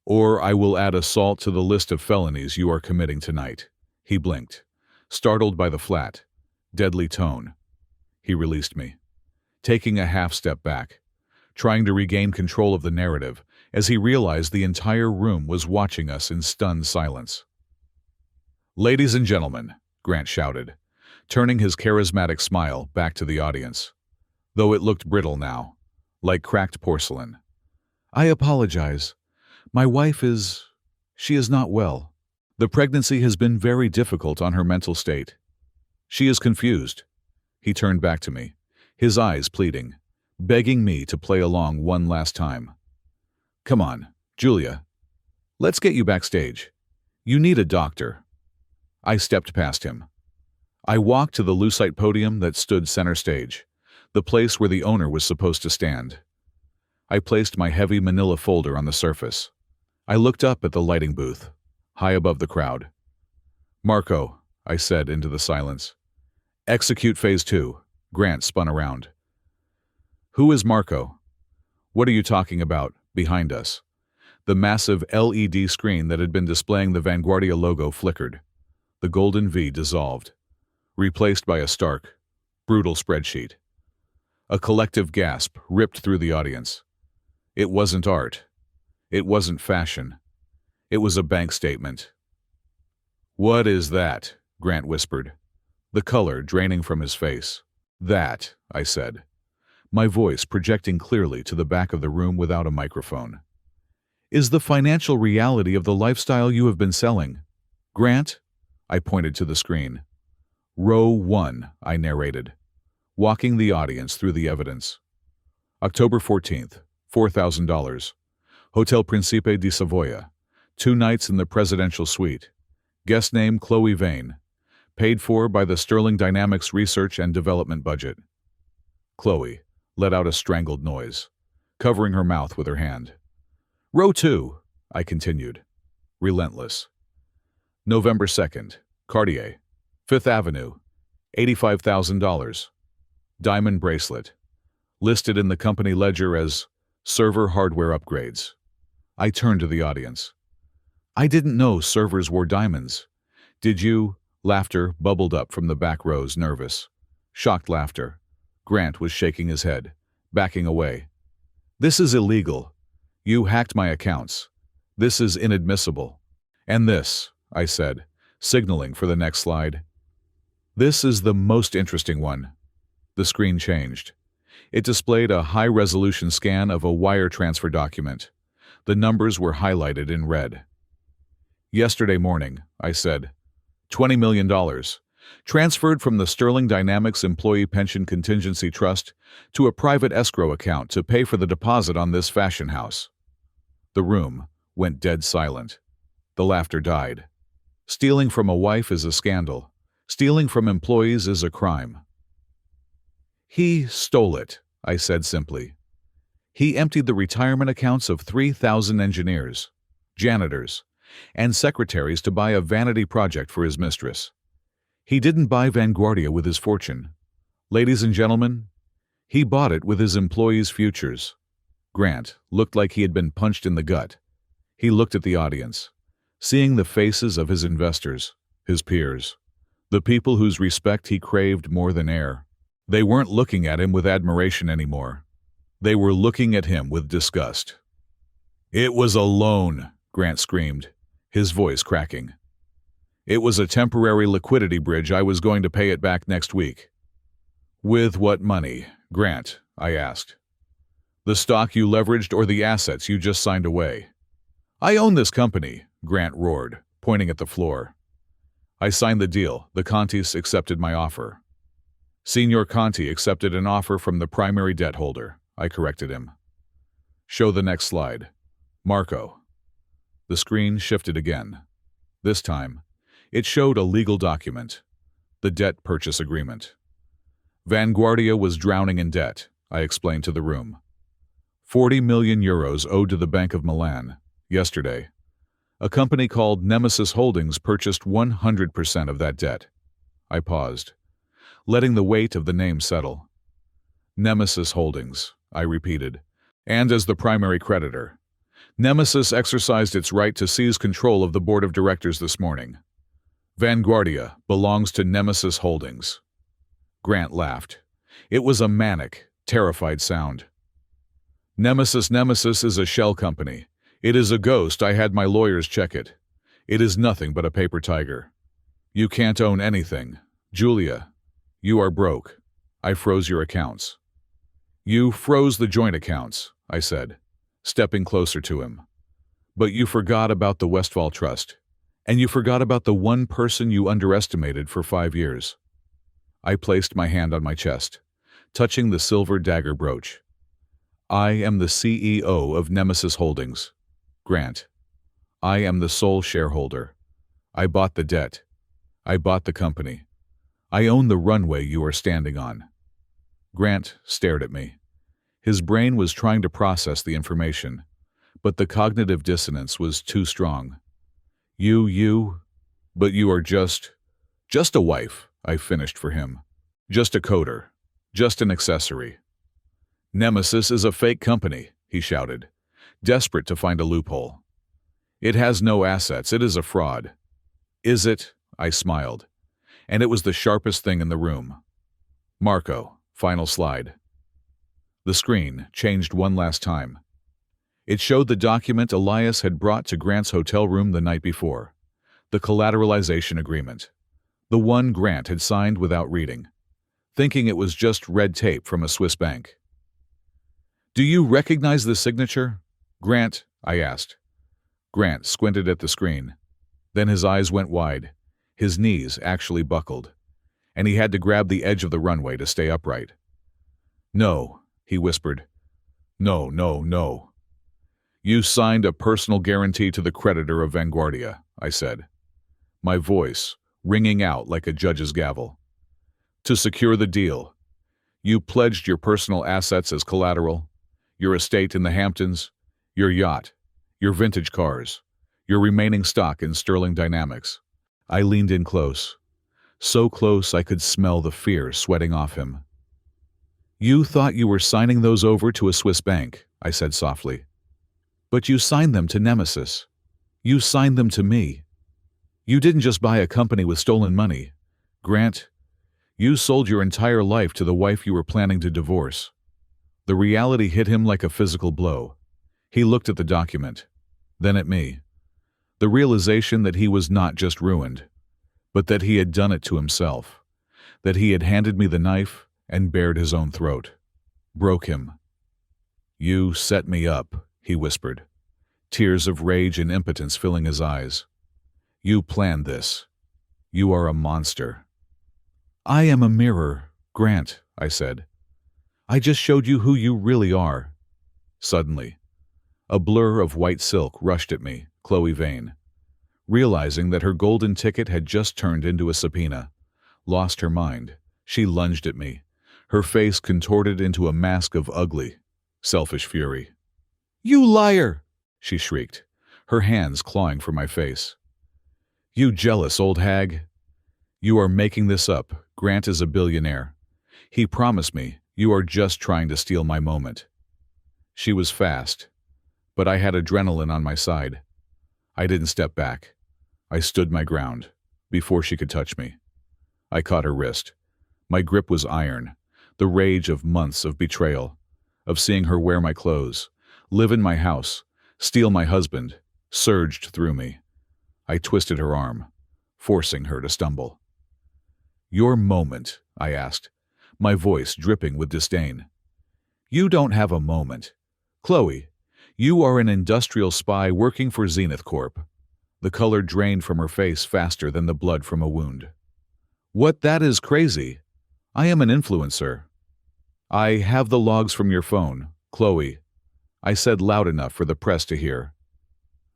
[SPEAKER 1] "Or I will add assault to the list of felonies you are committing tonight." He blinked, startled by the flat, deadly tone. He released me, taking a half-step back, trying to regain control of the narrative as he realized the entire room was watching us in stunned silence. "Ladies and gentlemen," Grant shouted, turning his charismatic smile back to the audience, though it looked brittle now, like cracked porcelain. "I apologize. My wife she is not well. The pregnancy has been very difficult on her mental state. She is confused." He turned back to me, his eyes pleading, begging me to play along one last time. "Come on, Julia. Let's get you backstage. You need a doctor." I stepped past him. I walked to the lucite podium that stood center stage, the place where the owner was supposed to stand. I placed my heavy manila folder on the surface. I looked up at the lighting booth, high above the crowd. "Marco," I said into the silence. "Execute Phase 2. Grant spun around. "Who is Marco?" "What are you talking about?" Behind us, the massive LED screen that had been displaying the Vanguardia logo flickered. The golden V dissolved, replaced by a stark, brutal spreadsheet. A collective gasp ripped through the audience. It wasn't art. It wasn't fashion. It was a bank statement. "What is that?" Grant whispered, the color draining from his face. "That," I said, my voice projecting clearly to the back of the room without a microphone, "is the financial reality of the lifestyle you have been selling. Grant," I pointed to the screen. "Row 1, I narrated, walking the audience through the evidence. October 14th, $4,000. Hotel Principe di Savoia. 2 nights in the presidential suite. Guest name Chloe Vane. Paid for by the Sterling Dynamics Research and Development budget." Chloe let out a strangled noise, covering her mouth with her hand. "Row 2, I continued, relentless. November 2nd, Cartier, 5th Avenue, $85,000. Diamond bracelet. Listed in the company ledger as server hardware upgrades." I turned to the audience. "I didn't know servers wore diamonds. Did you?" Laughter bubbled up from the back rows, nervous. Shocked laughter. Grant was shaking his head, backing away. "This is illegal. You hacked my accounts. This is inadmissible." "And this," I said, signaling for the next slide. "This is the most interesting one." The screen changed. It displayed a high-resolution scan of a wire transfer document. The numbers were highlighted in red. "Yesterday morning," I said, $20 million. Transferred from the Sterling Dynamics Employee Pension Contingency Trust to a private escrow account to pay for the deposit on this fashion house." The room went dead silent. The laughter died. Stealing from a wife is a scandal. Stealing from employees is a crime. He stole it, I said simply. He emptied the retirement accounts of 3,000 engineers, janitors, and secretaries to buy a vanity project for his mistress. He didn't buy Vanguardia with his fortune. Ladies and gentlemen, he bought it with his employees' futures. Grant looked like he had been punched in the gut. He looked at the audience, seeing the faces of his investors, his peers, the people whose respect he craved more than air. They weren't looking at him with admiration anymore. They were looking at him with disgust. "It was a loan," Grant screamed, his voice cracking. "It was a temporary liquidity bridge. I was going to pay it back next week." "With what money, Grant?" I asked. "The stock you leveraged or the assets you just signed away?" "I own this company," Grant roared, pointing at the floor. "I signed the deal. The Contis accepted my offer." "Signor Conti accepted an offer from the primary debt holder," I corrected him. "Show the next slide. Marco." The screen shifted again. This time, it showed a legal document, the debt purchase agreement. Vanguardia was drowning in debt, I explained to the room. 40 million euros owed to the Bank of Milan. Yesterday, a company called Nemesis Holdings purchased 100% of that debt. I paused, letting the weight of the name settle. Nemesis Holdings, I repeated, and as the primary creditor. Nemesis exercised its right to seize control of the board of directors this morning. Vanguardia belongs to Nemesis Holdings. Grant laughed. It was a manic, terrified sound. Nemesis is a shell company. It is a ghost. I had my lawyers check it. It is nothing but a paper tiger. You can't own anything. Julia, you are broke. I froze your accounts. You froze the joint accounts, I said, stepping closer to him. But you forgot about the Westfall Trust, and you forgot about the one person you underestimated for 5 years. I placed my hand on my chest, touching the silver dagger brooch. I am the CEO of Nemesis Holdings. Grant. I am the sole shareholder. I bought the debt. I bought the company. I own the runway you are standing on. Grant stared at me. His brain was trying to process the information, but the cognitive dissonance was too strong. But you are just a wife, I finished for him. Just a coder. Just an accessory. Nemesis is a fake company, he shouted, desperate to find a loophole. It has no assets. It is a fraud. Is it? I smiled. And it was the sharpest thing in the room. Marco, final slide. The screen changed one last time. It showed the document Elias had brought to Grant's hotel room the night before. The collateralization agreement. The one Grant had signed without reading, thinking it was just red tape from a Swiss bank. Do you recognize the signature? Grant, I asked. Grant squinted at the screen. Then his eyes went wide. His knees actually buckled, and he had to grab the edge of the runway to stay upright. No, he whispered. No. You signed a personal guarantee to the creditor of Vanguardia, I said, my voice ringing out like a judge's gavel. To secure the deal, you pledged your personal assets as collateral, your estate in the Hamptons, your yacht, your vintage cars, your remaining stock in Sterling Dynamics. I leaned in close, so close I could smell the fear sweating off him. You thought you were signing those over to a Swiss bank, I said softly. But you signed them to Nemesis. You signed them to me. You didn't just buy a company with stolen money. Grant, you sold your entire life to the wife you were planning to divorce. The reality hit him like a physical blow. He looked at the document, then at me. The realization that he was not just ruined, but that he had done it to himself, that he had handed me the knife and bared his own throat, broke him. You set me up, he whispered, tears of rage and impotence filling his eyes. You planned this. You are a monster. I am a mirror, Grant, I said. I just showed you who you really are. Suddenly, a blur of white silk rushed at me, Chloe Vane, realizing that her golden ticket had just turned into a subpoena, lost her mind. She lunged at me, her face contorted into a mask of ugly, selfish fury. "You liar!" she shrieked, her hands clawing for my face. "You jealous old hag! You are making this up. Grant is a billionaire. He promised me. You are just trying to steal my moment." She was fast, but I had adrenaline on my side. I didn't step back. I stood my ground, before she could touch me. I caught her wrist. My grip was iron, the rage of months of betrayal, of seeing her wear my clothes, live in my house, steal my husband, surged through me. I twisted her arm, forcing her to stumble. "Your moment," I asked, my voice dripping with disdain. "You don't have a moment. Chloe, you are an industrial spy working for Zenith Corp." The color drained from her face faster than the blood from a wound. "What? That is crazy. I am an influencer." "I have the logs from your phone, Chloe," I said loud enough for the press to hear.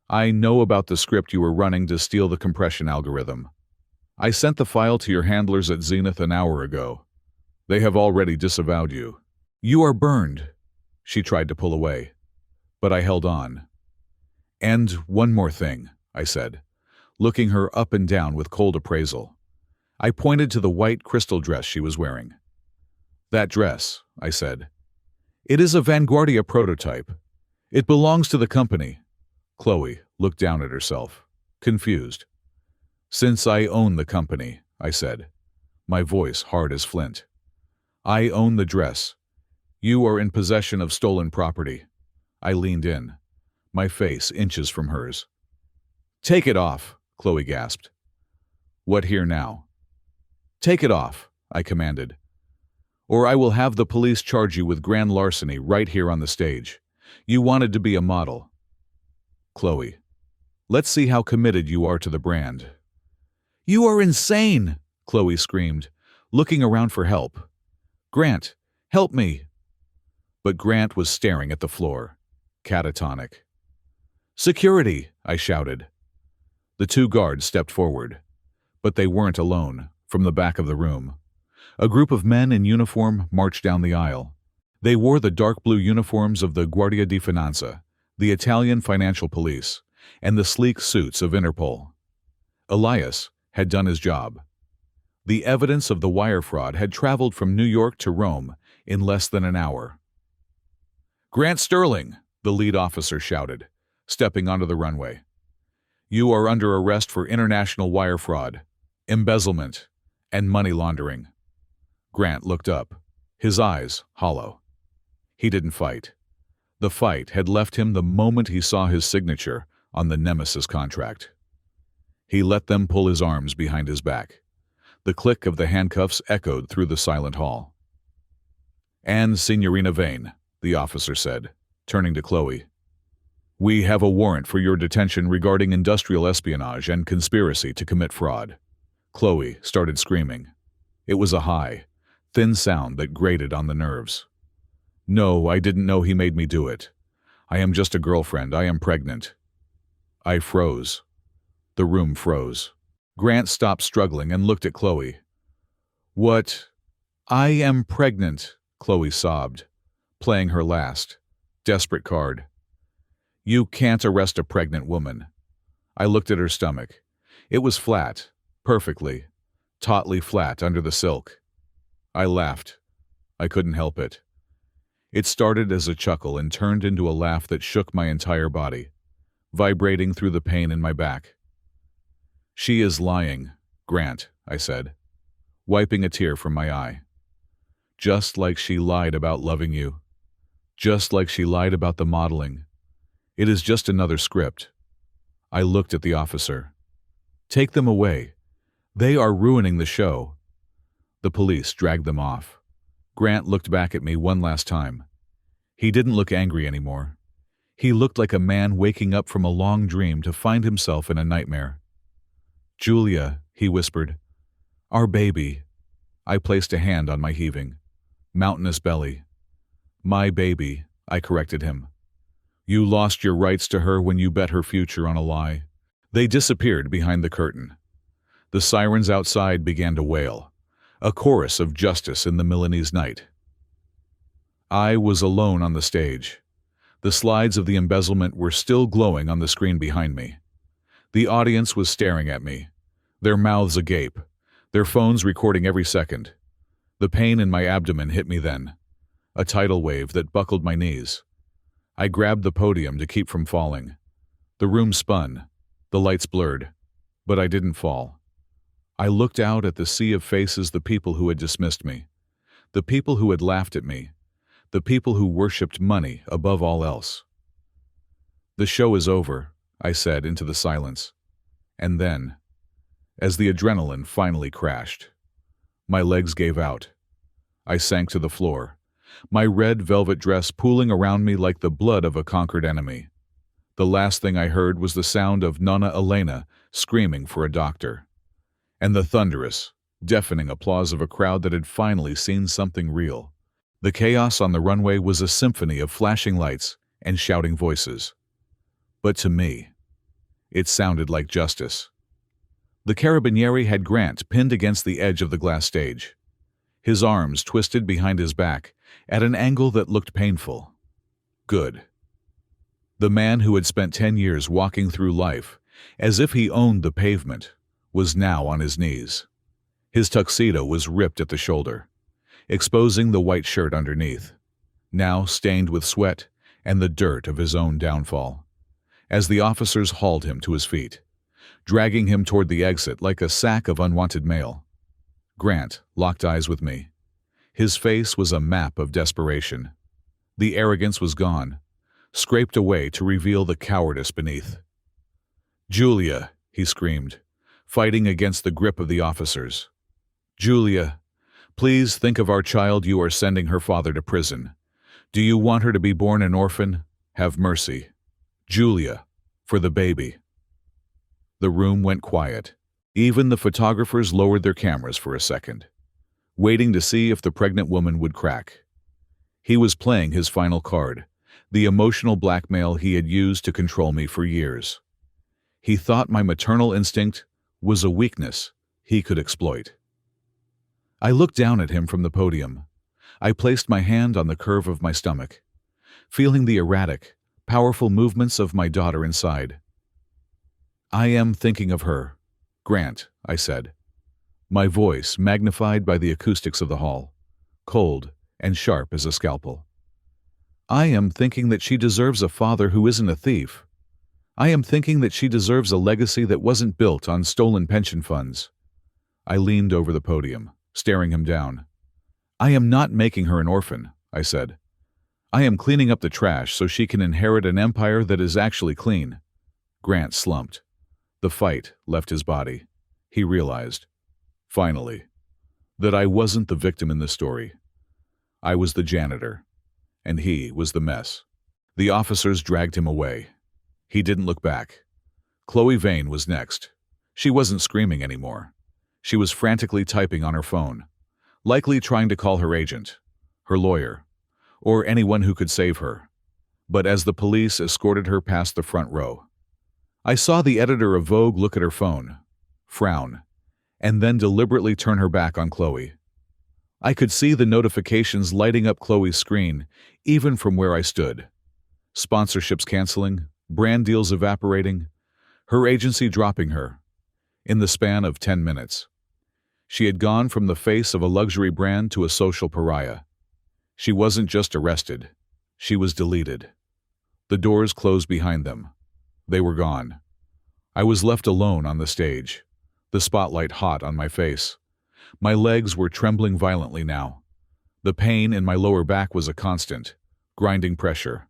[SPEAKER 1] "I know about the script you were running to steal the compression algorithm. I sent the file to your handlers at Zenith an hour ago. They have already disavowed you. You are burned." She tried to pull away, but I held on. "And one more thing," I said, looking her up and down with cold appraisal. I pointed to the white crystal dress she was wearing. "That dress," I said. "It is a Vanguardia prototype. It belongs to the company." Chloe looked down at herself, confused. "Since I own the company," I said, my voice hard as flint. "I own the dress. You are in possession of stolen property." I leaned in, my face inches from hers. "Take it off," Chloe gasped. "What here now?" "Take it off," I commanded. "Or I will have the police charge you with grand larceny right here on the stage. You wanted to be a model." "Chloe, let's see how committed you are to the brand." "You are insane!" Chloe screamed, looking around for help. "Grant, help me!" But Grant was staring at the floor, catatonic. "Security!" I shouted. The two guards stepped forward, but they weren't alone. From the back of the room, a group of men in uniform marched down the aisle. They wore the dark blue uniforms of the Guardia di Finanza, the Italian financial police, and the sleek suits of Interpol. Elias had done his job. The evidence of the wire fraud had traveled from New York to Rome in less than an hour. "Grant Sterling," the lead officer shouted, stepping onto the runway. "You are under arrest for international wire fraud, embezzlement, and money laundering." Grant looked up, his eyes hollow. He didn't fight. The fight had left him the moment he saw his signature on the Nemesis contract. He let them pull his arms behind his back. The click of the handcuffs echoed through the silent hall. "And Signorina Vane," the officer said, turning to Chloe, "we have a warrant for your detention regarding industrial espionage and conspiracy to commit fraud." Chloe started screaming. It was a high, thin sound that grated on the nerves. "No, I didn't know he made me do it. I am just a girlfriend. I am pregnant." I froze. The room froze. Grant stopped struggling and looked at Chloe. "What?" "I am pregnant," Chloe sobbed, playing her last, desperate card. "You can't arrest a pregnant woman." I looked at her stomach. It was flat, perfectly, tautly flat under the silk. I laughed. I couldn't help it. It started as a chuckle and turned into a laugh that shook my entire body, vibrating through the pain in my back. "She is lying, Grant," I said, wiping a tear from my eye. "Just like she lied about loving you. Just like she lied about the modeling. It is just another script." I looked at the officer. "Take them away. They are ruining the show." The police dragged them off. Grant looked back at me one last time. He didn't look angry anymore. He looked like a man waking up from a long dream to find himself in a nightmare. "Julia," he whispered. "Our baby." I placed a hand on my heaving, mountainous belly. "My baby," I corrected him. "You lost your rights to her when you bet her future on a lie." They disappeared behind the curtain. The sirens outside began to wail. A chorus of justice in the Milanese night. I was alone on the stage. The slides of the embezzlement were still glowing on the screen behind me. The audience was staring at me, their mouths agape, their phones recording every second. The pain in my abdomen hit me then, a tidal wave that buckled my knees. I grabbed the podium to keep from falling. The room spun, the lights blurred, but I didn't fall. I looked out at the sea of faces, the people who had dismissed me, the people who had laughed at me, the people who worshipped money above all else. "The show is over," I said into the silence. And then, as the adrenaline finally crashed, my legs gave out. I sank to the floor, my red velvet dress pooling around me like the blood of a conquered enemy. The last thing I heard was the sound of Nonna Elena screaming for a doctor, and the thunderous, deafening applause of a crowd that had finally seen something real. The chaos on the runway was a symphony of flashing lights and shouting voices. But to me, it sounded like justice. The carabinieri had Grant pinned against the edge of the glass stage, his arms twisted behind his back at an angle that looked painful. Good. The man who had spent 10 years walking through life as if he owned the pavement was now on his knees. His tuxedo was ripped at the shoulder, exposing the white shirt underneath, now stained with sweat and the dirt of his own downfall. As the officers hauled him to his feet, dragging him toward the exit like a sack of unwanted mail, Grant locked eyes with me. His face was a map of desperation. The arrogance was gone, scraped away to reveal the cowardice beneath. "Julia," he screamed, fighting against the grip of the officers. "Julia, please think of our child. You are sending her father to prison. Do you want her to be born an orphan? Have mercy. Julia, for the baby." The room went quiet. Even the photographers lowered their cameras for a second, waiting to see if the pregnant woman would crack. He was playing his final card, the emotional blackmail he had used to control me for years. He thought my maternal instinct was a weakness he could exploit. I looked down at him from the podium. I placed my hand on the curve of my stomach, feeling the erratic, powerful movements of my daughter inside. "I am thinking of her, Grant," I said, my voice magnified by the acoustics of the hall, cold and sharp as a scalpel. "I am thinking that she deserves a father who isn't a thief. I am thinking that she deserves a legacy that wasn't built on stolen pension funds." I leaned over the podium, staring him down. "I am not making her an orphan," I said. "I am cleaning up the trash so she can inherit an empire that is actually clean." Grant slumped. The fight left his body. He realized, finally, that I wasn't the victim in the story. I was the janitor, and he was the mess. The officers dragged him away. He didn't look back. Chloe Vane was next. She wasn't screaming anymore. She was frantically typing on her phone, likely trying to call her agent, her lawyer, or anyone who could save her. But as the police escorted her past the front row, I saw the editor of Vogue look at her phone, frown, and then deliberately turn her back on Chloe. I could see the notifications lighting up Chloe's screen, even from where I stood. Sponsorships canceling, brand deals evaporating, her agency dropping her. In the span of 10 minutes, she had gone from the face of a luxury brand to a social pariah. She wasn't just arrested, she was deleted. The doors closed behind them. They were gone. I was left alone on the stage, the spotlight hot on my face. My legs were trembling violently now. The pain in my lower back was a constant, grinding pressure,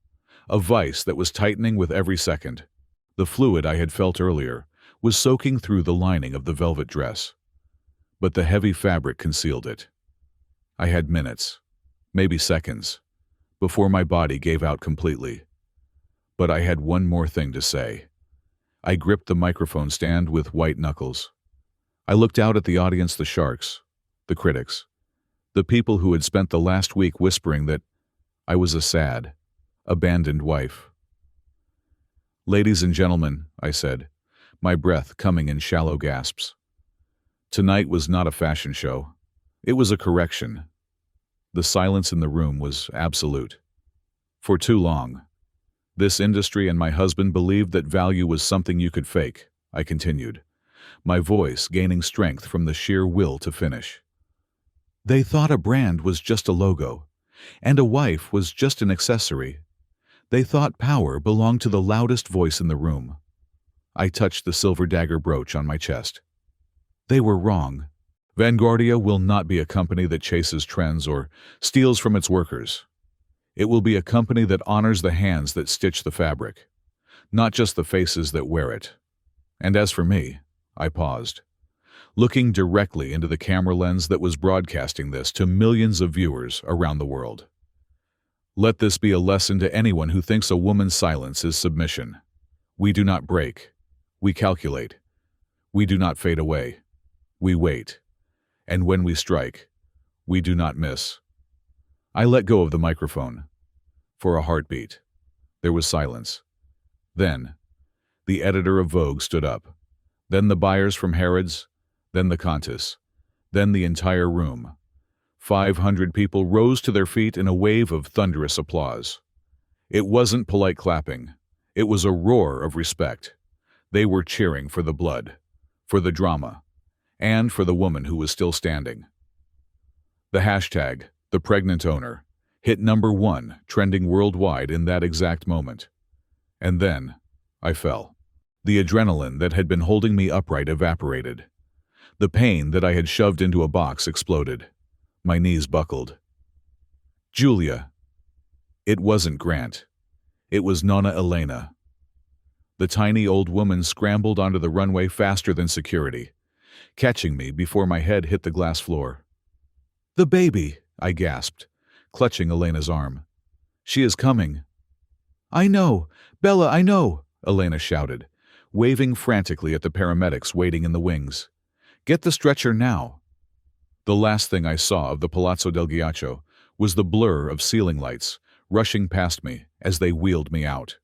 [SPEAKER 1] a vice that was tightening with every second. The fluid I had felt earlier was soaking through the lining of the velvet dress, but the heavy fabric concealed it. I had minutes, maybe seconds, before my body gave out completely. But I had one more thing to say. I gripped the microphone stand with white knuckles. I looked out at the audience, the sharks, the critics, the people who had spent the last week whispering that I was a sad, abandoned wife. "Ladies and gentlemen," I said, my breath coming in shallow gasps. Tonight was not a fashion show. It was a correction. The silence in the room was absolute. For too long, this industry and my husband believed that value was something you could fake, I continued, my voice gaining strength from the sheer will to finish. They thought a brand was just a logo, and a wife was just an accessory. They thought power belonged to the loudest voice in the room. I touched the silver dagger brooch on my chest. They were wrong. Vanguardia will not be a company that chases trends or steals from its workers. It will be a company that honors the hands that stitch the fabric, not just the faces that wear it. And as for me, I paused, looking directly into the camera lens that was broadcasting this to millions of viewers around the world. Let this be a lesson to anyone who thinks a woman's silence is submission. We do not break. We calculate. We do not fade away. We wait. And when we strike, we do not miss. I let go of the microphone. For a heartbeat. There was silence. Then, the editor of Vogue stood up. Then the buyers from Harrods. Then the Countess. Then the entire room. 500 people rose to their feet in a wave of thunderous applause. It wasn't polite clapping. It was a roar of respect. They were cheering for the blood, for the drama, and for the woman who was still standing. The hashtag, the pregnant owner, hit #1, trending worldwide in that exact moment. And then, I fell. The adrenaline that had been holding me upright evaporated. The pain that I had shoved into a box exploded. My knees buckled. Julia. It wasn't Grant. It was Nonna Elena. The tiny old woman scrambled onto the runway faster than security, catching me before my head hit the glass floor. "The baby," I gasped, clutching Elena's arm. "She is coming." "I know, Bella, I know," Elena shouted, waving frantically at the paramedics waiting in the wings. "Get the stretcher now." The last thing I saw of the Palazzo del Ghiaccio was the blur of ceiling lights rushing past me as they wheeled me out.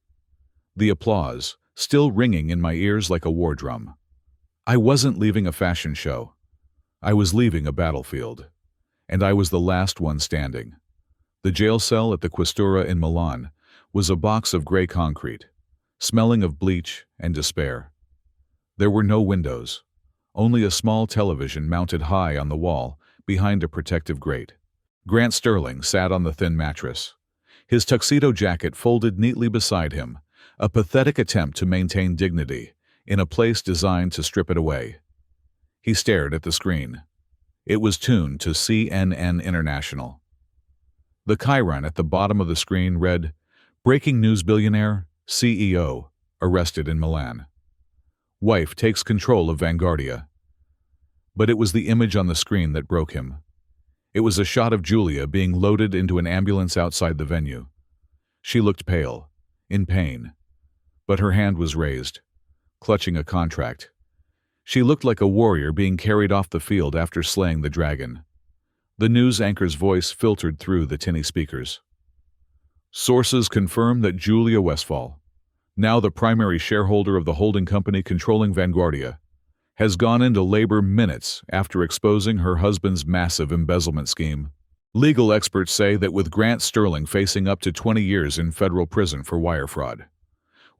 [SPEAKER 1] The applause, still ringing in my ears like a war drum. I wasn't leaving a fashion show. I was leaving a battlefield. And I was the last one standing. The jail cell at the Questura in Milan was a box of gray concrete, smelling of bleach and despair. There were no windows, only a small television mounted high on the wall behind a protective grate. Grant Sterling sat on the thin mattress, his tuxedo jacket folded neatly beside him, a pathetic attempt to maintain dignity in a place designed to strip it away. He stared at the screen. It was tuned to CNN International. The chyron at the bottom of the screen read, "Breaking news: billionaire, CEO, arrested in Milan. Wife takes control of Vanguardia." But it was the image on the screen that broke him. It was a shot of Julia being loaded into an ambulance outside the venue. She looked pale, in pain, but her hand was raised, clutching a contract. She looked like a warrior being carried off the field after slaying the dragon. The news anchor's voice filtered through the tinny speakers. "Sources confirm that Julia Westphal, now the primary shareholder of the holding company controlling Vanguardia, has gone into labor minutes after exposing her husband's massive embezzlement scheme. Legal experts say that with Grant Sterling facing up to 20 years in federal prison for wire fraud,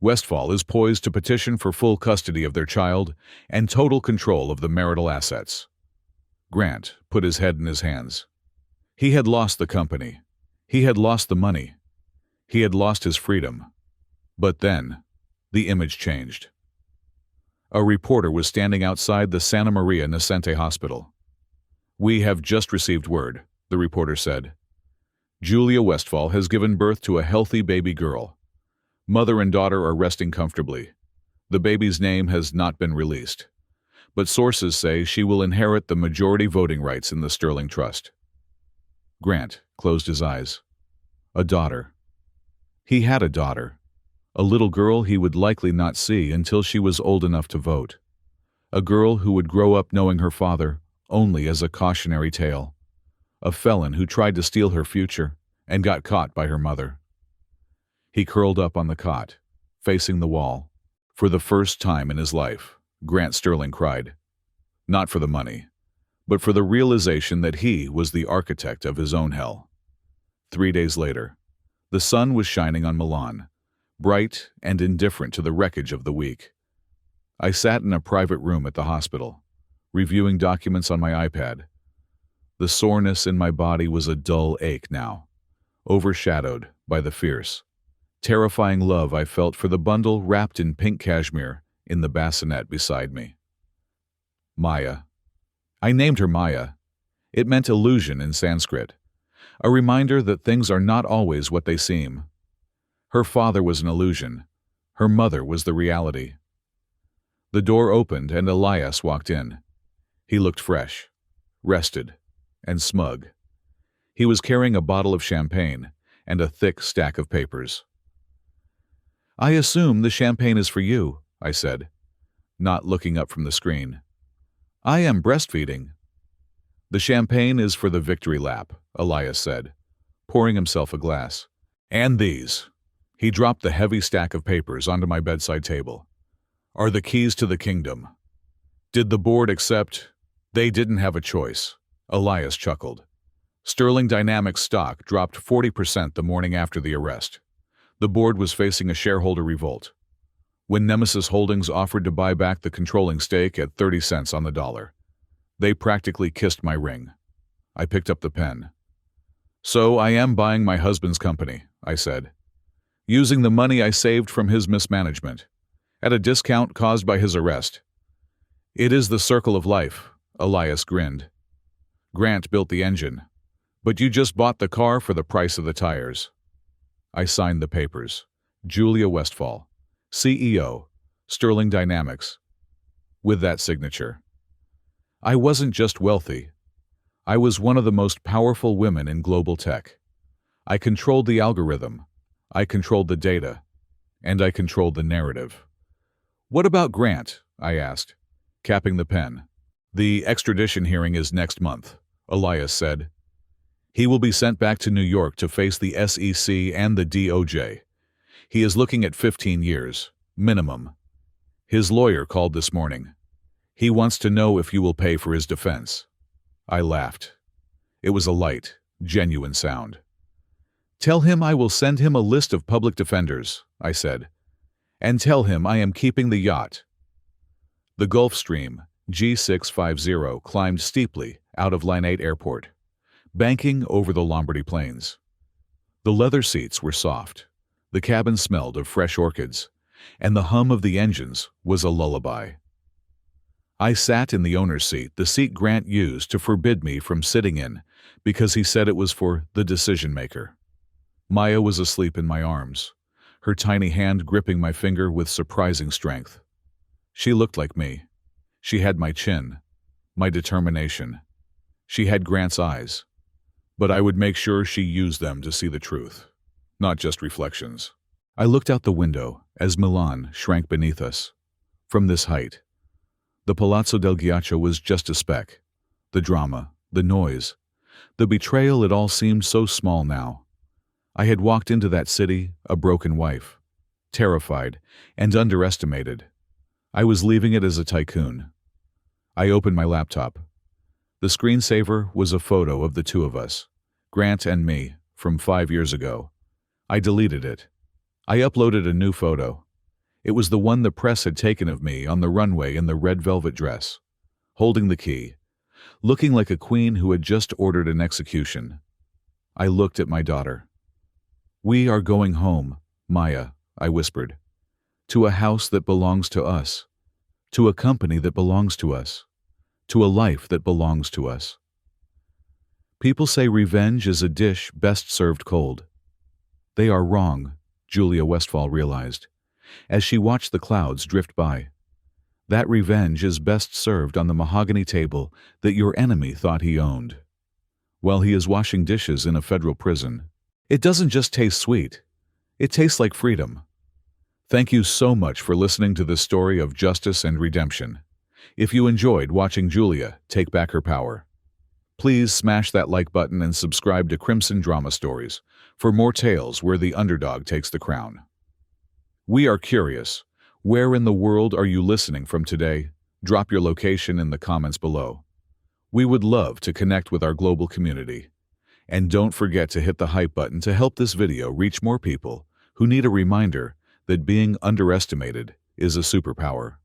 [SPEAKER 1] Westphal is poised to petition for full custody of their child and total control of the marital assets." Grant put his head in his hands. He had lost the company. He had lost the money. He had lost his freedom. But then, the image changed. A reporter was standing outside the Santa Maria Nascente Hospital. "We have just received word," the reporter said. "Julia Westphal has given birth to a healthy baby girl. Mother and daughter are resting comfortably. The baby's name has not been released, but sources say she will inherit the majority voting rights in the Sterling Trust." Grant closed his eyes. A daughter. He had a daughter. A little girl he would likely not see until she was old enough to vote. A girl who would grow up knowing her father only as a cautionary tale. A felon who tried to steal her future and got caught by her mother. He curled up on the cot, facing the wall. For the first time in his life, Grant Sterling cried. Not for the money, but for the realization that he was the architect of his own hell. 3 days later, the sun was shining on Milan, bright and indifferent to the wreckage of the week. I sat in a private room at the hospital, reviewing documents on my iPad. The soreness in my body was a dull ache now, overshadowed by the fierce, terrifying love I felt for the bundle wrapped in pink cashmere in the bassinet beside me. Maya. I named her Maya. It meant illusion in Sanskrit, a reminder that things are not always what they seem. Her father was an illusion. Her mother was the reality. The door opened and Elias walked in. He looked fresh, rested, and smug. He was carrying a bottle of champagne and a thick stack of papers. "I assume the champagne is for you," I said, not looking up from the screen. "I am breastfeeding." "The champagne is for the victory lap," Elias said, pouring himself a glass. "And these," he dropped the heavy stack of papers onto my bedside table, "are the keys to the kingdom. Did the board accept?" "They didn't have a choice," Elias chuckled. Sterling Dynamics stock dropped 40% the morning after the arrest. The board was facing a shareholder revolt. When Nemesis Holdings offered to buy back the controlling stake at 30 cents on the dollar, they practically kissed my ring. I picked up the pen. "So I am buying my husband's company," I said, "using the money I saved from his mismanagement, at a discount caused by his arrest." "It is the circle of life," Elias grinned. "Grant built the engine, but you just bought the car for the price of the tires." I signed the papers. Julia Westphal, CEO, Sterling Dynamics. With that signature, I wasn't just wealthy. I was one of the most powerful women in global tech. I controlled the algorithm, I controlled the data, and I controlled the narrative. "What about Grant?" I asked, capping the pen. "The extradition hearing is next month," Elias said. "He will be sent back to New York to face the SEC and the DOJ. He is looking at 15 years, minimum. His lawyer called this morning. He wants to know if you will pay for his defense." I laughed. It was a light, genuine sound. "Tell him I will send him a list of public defenders," I said. "And tell him I am keeping the yacht." The Gulfstream G650 climbed steeply out of Line 8 Airport, banking over the Lombardy Plains. The leather seats were soft, the cabin smelled of fresh orchids, and the hum of the engines was a lullaby. I sat in the owner's seat, the seat Grant used to forbid me from sitting in because he said it was for the decision-maker. Maya was asleep in my arms, her tiny hand gripping my finger with surprising strength. She looked like me. She had my chin, my determination. She had Grant's eyes. But I would make sure she used them to see the truth, not just reflections. I looked out the window as Milan shrank beneath us. From this height, the Palazzo del Ghiaccio was just a speck. The drama, the noise, the betrayal, it all seemed so small now. I had walked into that city a broken wife, terrified and underestimated. I was leaving it as a tycoon. I opened my laptop. The screensaver was a photo of the two of us, Grant and me, from 5 years ago. I deleted it. I uploaded a new photo. It was the one the press had taken of me on the runway in the red velvet dress, holding the key, looking like a queen who had just ordered an execution. I looked at my daughter. "We are going home, Maya," I whispered, "to a house that belongs to us, to a company that belongs to us, to a life that belongs to us." People say revenge is a dish best served cold. They are wrong, Julia Westphal realized, as she watched the clouds drift by. That revenge is best served on the mahogany table that your enemy thought he owned, while he is washing dishes in a federal prison. It doesn't just taste sweet, it tastes like freedom. Thank you so much for listening to this story of justice and redemption. If you enjoyed watching Julia take back her power, please smash that like button and subscribe to Crimson Drama Stories for more tales where the underdog takes the crown. We are curious, where in the world are you listening from today? Drop your location in the comments below. We would love to connect with our global community. And don't forget to hit the hype button to help this video reach more people who need a reminder that being underestimated is a superpower.